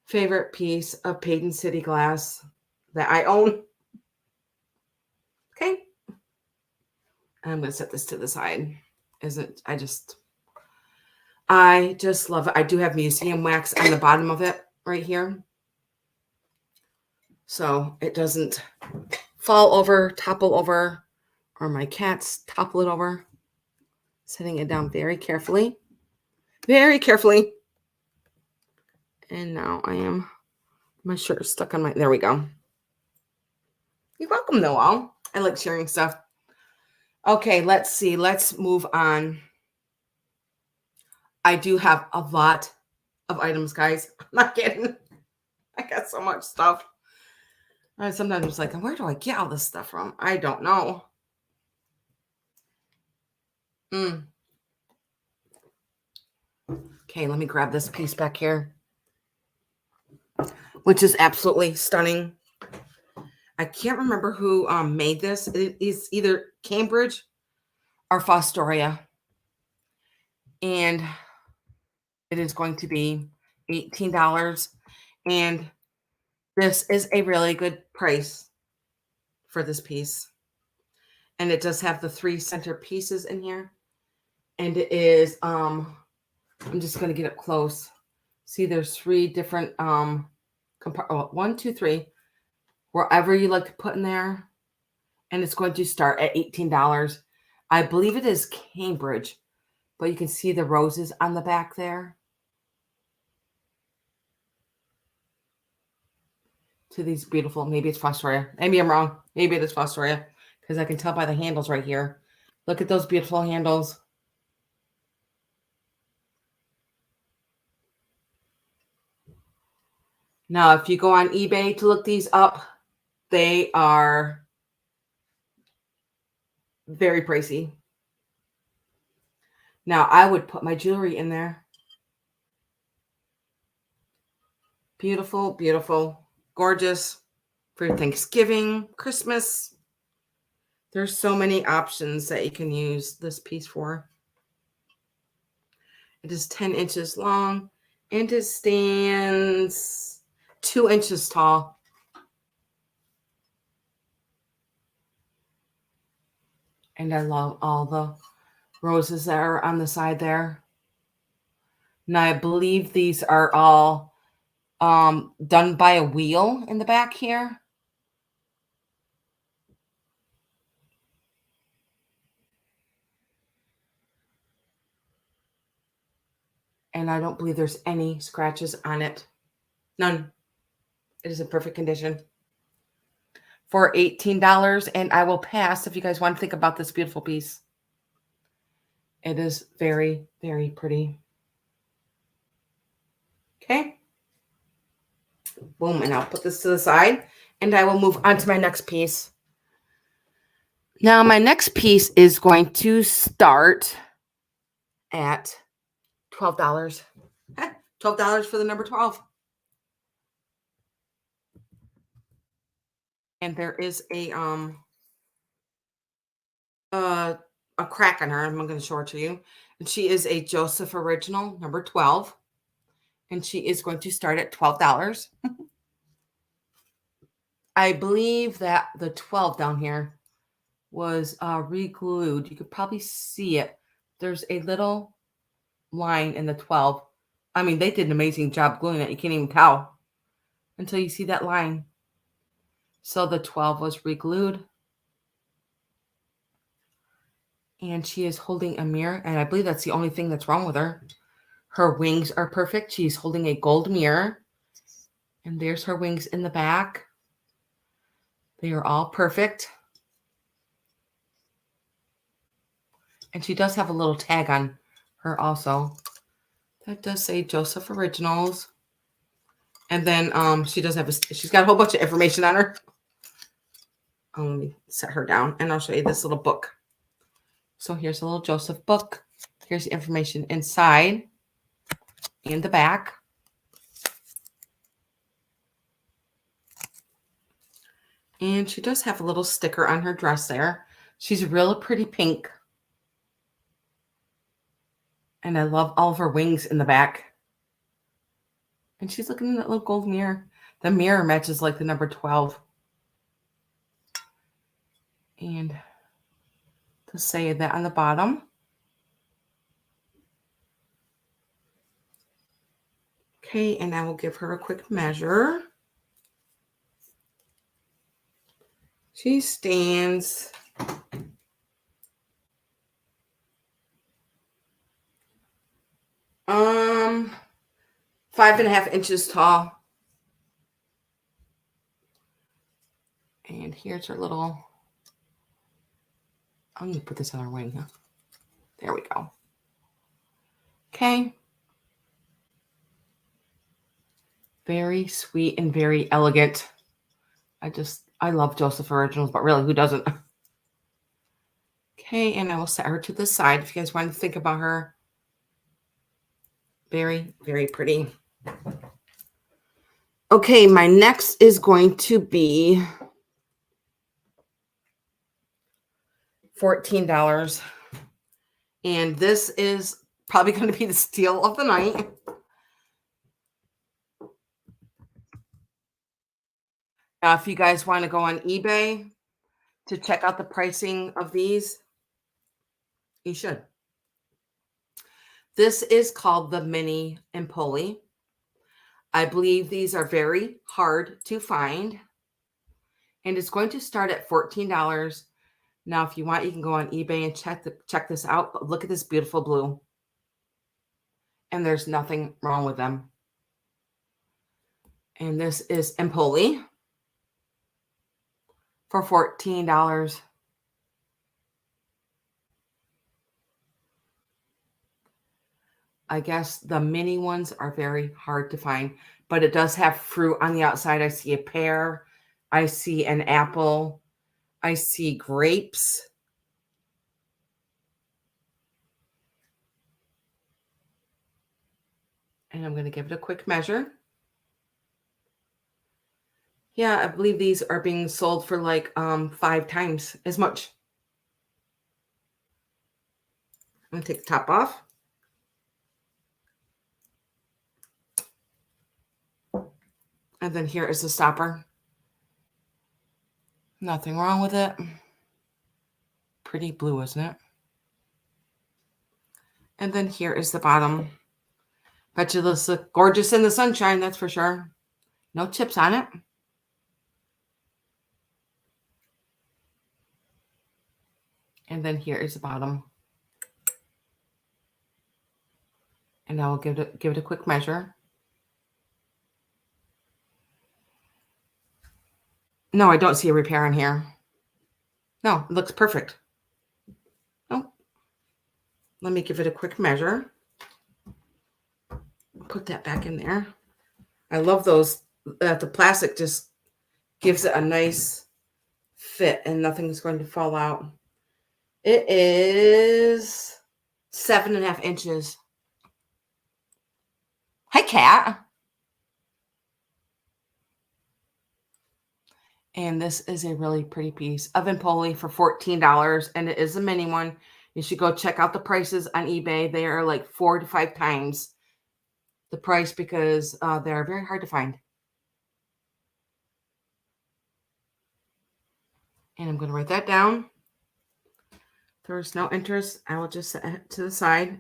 [SPEAKER 1] favorite piece of Paden City glass that I own. Okay. I'm going to set this to the side. I just love it. I do have museum wax on the bottom of it right here, so it doesn't fall over, topple over, or my cats topple it over. Setting it down very carefully. Very carefully. And now my shirt is stuck on my, there we go. You're welcome, Noel. I like sharing stuff. Okay, let's see. Let's move on. I do have a lot of items, guys. I'm not kidding. I got so much stuff. I sometimes it's like, where do I get all this stuff from? I don't know. Okay, let me grab this piece back here, which is absolutely stunning. I can't remember who made this. It is either Cambridge or Fostoria. And it is going to be $18. And this is a really good price for this piece. And it does have the 3 center pieces in here. And it is, I'm just going to get up close. See, there's 3 different, 1, 2, 3, wherever you like to put in there. And it's going to start at $18. I believe it is Cambridge, but you can see the roses on the back there. To these beautiful, maybe it's Fostoria. Maybe I'm wrong. Maybe it is Fostoria, because I can tell by the handles right here. Look at those beautiful handles. Now, if you go on eBay to look these up, they are very pricey. Now, I would put my jewelry in there. Beautiful, beautiful, gorgeous for Thanksgiving, Christmas. There's so many options that you can use this piece for. It is 10 inches long and it stands 2 inches tall. And I love all the roses that are on the side there. Now, I believe these are all done by a wheel in the back here. And I don't believe there's any scratches on it. None. It is in perfect condition. For $18, and I will pass if you guys want to think about this beautiful piece. It is very, very pretty. Okay. Boom, and I'll put this to the side, and I will move on to my next piece. Now, my next piece is going to start at $12. $12 for the number 12. And there is a crack on her. I'm going to show her to you. And she is a Joseph Original, number 12. And she is going to start at $12. I believe that the 12 down here was re-glued. You could probably see it. There's a little line in the 12. I mean, they did an amazing job gluing it. You can't even tell until you see that line. So the 12 was re-glued. And she is holding a mirror. And I believe that's the only thing that's wrong with her. Her wings are perfect. She's holding a gold mirror. And there's her wings in the back. They are all perfect. And she does have a little tag on her also. That does say Joseph Originals. And then she does have she's got a whole bunch of information on her. Let me set her down and I'll show you this little book. So here's a little Joseph book. Here's the information inside and the back. And she does have a little sticker on her dress there. She's real pretty pink. And I love all of her wings in the back. And she's looking in that little gold mirror. The mirror matches like the number 12. And to say that on the bottom. Okay, and I will give her a quick measure. She stands 5.5 inches tall. And here's her little, I'm going to put this on her wing. There we go. Okay. Very sweet and very elegant. I love Joseph Originals, but really, who doesn't? Okay, and I will set her to the side if you guys want to think about her. Very, very pretty. Okay, my next is going to be $14. And this is probably going to be the steal of the night. If you guys want to go on eBay to check out the pricing of these, you should. This is called the Mini Empoli. I believe these are very hard to find. And it's going to start at $14. Now, if you want, you can go on eBay and check this out. But look at this beautiful blue. And there's nothing wrong with them. And this is Empoli for $14. I guess the mini ones are very hard to find, but it does have fruit on the outside. I see a pear. I see an apple. I see grapes. And I'm going to give it a quick measure. Yeah, I believe these are being sold for like 5 times as much. I'm going to take the top off. And then here is the stopper. Nothing wrong with it. Pretty blue, isn't it? And then here is the bottom. Bet you this look gorgeous in the sunshine, that's for sure. No chips on it. And then here is the bottom. And I will give it a quick measure. No, I don't see a repair on here. No, it looks perfect. Oh, let me give it a quick measure. Put that back in there. I love those. The plastic just gives it a nice fit and nothing's going to fall out. It is 7.5 inches. Hi, cat. And this is a really pretty piece of Empoli for $14. And it is a mini one. You should go check out the prices on eBay. They are like 4 to 5 times the price because they're very hard to find. And I'm going to write that down. There's no interest. I will just set it to the side.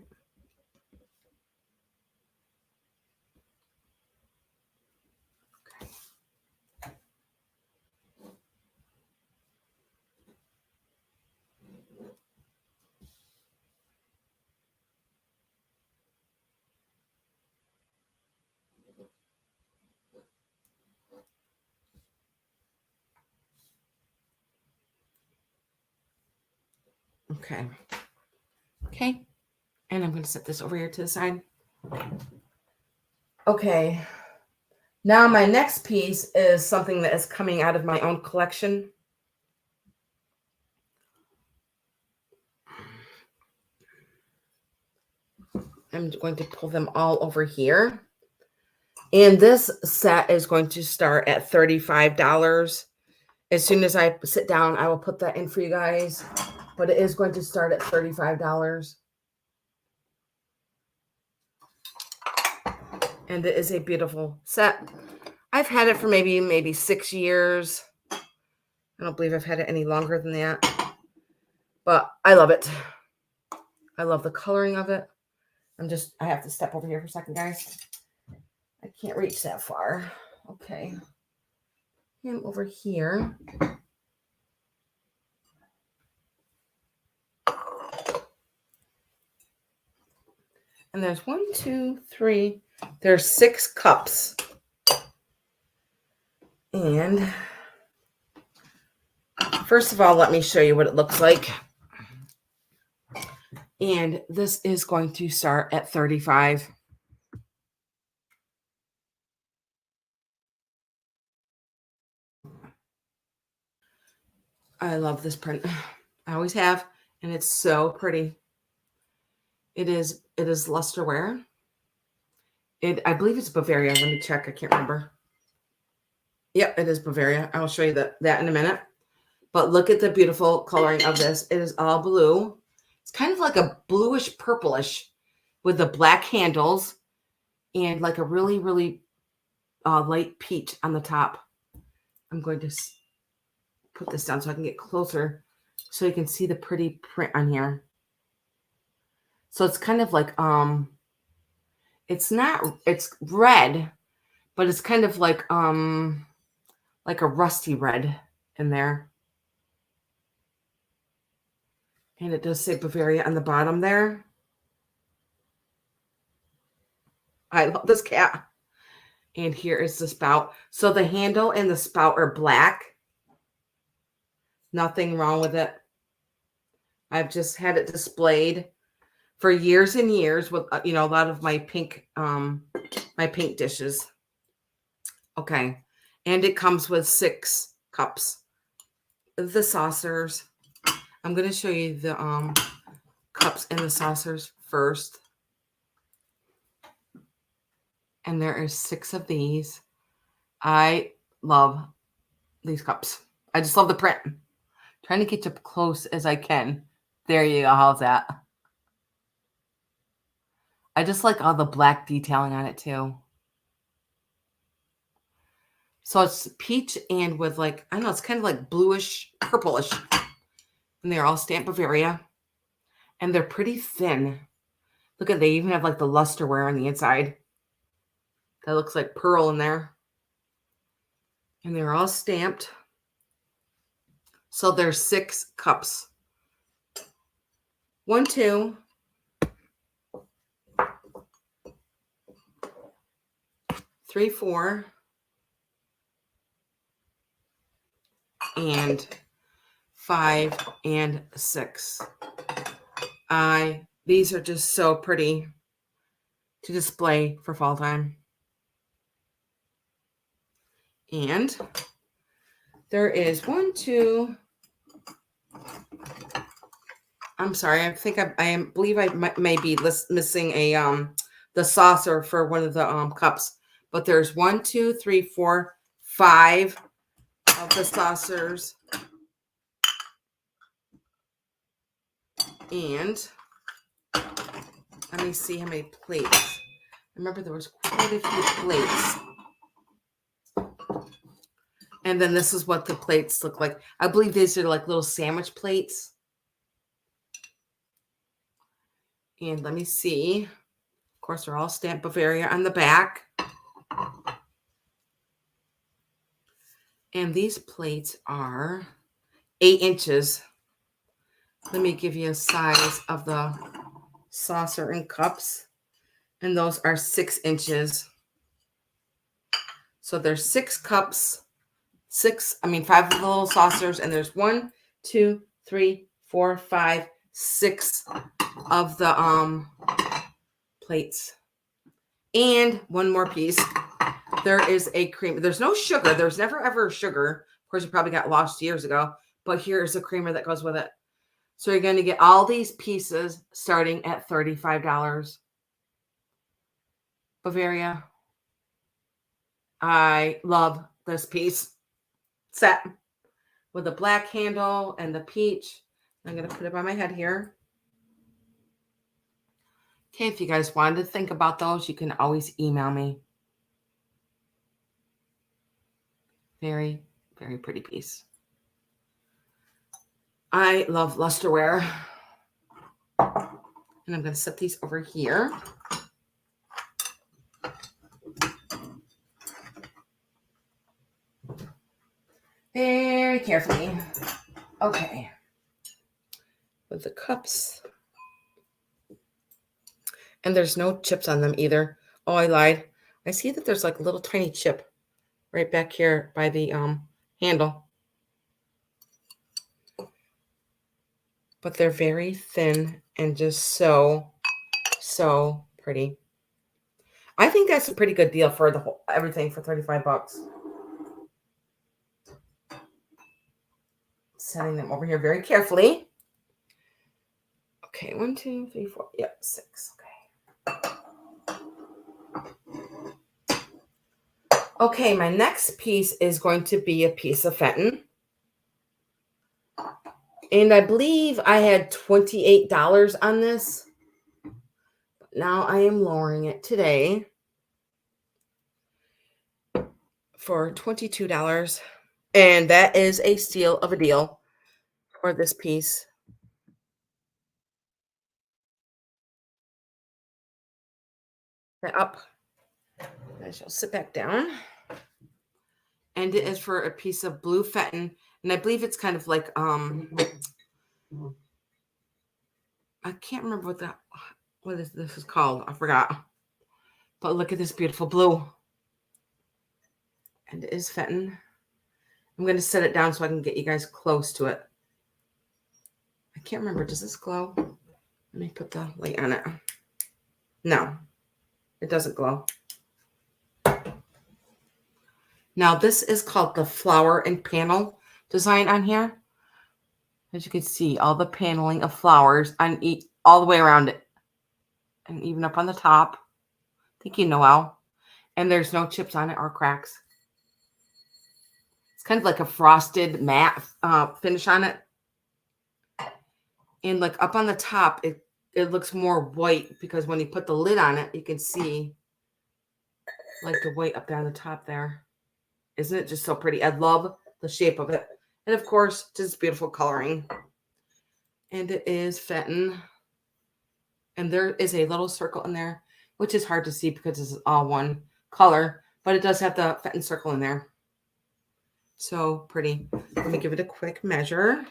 [SPEAKER 1] Okay. Okay. And I'm going to set this over here to the side. Okay. Now my next piece is something that is coming out of my own collection. I'm going to pull them all over here. And this set is going to start at $35. As soon as I sit down, I will put that in for you guys. But it is going to start at $35. And it is a beautiful set. I've had it for maybe 6 years. I don't believe I've had it any longer than that. But I love it. I love the coloring of it. I have to step over here for a second, guys. I can't reach that far. Okay. I'm over here. And there's 1, 2, 3. There's 6 cups. And first of all, let me show you what it looks like. And this is going to start at $35. I love this print. I always have, and it's so pretty. It is lusterware. I believe it's Bavaria. Let me check. I can't remember. Yep, it is Bavaria. I will show you that in a minute. But look at the beautiful coloring of this. It is all blue. It's kind of like a bluish purplish with the black handles and like a really, really light peach on the top. I'm going to put this down so I can get closer so you can see the pretty print on here. So it's kind of like, it's red, but it's kind of like a rusty red in there. And it does say Bavaria on the bottom there. I love this cat. And here is the spout. So the handle and the spout are black. Nothing wrong with it. I've just had it displayed for years and years with a lot of my pink dishes. Okay. And it comes with 6 cups. The saucers. I'm going to show you the cups and the saucers first. And there is 6 of these. I love these cups. I just love the print. Trying to get you close as I can. There you go. How's that? I just like all the black detailing on it too. So it's peach and with like, I don't know, it's kind of like bluish, purplish. And they're all stamped Bavaria. And they're pretty thin. Look at, they even have like the lusterware on the inside. That looks like pearl in there. And they're all stamped. So there's 6 cups. 1, 2, 3, 4, and 5 and 6. These are just so pretty to display for fall time. And there is 1, 2. I'm sorry. I think I believe I may be missing a the saucer for one of the cups. But there's 1, 2, 3, 4, 5 of the saucers. And let me see how many plates. I remember there was quite a few plates. And then this is what the plates look like. I believe these are like little sandwich plates. And let me see. Of course, they're all stamped Bavaria on the back. And these plates are 8 inches. Let me give you a size of the saucer and cups. And those are 6 inches. So there's 6 cups, 5 of the little saucers, and there's 1, 2, 3, 4, 5, 6 of the plates. And one more piece. There is a cream. There's no sugar. There's never ever sugar. Of course, it probably got lost years ago. But here is a creamer that goes with it. So you're going to get all these pieces starting at $35. Bavaria. I love this piece set. with the black handle and the peach. I'm going to put it by my head here. Okay, if you guys wanted to think about those, you can always email me. Very, very pretty piece. I love lusterware. And I'm going to set these over here. Very carefully. Okay. With the cups. And there's no chips on them either. Oh, I lied. I see that there's like a little tiny chip right back here by the handle. But they're very thin and just so pretty. I think that's a pretty good deal for the whole everything for $35. Setting them over here very carefully. Okay, 1, 2, 3, 4. Yep, 6. Okay. Okay, my next piece is going to be a piece of Fenton. And I believe I had $28 on this. Now I am lowering it today for $22. And that is a steal of a deal for this piece. Up. I shall sit back down. And it is for a piece of blue Fenton. And I believe it's kind of like, I can't remember what this is called. I forgot. But look at this beautiful blue. And it is Fenton. I'm going to set it down so I can get you guys close to it. I can't remember. Does this glow? Let me put the light on it. No, it doesn't glow. Now, this is called the flower and panel design on here. As you can see, all the paneling of flowers on all the way around it. And even up on the top. Thank you, Noelle. And there's no chips on it or cracks. It's kind of like a frosted matte finish on it. And like up on the top, it looks more white because when you put the lid on it, you can see like the white up down the top there. Isn't it just so pretty? I love the shape of it. And of course, just beautiful coloring. And it is Fenton. And there is a little circle in there, which is hard to see because it's all one color. But it does have the Fenton circle in there. So pretty. Let me give it a quick measure.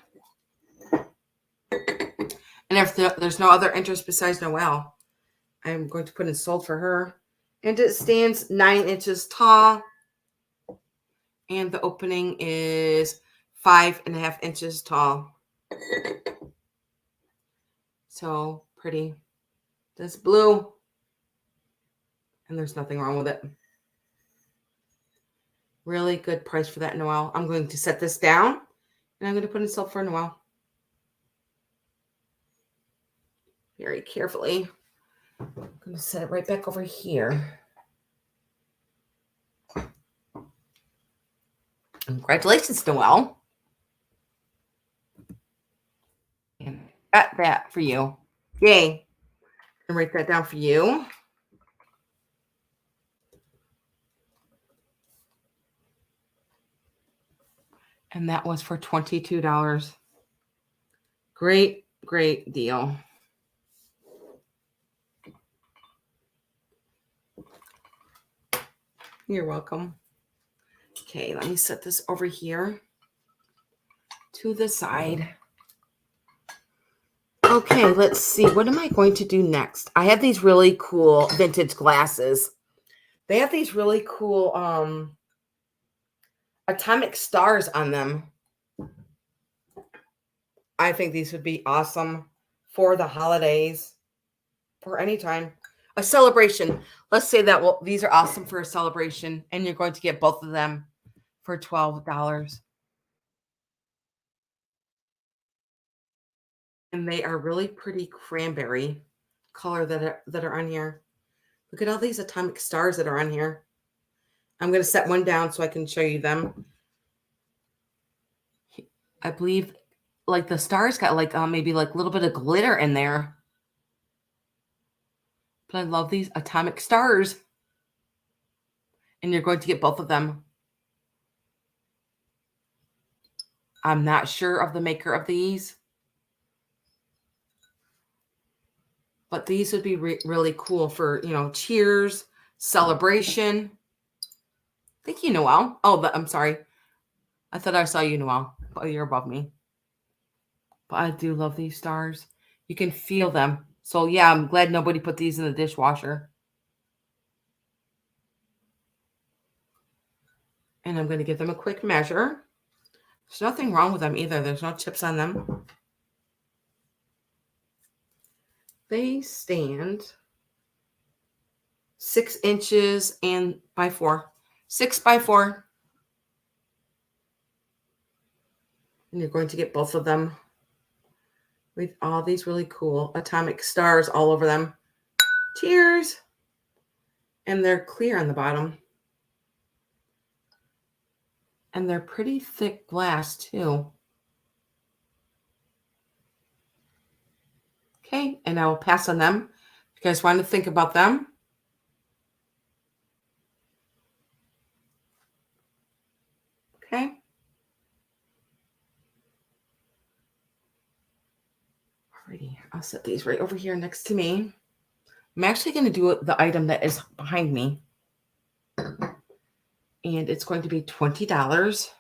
[SPEAKER 1] And if there's no other interest besides Noelle, I'm going to put in sold for her. And it stands 9 inches tall. And the opening is 5.5 inches tall. So pretty. This blue. And there's nothing wrong with it. Really good price for that, Noelle. I'm going to set this down. And I'm going to put in sold for Noelle. Very carefully. I'm going to set it right back over here. Congratulations, Noelle. And got that for you. Yay. And write that down for you. And that was for $22. Great, great deal. You're welcome. Okay, let me set this over here to the side. Okay, let's see. What am I going to do next? I have these really cool vintage glasses. They have these really cool atomic stars on them. I think these would be awesome for the holidays, for any time. A celebration. Let's say that these are awesome for a celebration, and you're going to get both of them for $12. And they are really pretty cranberry color that are on here. Look at all these atomic stars that are on here. I'm going to set one down so I can show you them. I believe like the stars got like maybe like a little bit of glitter in there. But I love these atomic stars. And you're going to get both of them. I'm not sure of the maker of these. But these would be really cool for, you know, cheers, celebration. Thank you, Noelle. Oh, I'm sorry. I thought I saw you, Noelle. Oh, you're above me. But I do love these stars. You can feel them. So, yeah, I'm glad nobody put these in the dishwasher. And I'm going to give them a quick measure. There's nothing wrong with them either. There's no chips on them. They stand 6 inches and by 4. 6 by 4. And you're going to get both of them with all these really cool atomic stars all over them. Cheers! And they're clear on the bottom. And they're pretty thick glass too. Okay, and I will pass on them. If you guys want to think about them. Okay. Alrighty, I'll set these right over here next to me. I'm actually going to do the item that is behind me. And it's going to be $20.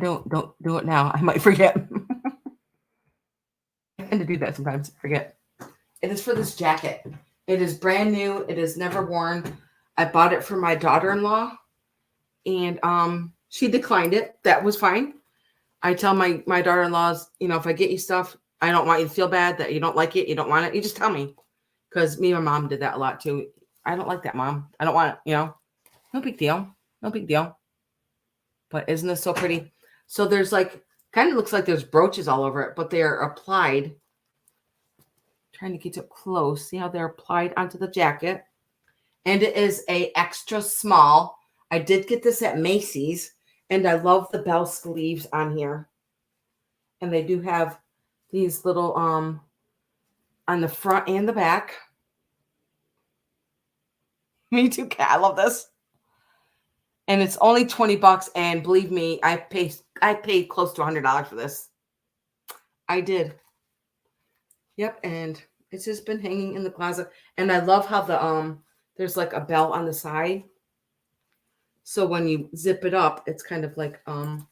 [SPEAKER 1] Don't do it now. I might forget. I tend to do that sometimes. Forget. It is for this jacket. It is brand new. It is never worn. I bought it for my daughter-in-law, and she declined it. That was fine. I tell my daughter-in-laws, you know, if I get you stuff, I don't want you to feel bad that you don't like it, you don't want it. You just tell me, because me and my mom did that a lot too. I don't like that, Mom. I don't want it. You know, no big deal. No big deal. But isn't this so pretty? So there's like, kind of looks like there's brooches all over it, but they are applied. Trying to get up close. See how they're applied onto the jacket. And it is a extra small. I did get this at Macy's, and I love the bell sleeves on here. And they do have these little on the front and the back. Me too, cat. I love this. And it's only $20, and believe me, I paid close to $100 for this. I did. Yep, and it's just been hanging in the closet. And I love how the there's like a bell on the side. So when you zip it up, it's kind of like flowy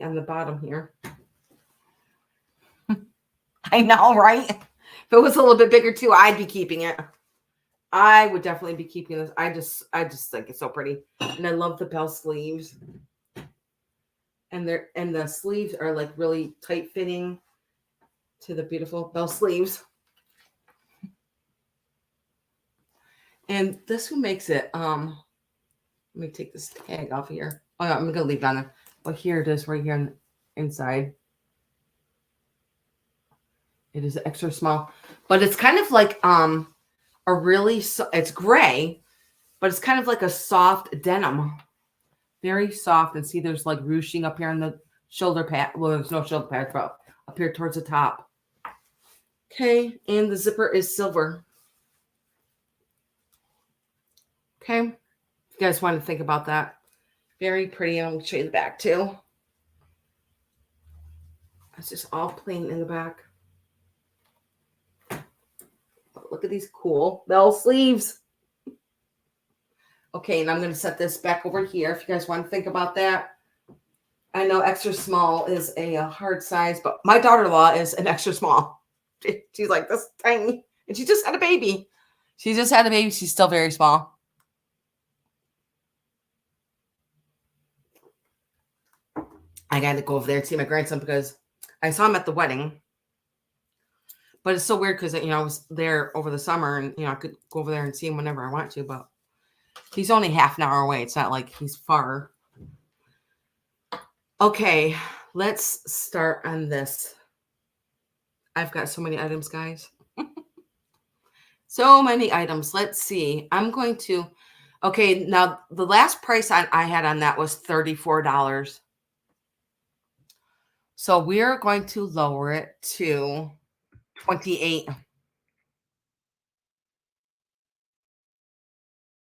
[SPEAKER 1] on the bottom here. I know, right? If it was a little bit bigger too, I'd be keeping it. I would definitely be keeping this. I just think it's so pretty. And I love the bell sleeves. And the sleeves are like really tight fitting to the beautiful bell sleeves. And this one makes it let me take this tag off here. Oh no, I'm gonna leave it on there. Well, here it is right here on the inside. It is extra small, but it's kind of like a really it's gray, but it's kind of like a soft denim, very soft. And see, there's like ruching up here on the shoulder pad. Well, there's no shoulder pad, but up here towards the top. Okay, and the zipper is silver. Okay, if you guys want to think about that, very pretty. And I'll show you the back too. It's just all plain in the back. But look at these cool bell sleeves. Okay, and I'm going to set this back over here if you guys want to think about that. I know extra small is a hard size, but my daughter-in-law is an extra small. She's like this tiny, and she just had a baby. She's still very small. I got to go over there and see my grandson because I saw him at the wedding. But it's so weird because, you know, I was there over the summer and, you know, I could go over there and see him whenever I want to, but he's only half an hour away. It's not like he's far. Okay, let's start on this. I've got so many items, guys. So many items. Let's see. I'm going to, okay, now the last price I had on that was $34. So we're going to lower it to 28.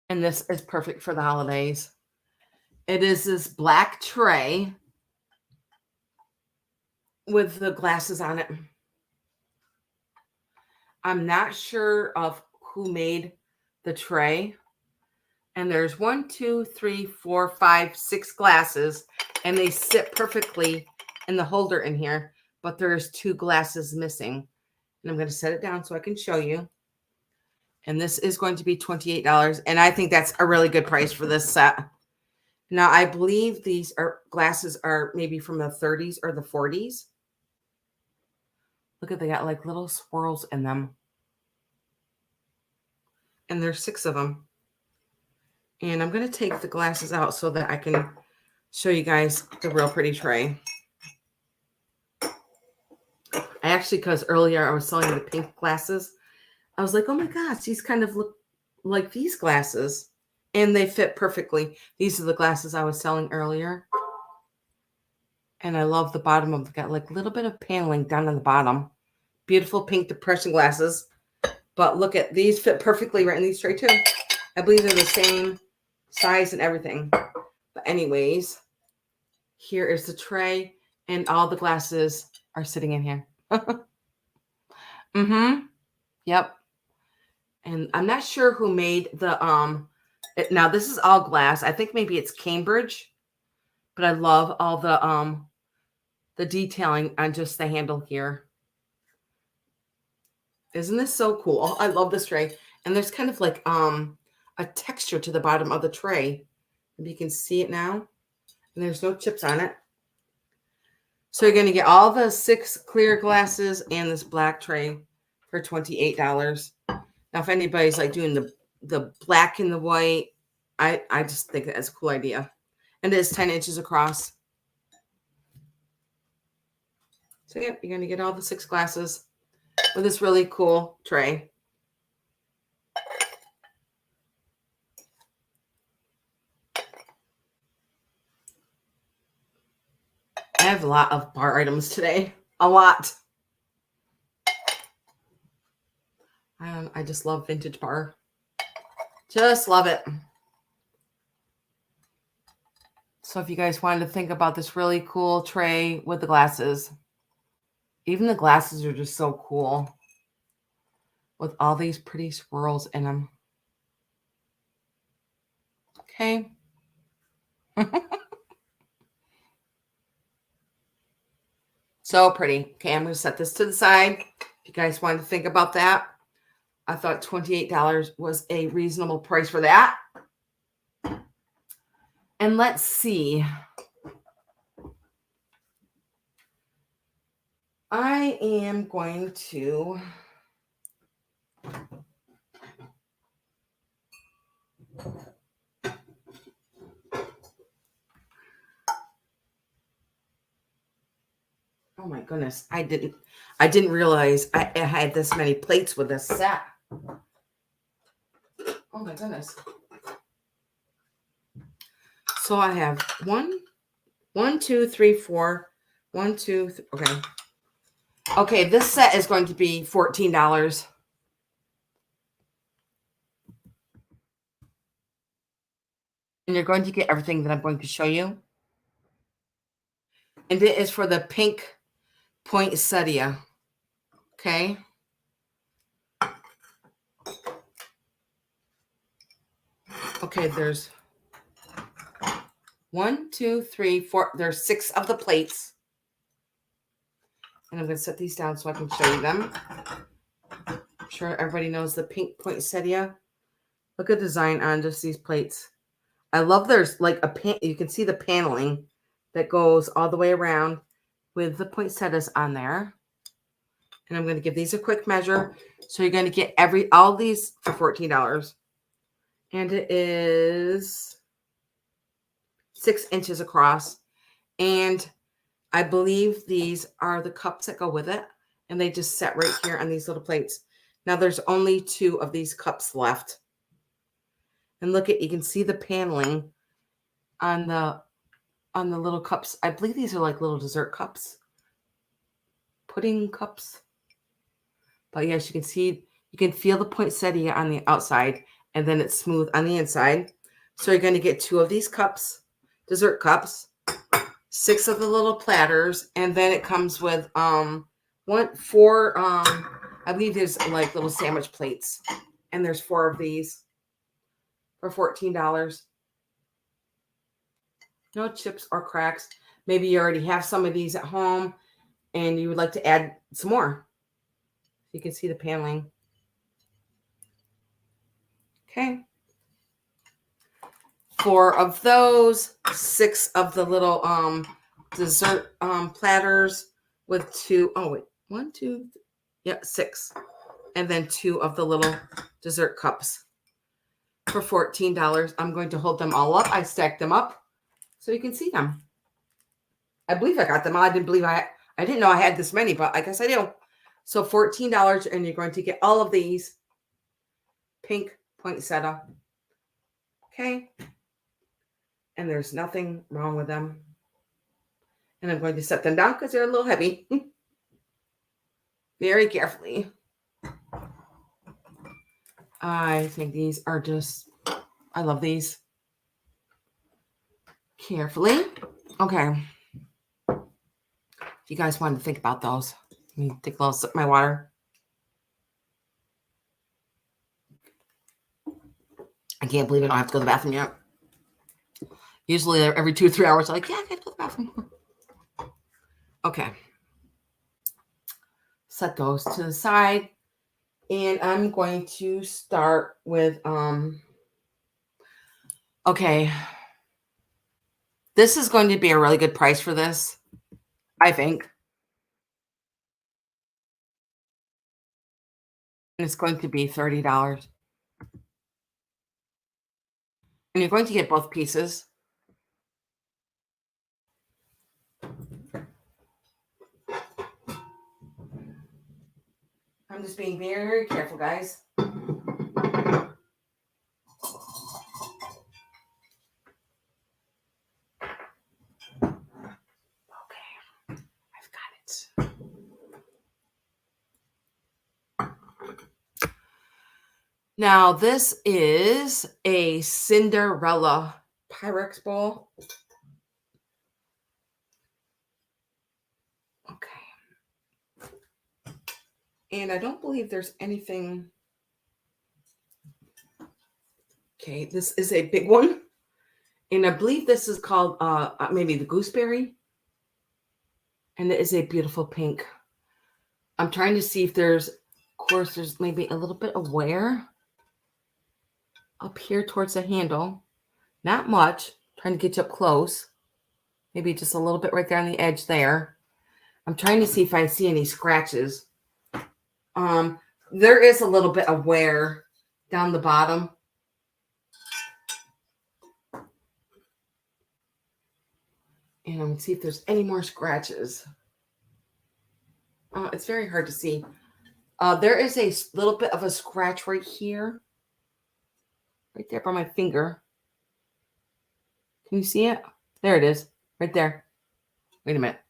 [SPEAKER 1] And this is perfect for the holidays. It is this black tray with the glasses on it. I'm not sure of who made the tray. And there's 1, 2, 3, 4, 5, 6 glasses, and they sit perfectly in the holder in here, but there's 2 glasses missing. And I'm going to set it down so I can show you. And this is going to be $28. And I think that's a really good price for this set. Now, I believe these glasses are maybe from the 30s or the 40s. Look at, they got like little swirls in them. And there's 6 of them. And I'm going to take the glasses out so that I can show you guys the real pretty tray. I actually, because earlier I was selling the pink glasses, I was like, oh my gosh, these kind of look like these glasses. And they fit perfectly. These are the glasses I was selling earlier. And I love the bottom of them. Got like a little bit of paneling down on the bottom. Beautiful pink depression glasses. But look at these, fit perfectly right in these tray too. I believe they're the same size and everything. But anyways, here is the tray. And all the glasses are sitting in here. Yep. And I'm not sure who made the now this is all glass. I think maybe it's Cambridge, but I love all the detailing on just the handle here. Isn't this so cool? I love this tray. And there's kind of like a texture to the bottom of the tray. Maybe you can see it now. And there's no chips on it. So you're going to get all the 6 clear glasses and this black tray for $28. Now, if anybody's like doing the black and the white, I just think that's a cool idea. And it is 10 inches across. So, yeah, you're going to get all the 6 glasses with this really cool tray. I have a lot of bar items today. A lot. I just love vintage bar. Just love it. So if you guys wanted to think about this really cool tray with the glasses, even the glasses are just so cool with all these pretty swirls in them. Okay. So pretty. Okay, I'm going to set this to the side. If you guys wanted to think about that, I thought $28 was a reasonable price for that. And let's see. I am going to oh my goodness, I didn't realize I had this many plates with this set. Oh my goodness. So I have 1, 2, 3, 4, 1, 2, okay. Okay, this set is going to be $14. And you're going to get everything that I'm going to show you. And it is for the pink poinsettia. Okay. Okay, there's 1, 2, 3, 4. There's 6 of the plates. And I'm going to set these down so I can show you them. I'm sure everybody knows the pink poinsettia. Look at the design on just these plates. I love there's like you can see the paneling that goes all the way around with the poinsettias on there. And I'm going to give these a quick measure. So you're going to get all these for $14. And it is 6 inches across. And I believe these are the cups that go with it. And they just set right here on these little plates. Now there's only 2 of these cups left. And look at, you can see the paneling on the little cups. I believe these are like little dessert cups. Pudding cups. But yes, you can see, you can feel the poinsettia on the outside, and then it's smooth on the inside. So you're going to get 2 of these cups, dessert cups, 6 of the little platters, and then it comes with 4 I believe there's like little sandwich plates, and there's 4 of these for $14. No chips or cracks. Maybe you already have some of these at home and you would like to add some more. You can see the paneling. Okay. 4 of those, 6 of the little dessert platters with 2. Oh wait, 1, 2, yeah, 6. And then 2 of the little dessert cups for $14. I'm going to hold them all up. I stacked them up so you can see them. I believe I got them all. I didn't know I had this many, but I guess I do. So $14, and you're going to get all of these pink poinsettia. Okay. And there's nothing wrong with them. And I'm going to set them down because they're a little heavy. Very carefully. I think these are just, I love these. Carefully. Okay. If you guys want to think about those, let me take a little sip of my water. I can't believe I don't have to go to the bathroom yet. Usually every 2 or 3 hours, I'm like, yeah, I gotta go to the bathroom. Okay. Set those to the side. And I'm going to start with, okay. This is going to be a really good price for this, I think. And it's going to be $30. And you're going to get both pieces. I'm just being very, very careful, guys. Okay. I've got it. Now, this is a Cinderella Pyrex bowl. Okay. And I don't believe there's anything. Okay, this is a big one. And I believe this is called maybe the gooseberry. And it is a beautiful pink. I'm trying to see if there's, of course, there's maybe a little bit of wear up here towards the handle. Not much. Trying to get you up close. Maybe just a little bit right there on the edge there. I'm trying to see if I see any scratches. There is a little bit of wear down the bottom. And I'm going to see if there's any more scratches. It's very hard to see. There is a little bit of a scratch right here. Right there by my finger. Can you see it? There it is. Right there. Wait a minute.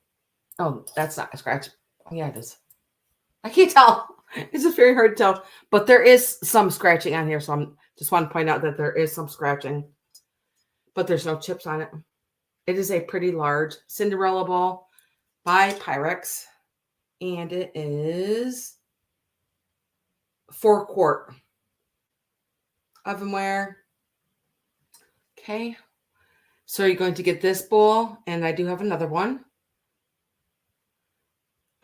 [SPEAKER 1] Oh, that's not a scratch. Oh, yeah, it is. I can't tell. It's just very hard to tell. But there is some scratching on here. So I just want to point out that there is some scratching. But there's no chips on it. It is a pretty large Cinderella bowl by Pyrex. And it is 4-quart ovenware. Okay. So you're going to get this bowl. And I do have another one.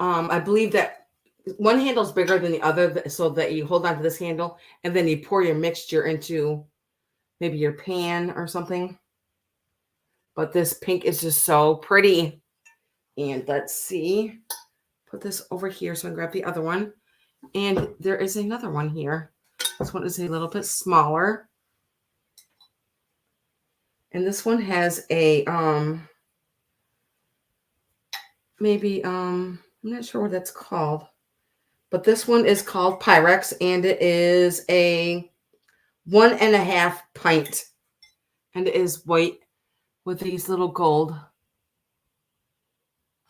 [SPEAKER 1] I believe that one handle is bigger than the other, so that you hold on to this handle and then you pour your mixture into maybe your pan or something. But this pink is just so pretty. And let's see. Put this over here so I can grab the other one. And there is another one here. This one is a little bit smaller. And this one has a maybe I'm not sure what that's called. But this one is called Pyrex, and it is a 1.5 pint. And it is white with these little gold.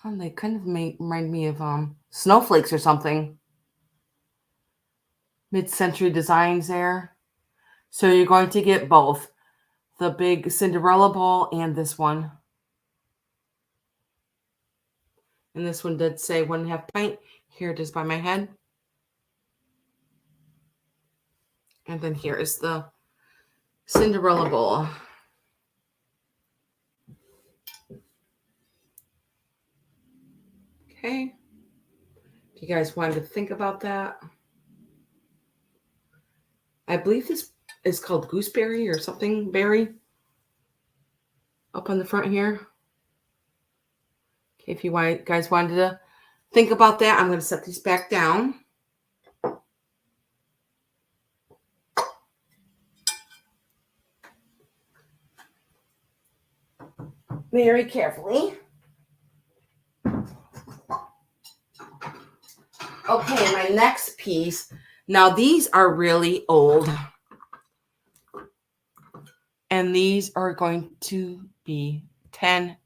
[SPEAKER 1] Oh, they kind of remind me of snowflakes or something. Mid-century designs there. So you're going to get both the big Cinderella ball and this one. And this one did say 1.5 pint. Here it is by my head. And then here is the Cinderella bowl. Okay. If you guys wanted to think about that. I believe this is called gooseberry or something berry. Up on the front here. Okay, if you guys wanted to think about that, I'm going to set these back down. Very carefully. Okay, my next piece. Now these are really old. And these are going to be $10.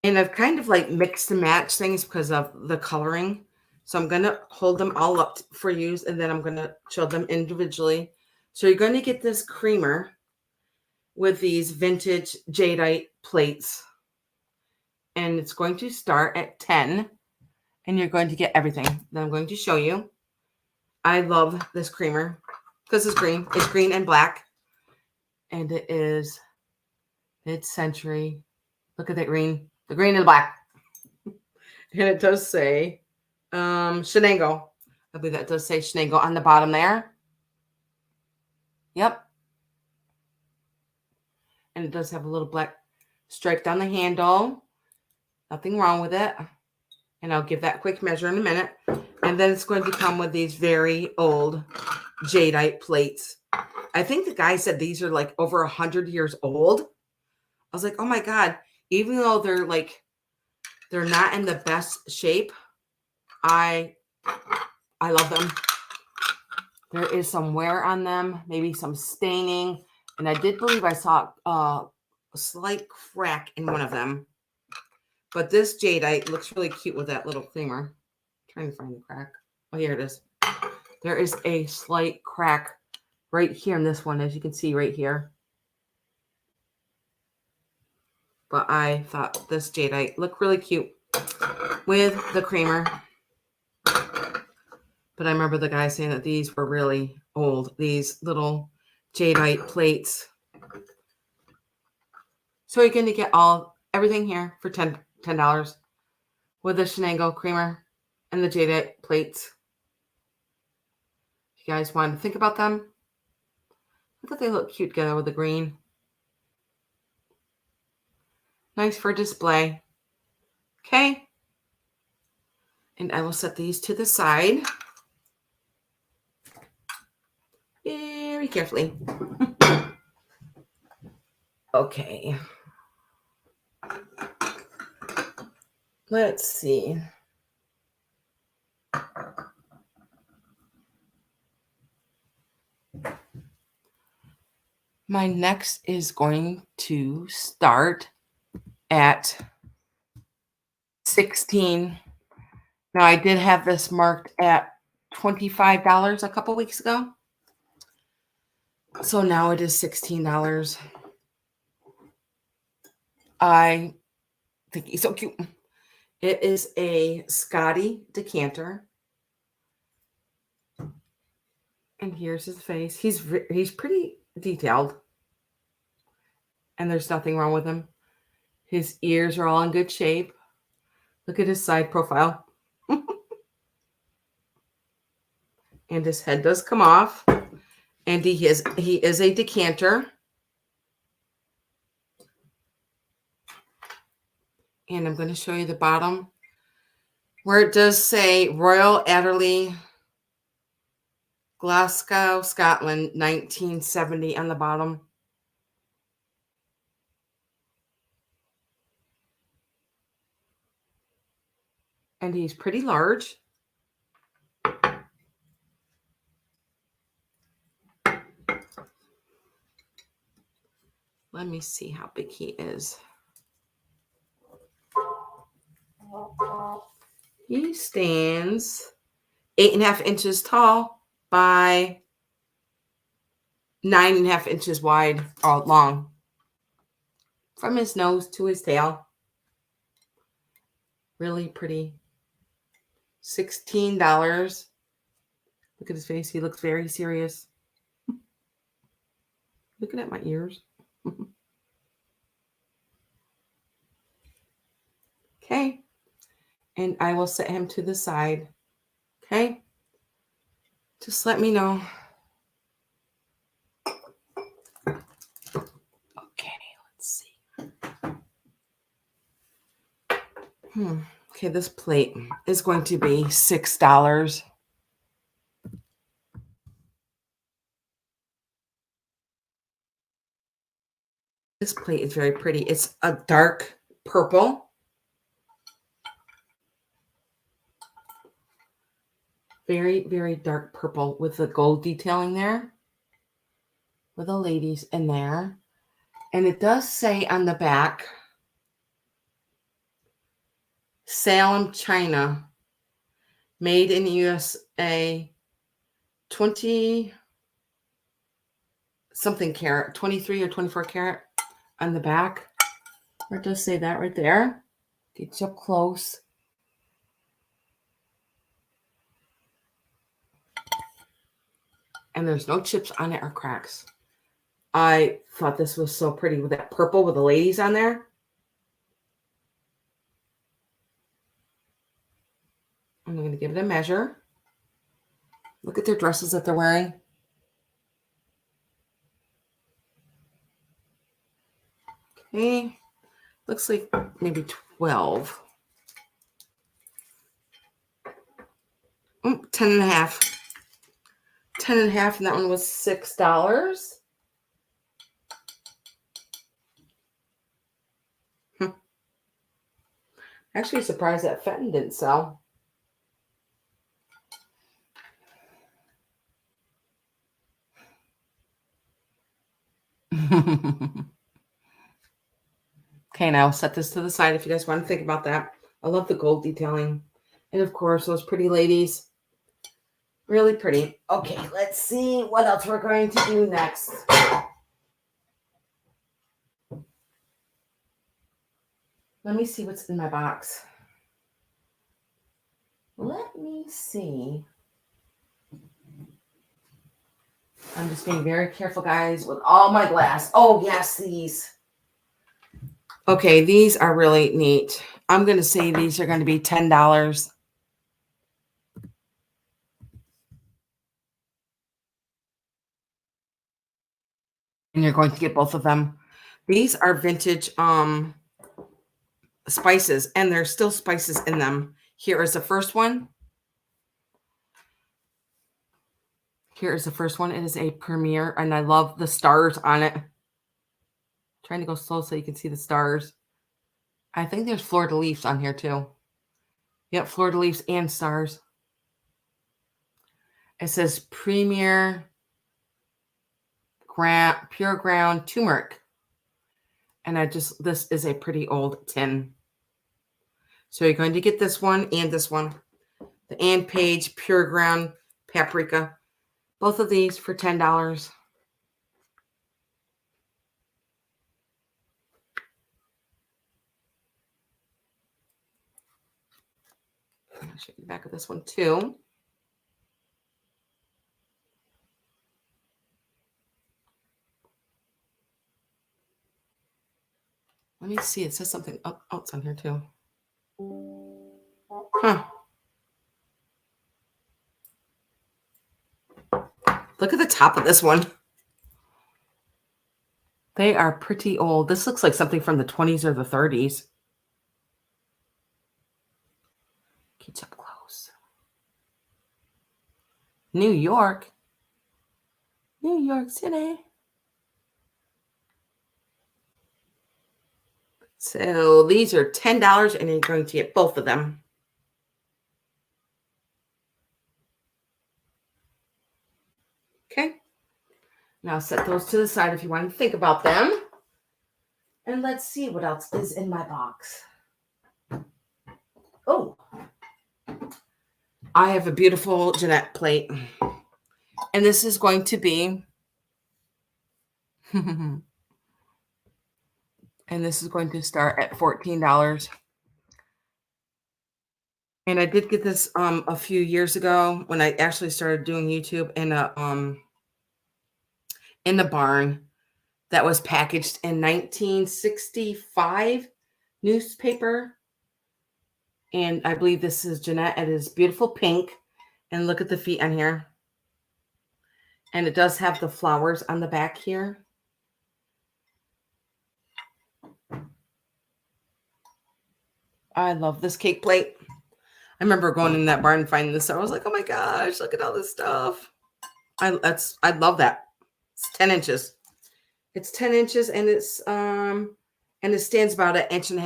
[SPEAKER 1] And I've kind of like mixed and matched things because of the coloring. So I'm going to hold them all up for use, and then I'm going to show them individually. So you're going to get this creamer with these vintage jadeite plates. And it's going to start at 10. And you're going to get everything that I'm going to show you. I love this creamer because it's green. It's green and black. And it is mid-century. Look at that green. The green and the black. And it does say Shenango. I believe that does say Shenango on the bottom there. Yep. And it does have a little black stripe down the handle. Nothing wrong with it. And I'll give that quick measure in a minute. And then it's going to come with these very old jadeite plates. I think the guy said these are like over 100 years old. I was like, oh my God. Even though they're not in the best shape, I love them. There is some wear on them, maybe some staining. And I did believe I saw a slight crack in one of them. But this jadeite looks really cute with that little creamer. I'm trying to find the crack. Oh, here it is. There is a slight crack right here in this one, as you can see right here. But I thought this jadeite looked really cute with the creamer. But I remember the guy saying that these were really old, these little jadeite plates. So you're going to get everything here for $10 with the Shenango creamer and the jadeite plates. If you guys want to think about them, I thought they look cute together with the green. Nice for display. Okay. And I will set these to the side very carefully. Okay. Let's see. My next is going to start at 16. Now I did have this marked at $25 a couple weeks ago. So now it is $16. I think he's so cute. It is a Scotty decanter. And here's his face. He's pretty detailed. And there's nothing wrong with him. His ears are all in good shape. Look at his side profile. And his head does come off. And he is a decanter. And I'm going to show you the bottom where it does say Royal Adderley, Glasgow, Scotland, 1970 on the bottom. And he's pretty large. Let me see how big he is. He stands 8.5 inches tall by 9.5 inches wide, all long. From his nose to his tail. Really pretty. $16. Look at his face. He looks very serious. Looking at my ears. Okay. And I will set him to the side. Okay. Just let me know. Okay, let's see. Okay, this plate is going to be $6. This plate is very pretty. It's a dark purple. Very, very dark purple with the gold detailing there. With the ladies in there. And it does say on the back, Salem, China. Made in USA. 20 something carat. 23 or 24 carat on the back. Or it does say that right there. Get you up close. And there's no chips on it or cracks. I thought this was so pretty with that purple with the ladies on there. I'm going to give it a measure. Look at their dresses that they're wearing. Okay. Looks like maybe 12. 10.5. 10.5, and that one was $6. Actually surprised that Fenton didn't sell. Okay, now set this to the side if you guys want to think about that. I love the gold detailing. And of course, those pretty ladies. Really pretty. Okay, let's see what else we're going to do next. Let me see what's in my box. Let me see. I'm just being very careful, guys, with all my glass. Oh, yes, these. Okay, these are really neat. I'm going to say these are going to be $10. And you're going to get both of them. These are vintage spices, and there's still spices in them. Here is the first one. Here is the first one. It is a Premier, and I love the stars on it. Trying to go slow so you can see the stars. I think there's fleur-de-lis on here too. Yep, fleur-de-lis and stars. It says Premier Pure Ground Turmeric. And this is a pretty old tin. So you're going to get this one and this one. The Ann Page Pure Ground Paprika. Both of these for $10. I'll show you the back of this one too. Let me see. It says something else on here too. Huh. Look at the top of this one. They are pretty old. This looks like something from the 20s or the 30s. Get up close. New York. New York City. So these are $10, and you're going to get both of them. Now set those to the side if you want to think about them. And let's see what else is in my box. Oh, I have a beautiful Jeanette plate. And this is going to be, and this is going to start at $14. And I did get this a few years ago when I actually started doing YouTube in the barn that was packaged in 1965 newspaper. And I believe this is Jeanette. It is beautiful pink. And look at the feet on here. And it does have the flowers on the back here. I love this cake plate. I remember going in that barn and finding this. I was like, oh my gosh, look at all this stuff. I love that. It's 10 inches. It's 10 inches and it's and it stands about 1.5 inches.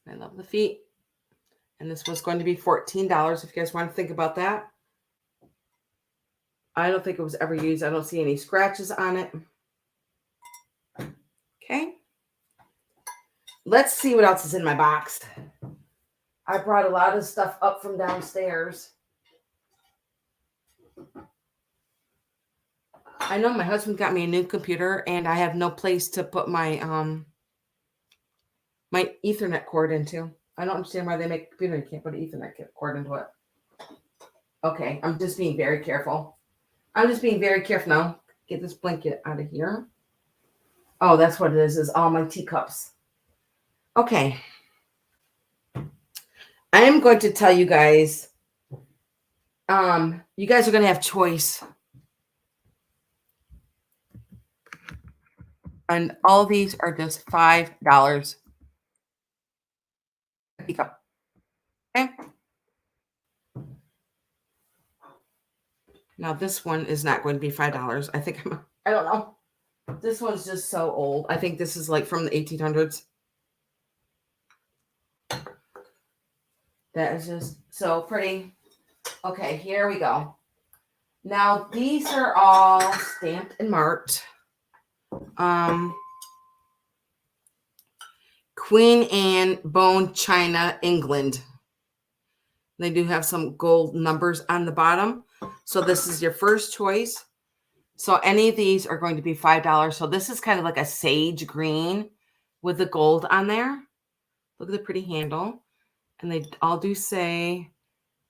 [SPEAKER 1] I love the feet. And this was going to be $14 if you guys want to think about that. I don't think it was ever used. I don't see any scratches on it. Okay. Let's see what else is in my box. I brought a lot of stuff up from downstairs. I know my husband got me a new computer and I have no place to put my my Ethernet cord into. I don't understand why they make a computer and you can't put an Ethernet cord into it. Okay, I'm just being very careful. I'm just being very careful now. Get this blanket out of here. Oh, that's what it is all my teacups. Okay. I am going to tell you guys, you guys are going to have choice. And all these are just $5. Teacup. Okay. Now this one is not going to be $5. I think I don't know. This one's just so old. I think this is like from the 1800s. That is just so pretty. Okay, here we go. Now these are all stamped and marked. Queen Anne bone china, England. They do have some gold numbers on the bottom. So this is your first choice. So any of these are going to be $5. So this is kind of like a sage green with the gold on there. Look at the pretty handle. And they all do say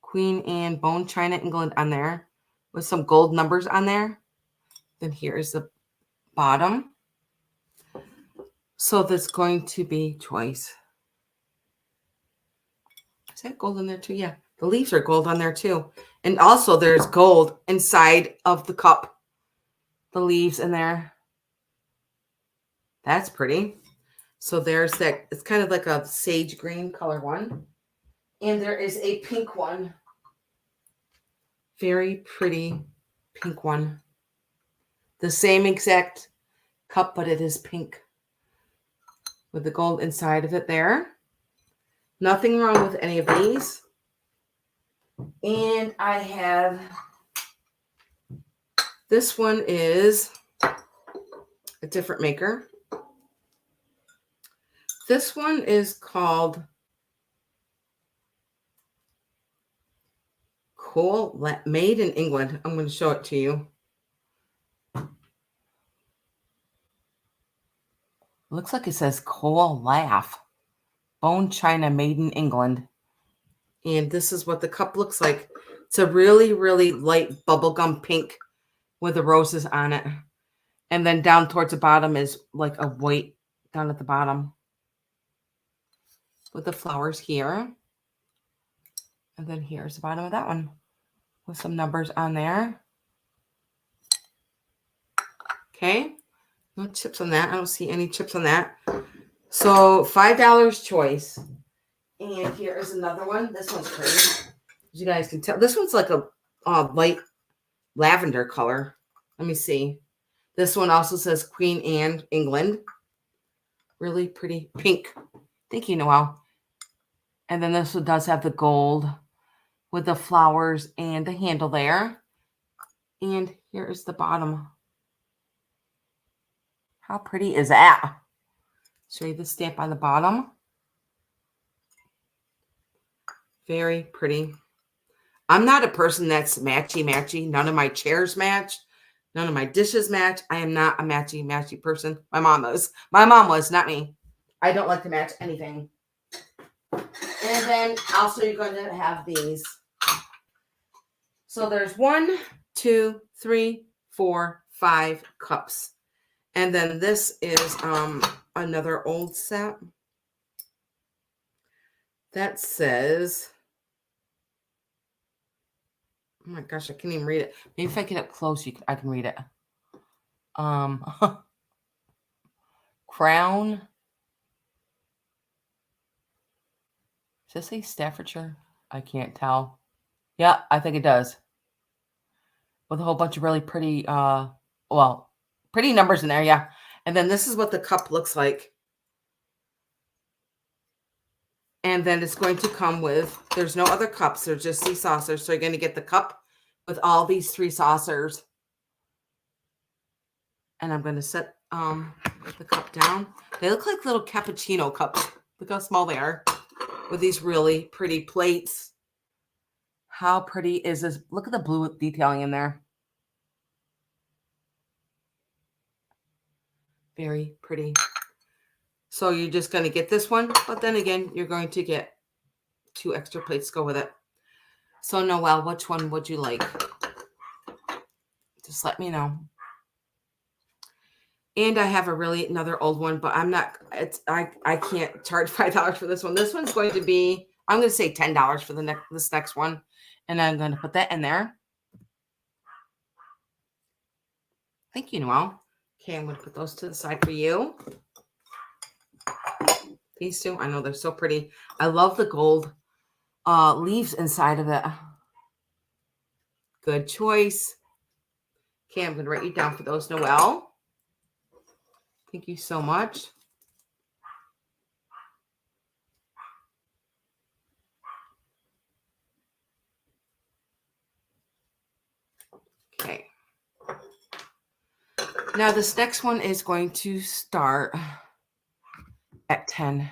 [SPEAKER 1] Queen Anne bone china, England on there with some gold numbers on there. Then here's the bottom. So that's going to be choice. Is that gold in there too? Yeah. The leaves are gold on there too. And also there's gold inside of the cup. The leaves in there. That's pretty. So there's that. It's kind of like a sage green color one. And there is a pink one. Very pretty pink one. The same exact cup, but it is pink. With the gold inside of it there. Nothing wrong with any of these. And I have, this one is a different maker. This one is called Cool, made in England. I'm going to show it to you. Looks like it says Coal Laugh. Bone china made in England. And this is what the cup looks like. It's a really, really light bubblegum pink with the roses on it. And then down towards the bottom is like a white down at the bottom. With the flowers here. And then here's the bottom of that one. With some numbers on there. Okay. No chips on that. I don't see any chips on that. So $5 choice. And here is another one. This one's pretty. As you guys can tell. This one's like a light lavender color. Let me see. This one also says Queen Anne, England. Really pretty pink. Thank you, Noelle. And then this one does have the gold with the flowers and the handle there. And here is the bottom. How pretty is that? Show you the stamp on the bottom. Very pretty. I'm not a person that's matchy-matchy. None of my chairs match. None of my dishes match. I am not a matchy-matchy person. My mom was. My mom was, not me. I don't like to match anything. And then also you're going to have these. So there's 1, 2, 3, 4, 5 cups. And then this is another old set that says, oh my gosh, I can't even read it. Maybe if I get up close, I can read it. Crown. Does this say Staffordshire? I can't tell. Yeah, I think it does. With a whole bunch of really pretty, pretty numbers in there, yeah. And then this is what the cup looks like. And then it's going to come with, there's no other cups. There's just these saucers. So you're going to get the cup with all these 3 saucers. And I'm going to set the cup down. They look like little cappuccino cups. Look how small they are. With these really pretty plates. How pretty is this? Look at the blue detailing in there. Very pretty. So you're just going to get this one. But then again, you're going to get 2 extra plates to go with it. So Noelle, which one would you like? Just let me know. And I have another old one, but I'm not, I can't charge $5 for this one. This one's going to be, I'm going to say $10 for this next one. And I'm going to put that in there. Thank you, Noelle. Okay, I'm going to put those to the side for you. These 2, I know they're so pretty. I love the gold leaves inside of it. Good choice. Okay, I'm going to write you down for those, Noelle. Thank you so much. Okay. Now this next one is going to start at 10.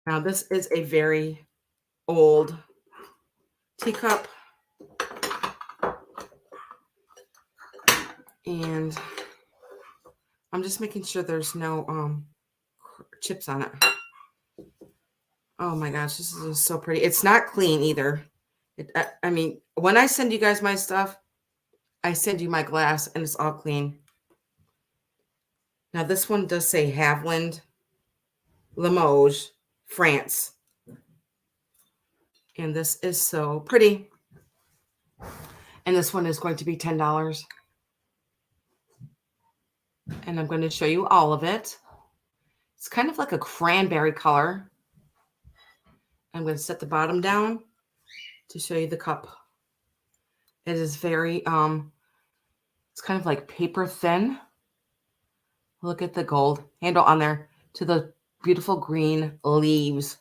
[SPEAKER 1] Now this is a very old teacup. And I'm just making sure there's no chips on it. Oh my gosh, this is so pretty. It's not clean either. I mean, when I send you guys my stuff, I send you my glass and it's all clean. Now this one does say Haviland, Limoges, France. And this is so pretty. And this one is going to be $10. And I'm going to show you all of it. It's kind of like a cranberry color. I'm going to set the bottom down to show you the cup. It is very, it's kind of like paper thin. Look at the gold handle on there to the beautiful green leaves.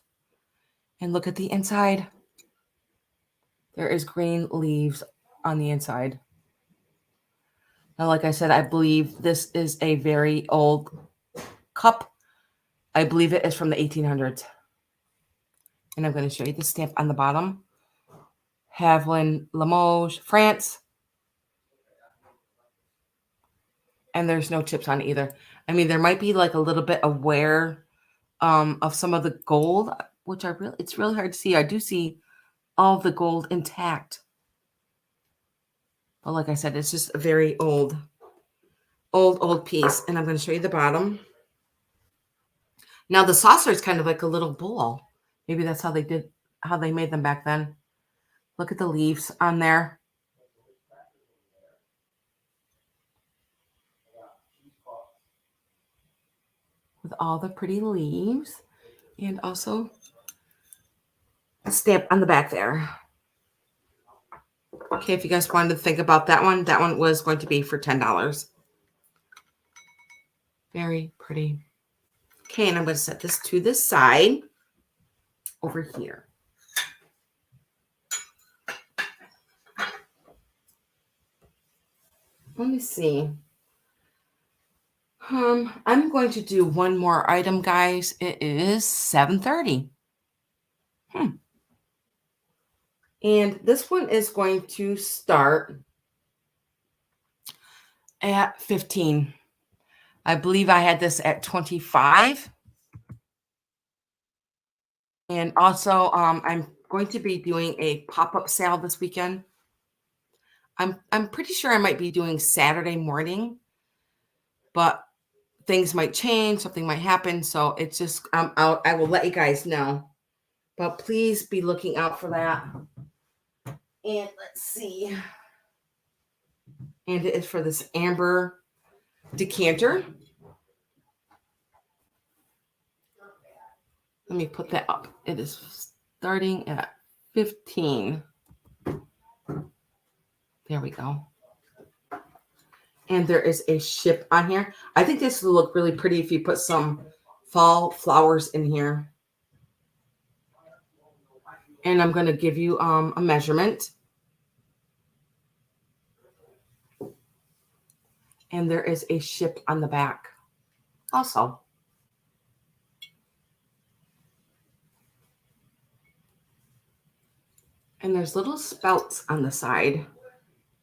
[SPEAKER 1] And look at the inside. There is green leaves on the inside. Now, like I said, I believe this is a very old cup. I believe it is from the 1800s. And I'm going to show you the stamp on the bottom. Haviland, Limoges, France. And there's no chips on it either. I mean, there might be like a little bit of wear of some of the gold, which it's really hard to see. I do see all the gold intact. But like I said, it's just a very old piece. And I'm going to show you the bottom. Now the saucer is kind of like a little bowl. Maybe that's how they made them back then. Look at the leaves on there. With all the pretty leaves. And also a stamp on the back there. Okay, if you guys wanted to think about that one was going to be for $10. Very pretty. Okay, and I'm going to set this to the side over here. Let me see. I'm going to do one more item, guys. It is 7:30. And this one is going to start at 15. I believe I had this at 25. And also, I'm going to be doing a pop-up sale this weekend. I'm pretty sure I might be doing Saturday morning, but things might change, something might happen. So it's just I will let you guys know. But please be looking out for that. And let's see. And it is for this amber decanter. Let me put that up. It is starting at 15. There we go. And there is a ship on here. I think this will look really pretty if you put some fall flowers in here. And I'm going to give you a measurement. And there is a ship on the back also. And there's little spouts on the side.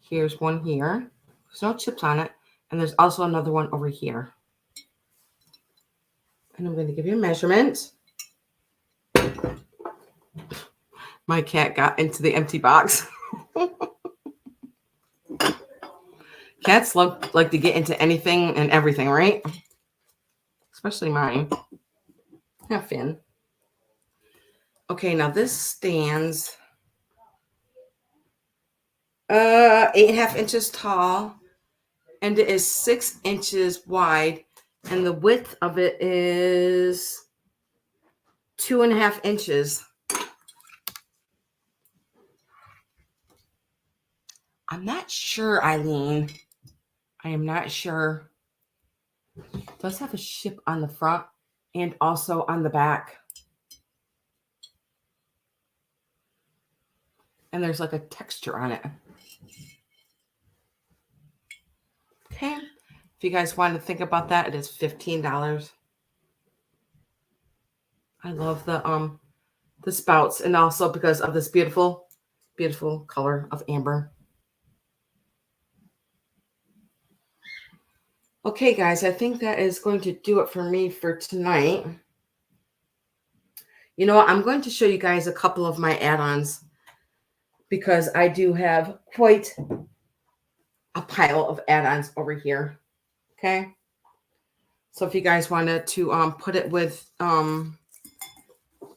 [SPEAKER 1] Here's one here. There's no chips on it. And there's also another one over here. And I'm going to give you a measurement. My cat got into the empty box. Cats like to get into anything and everything, right? Especially mine. Have Finn. Okay, now this stands 8.5 inches tall, and it is 6 inches wide, and the width of it is 2.5 inches. I'm not sure, Eileen. I am not sure. It does have a ship on the front and also on the back. And there's like a texture on it. Okay. If you guys want to think about that, it is $15. I love the spouts, and also because of this beautiful, beautiful color of amber. Okay, guys, I think that is going to do it for me for tonight. You know what? I'm going to show you guys a couple of my add-ons because I do have quite a pile of add-ons over here. Okay. So if you guys wanted to put it with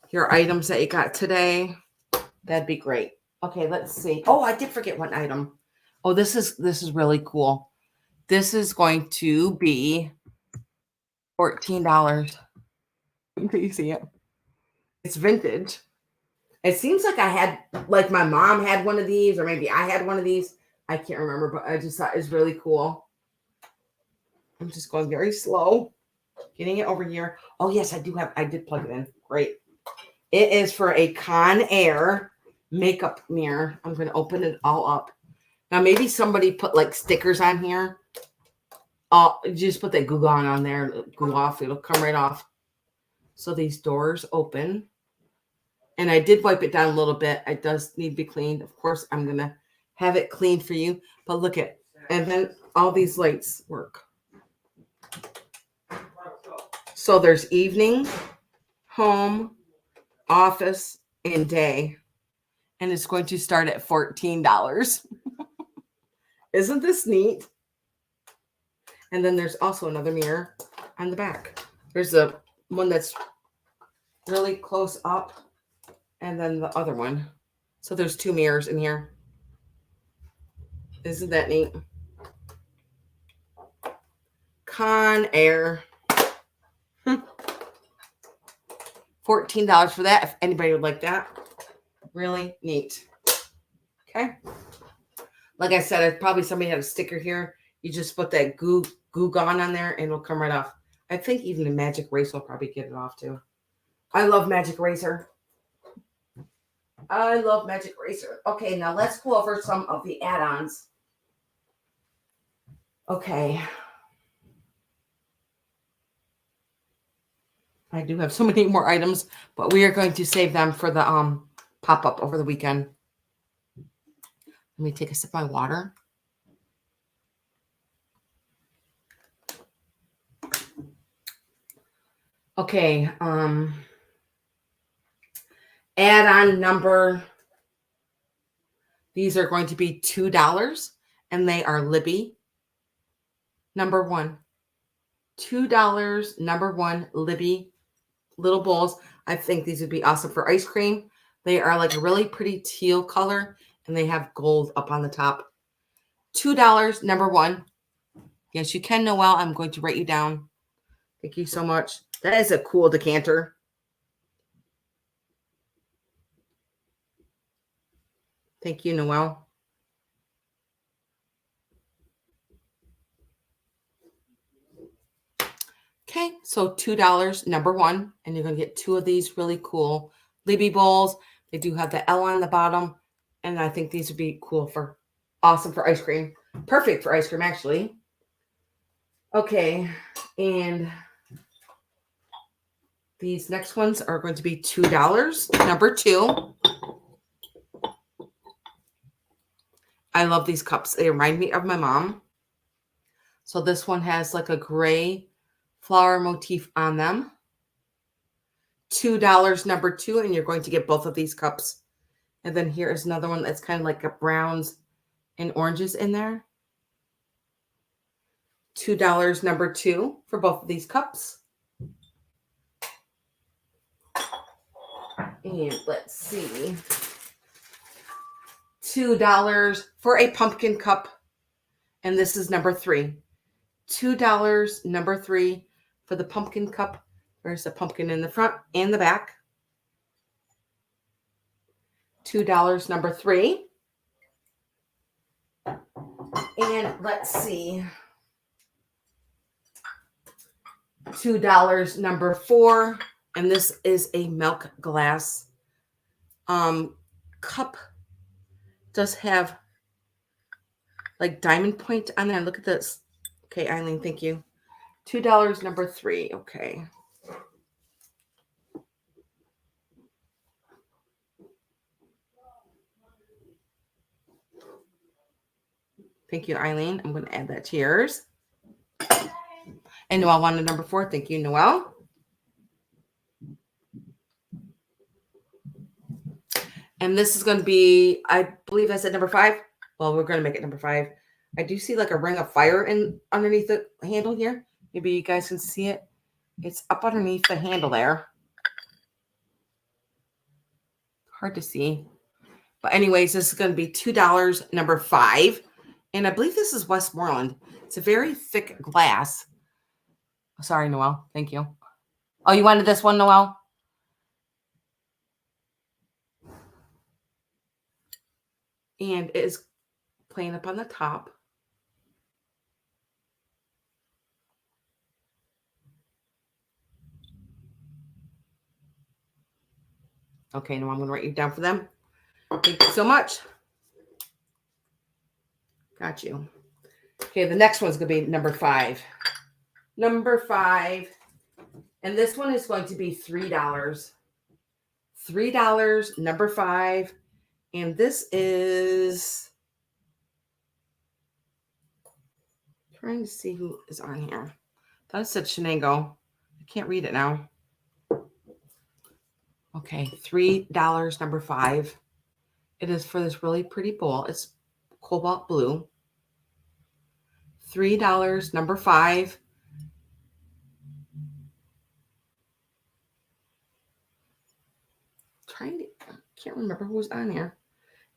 [SPEAKER 1] your items that you got today, that'd be great. Okay, let's see. Oh, I did forget one item. Oh, this is really cool. This is going to be $14. Can you see it? It's vintage. It seems like like my mom had one of these, or maybe I had one of these. I can't remember, but I just thought it was really cool. I'm just going very slow, getting it over here. Oh, yes, I did plug it in. Great. It is for a Conair makeup mirror. I'm going to open it all up. Now, maybe somebody put like stickers on here. Just put that Goo Gone on there. Glue off. It'll come right off. So these doors open. And I did wipe it down a little bit. It does need to be cleaned. Of course, I'm going to have it cleaned for you. But look at, and then all these lights work. So there's evening, home, office, and day. And it's going to start at $14. Isn't this neat? And then there's also another mirror on the back. There's a one that's really close up, and then the other one. So there's two mirrors in here. Isn't that neat? Conair. $14 for that, if anybody would like that. Really neat. Okay. Like I said, probably somebody had a sticker here. You just put that Goo Gone on there and it'll come right off. I think even a Magic Eraser will probably get it off too. I love Magic Eraser. I love Magic Eraser. Okay, now let's go over some of the add-ons. Okay. I do have so many more items, but we are going to save them for the pop-up over the weekend. Let me take a sip of my water. Okay, add-on number. These are going to be $2, and they are Libby. Number one. $2, number one, Libby little bowls. I think these would be awesome for ice cream. They are like a really pretty teal color, and they have gold up on the top. $2, number one. Yes, you can, Noelle. I'm going to write you down. Thank you so much. That is a cool decanter. Thank you, Noelle. Okay, so $2, number one, and you're going to get two of these really cool Libby bowls. They do have the L on the bottom, and I think these would be cool for, awesome for ice cream. Perfect for ice cream, actually. Okay, and these next ones are going to be $2, number two. I love these cups. They remind me of my mom. So this one has like a gray flower motif on them. $2, number two, and you're going to get both of these cups. And then here is another one that's kind of like a browns and oranges in there. $2, number two, for both of these cups. And let's see. $2 for a pumpkin cup. And this is number three. $2, number three, for the pumpkin cup. There's a pumpkin in the front and the back. $2, number three. And let's see. $2, number four. And this is a milk glass cup. Does have like diamond point on there. Look at this. Okay, Eileen, thank you. $2, number three. Okay. Thank you, Eileen. I'm going to add that to yours. And Noelle wanted number four. Thank you, Noelle. And this is going to be, I believe I said number five. Well, we're going to make it number five. I do see like a ring of fire underneath the handle here. Maybe you guys can see it. It's up underneath the handle there. Hard to see. But anyways, this is going to be $2, number five. And I believe this is Westmoreland. It's a very thick glass. Sorry, Noelle. Thank you. Oh, you wanted this one, Noelle? And it is playing up on the top. Okay, now I'm going to write you down for them. Thank you so much. Got you. Okay, the next one's going to be number five. Number five. And this one is going to be $3. $3, number five. And this is... trying to see who is on here. I thought it said Shenango. I can't read it now. Okay, $3, number five. It is for this really pretty bowl. It's cobalt blue. $3, number five. I can't remember who was on here.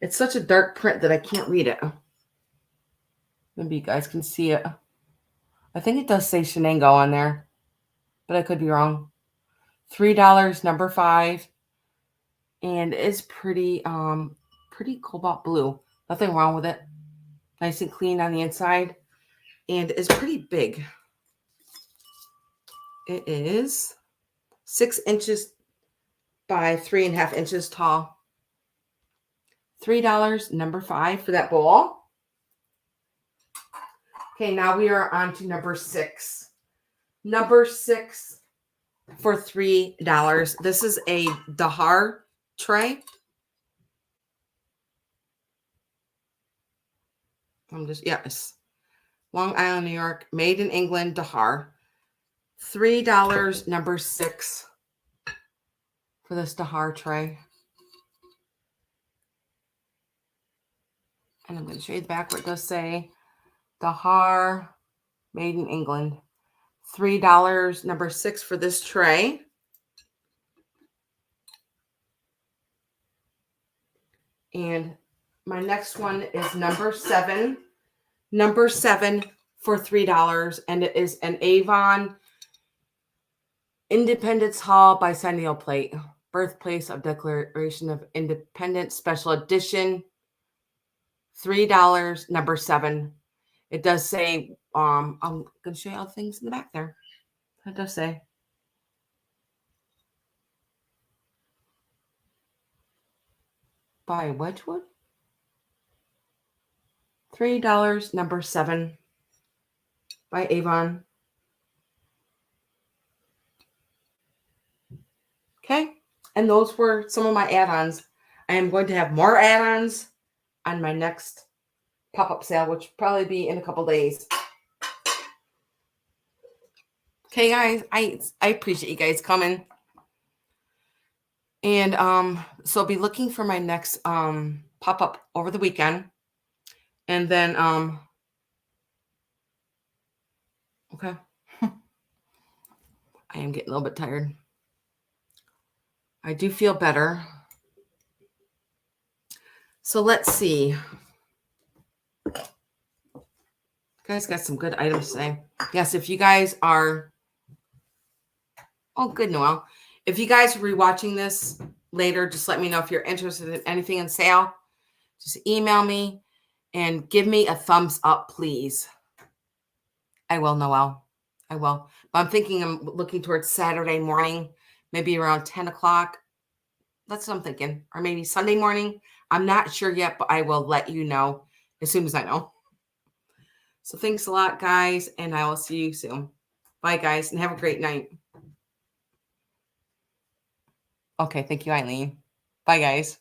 [SPEAKER 1] It's such a dark print that I can't read it. Maybe you guys can see it. I think it does say Shenango on there, but I could be wrong. $3, number five. And it's pretty cobalt blue. Nothing wrong with it. Nice and clean on the inside. And it's pretty big. It is 6 inches by 3.5 inches tall. $3, number 5 for that bowl. Okay, now we are on to number 6. Number 6 for $3. This is a Dahar tray. Yes. Long Island, New York, made in England, Dahar. $3, number 6 for this Dahar tray. And I'm going to show you the back where it does say Dahar, made in England. $3, number 6 for this tray. And my next one is number 7. Number 7 for $3. And it is an Avon Independence Hall Bicentennial Plate. Birthplace of Declaration of Independence Special Edition. $3, number 7. It does say, I'm going to show you all the things in the back there. It does say. By Wedgwood. $3, number 7. By Avon. Okay. And those were some of my add-ons. I am going to have more add-ons on my next pop-up sale, which will probably be in a couple days. Okay, guys, I appreciate you guys coming. And so I'll be looking for my next pop-up over the weekend. And then okay. I am getting a little bit tired. I do feel better. So let's see. You guys got some good items today. Yes, if you guys are... Oh, good, Noel. If you guys are rewatching this later, just let me know if you're interested in anything in sale. Just email me and give me a thumbs up, please. I will, Noel. I will. But I'm thinking I'm looking towards Saturday morning, maybe around 10 o'clock. That's what I'm thinking. Or maybe Sunday morning. I'm not sure yet, but I will let you know as soon as I know. So thanks a lot, guys, and I will see you soon. Bye, guys, and have a great night. Okay, thank you, Eileen. Bye, guys.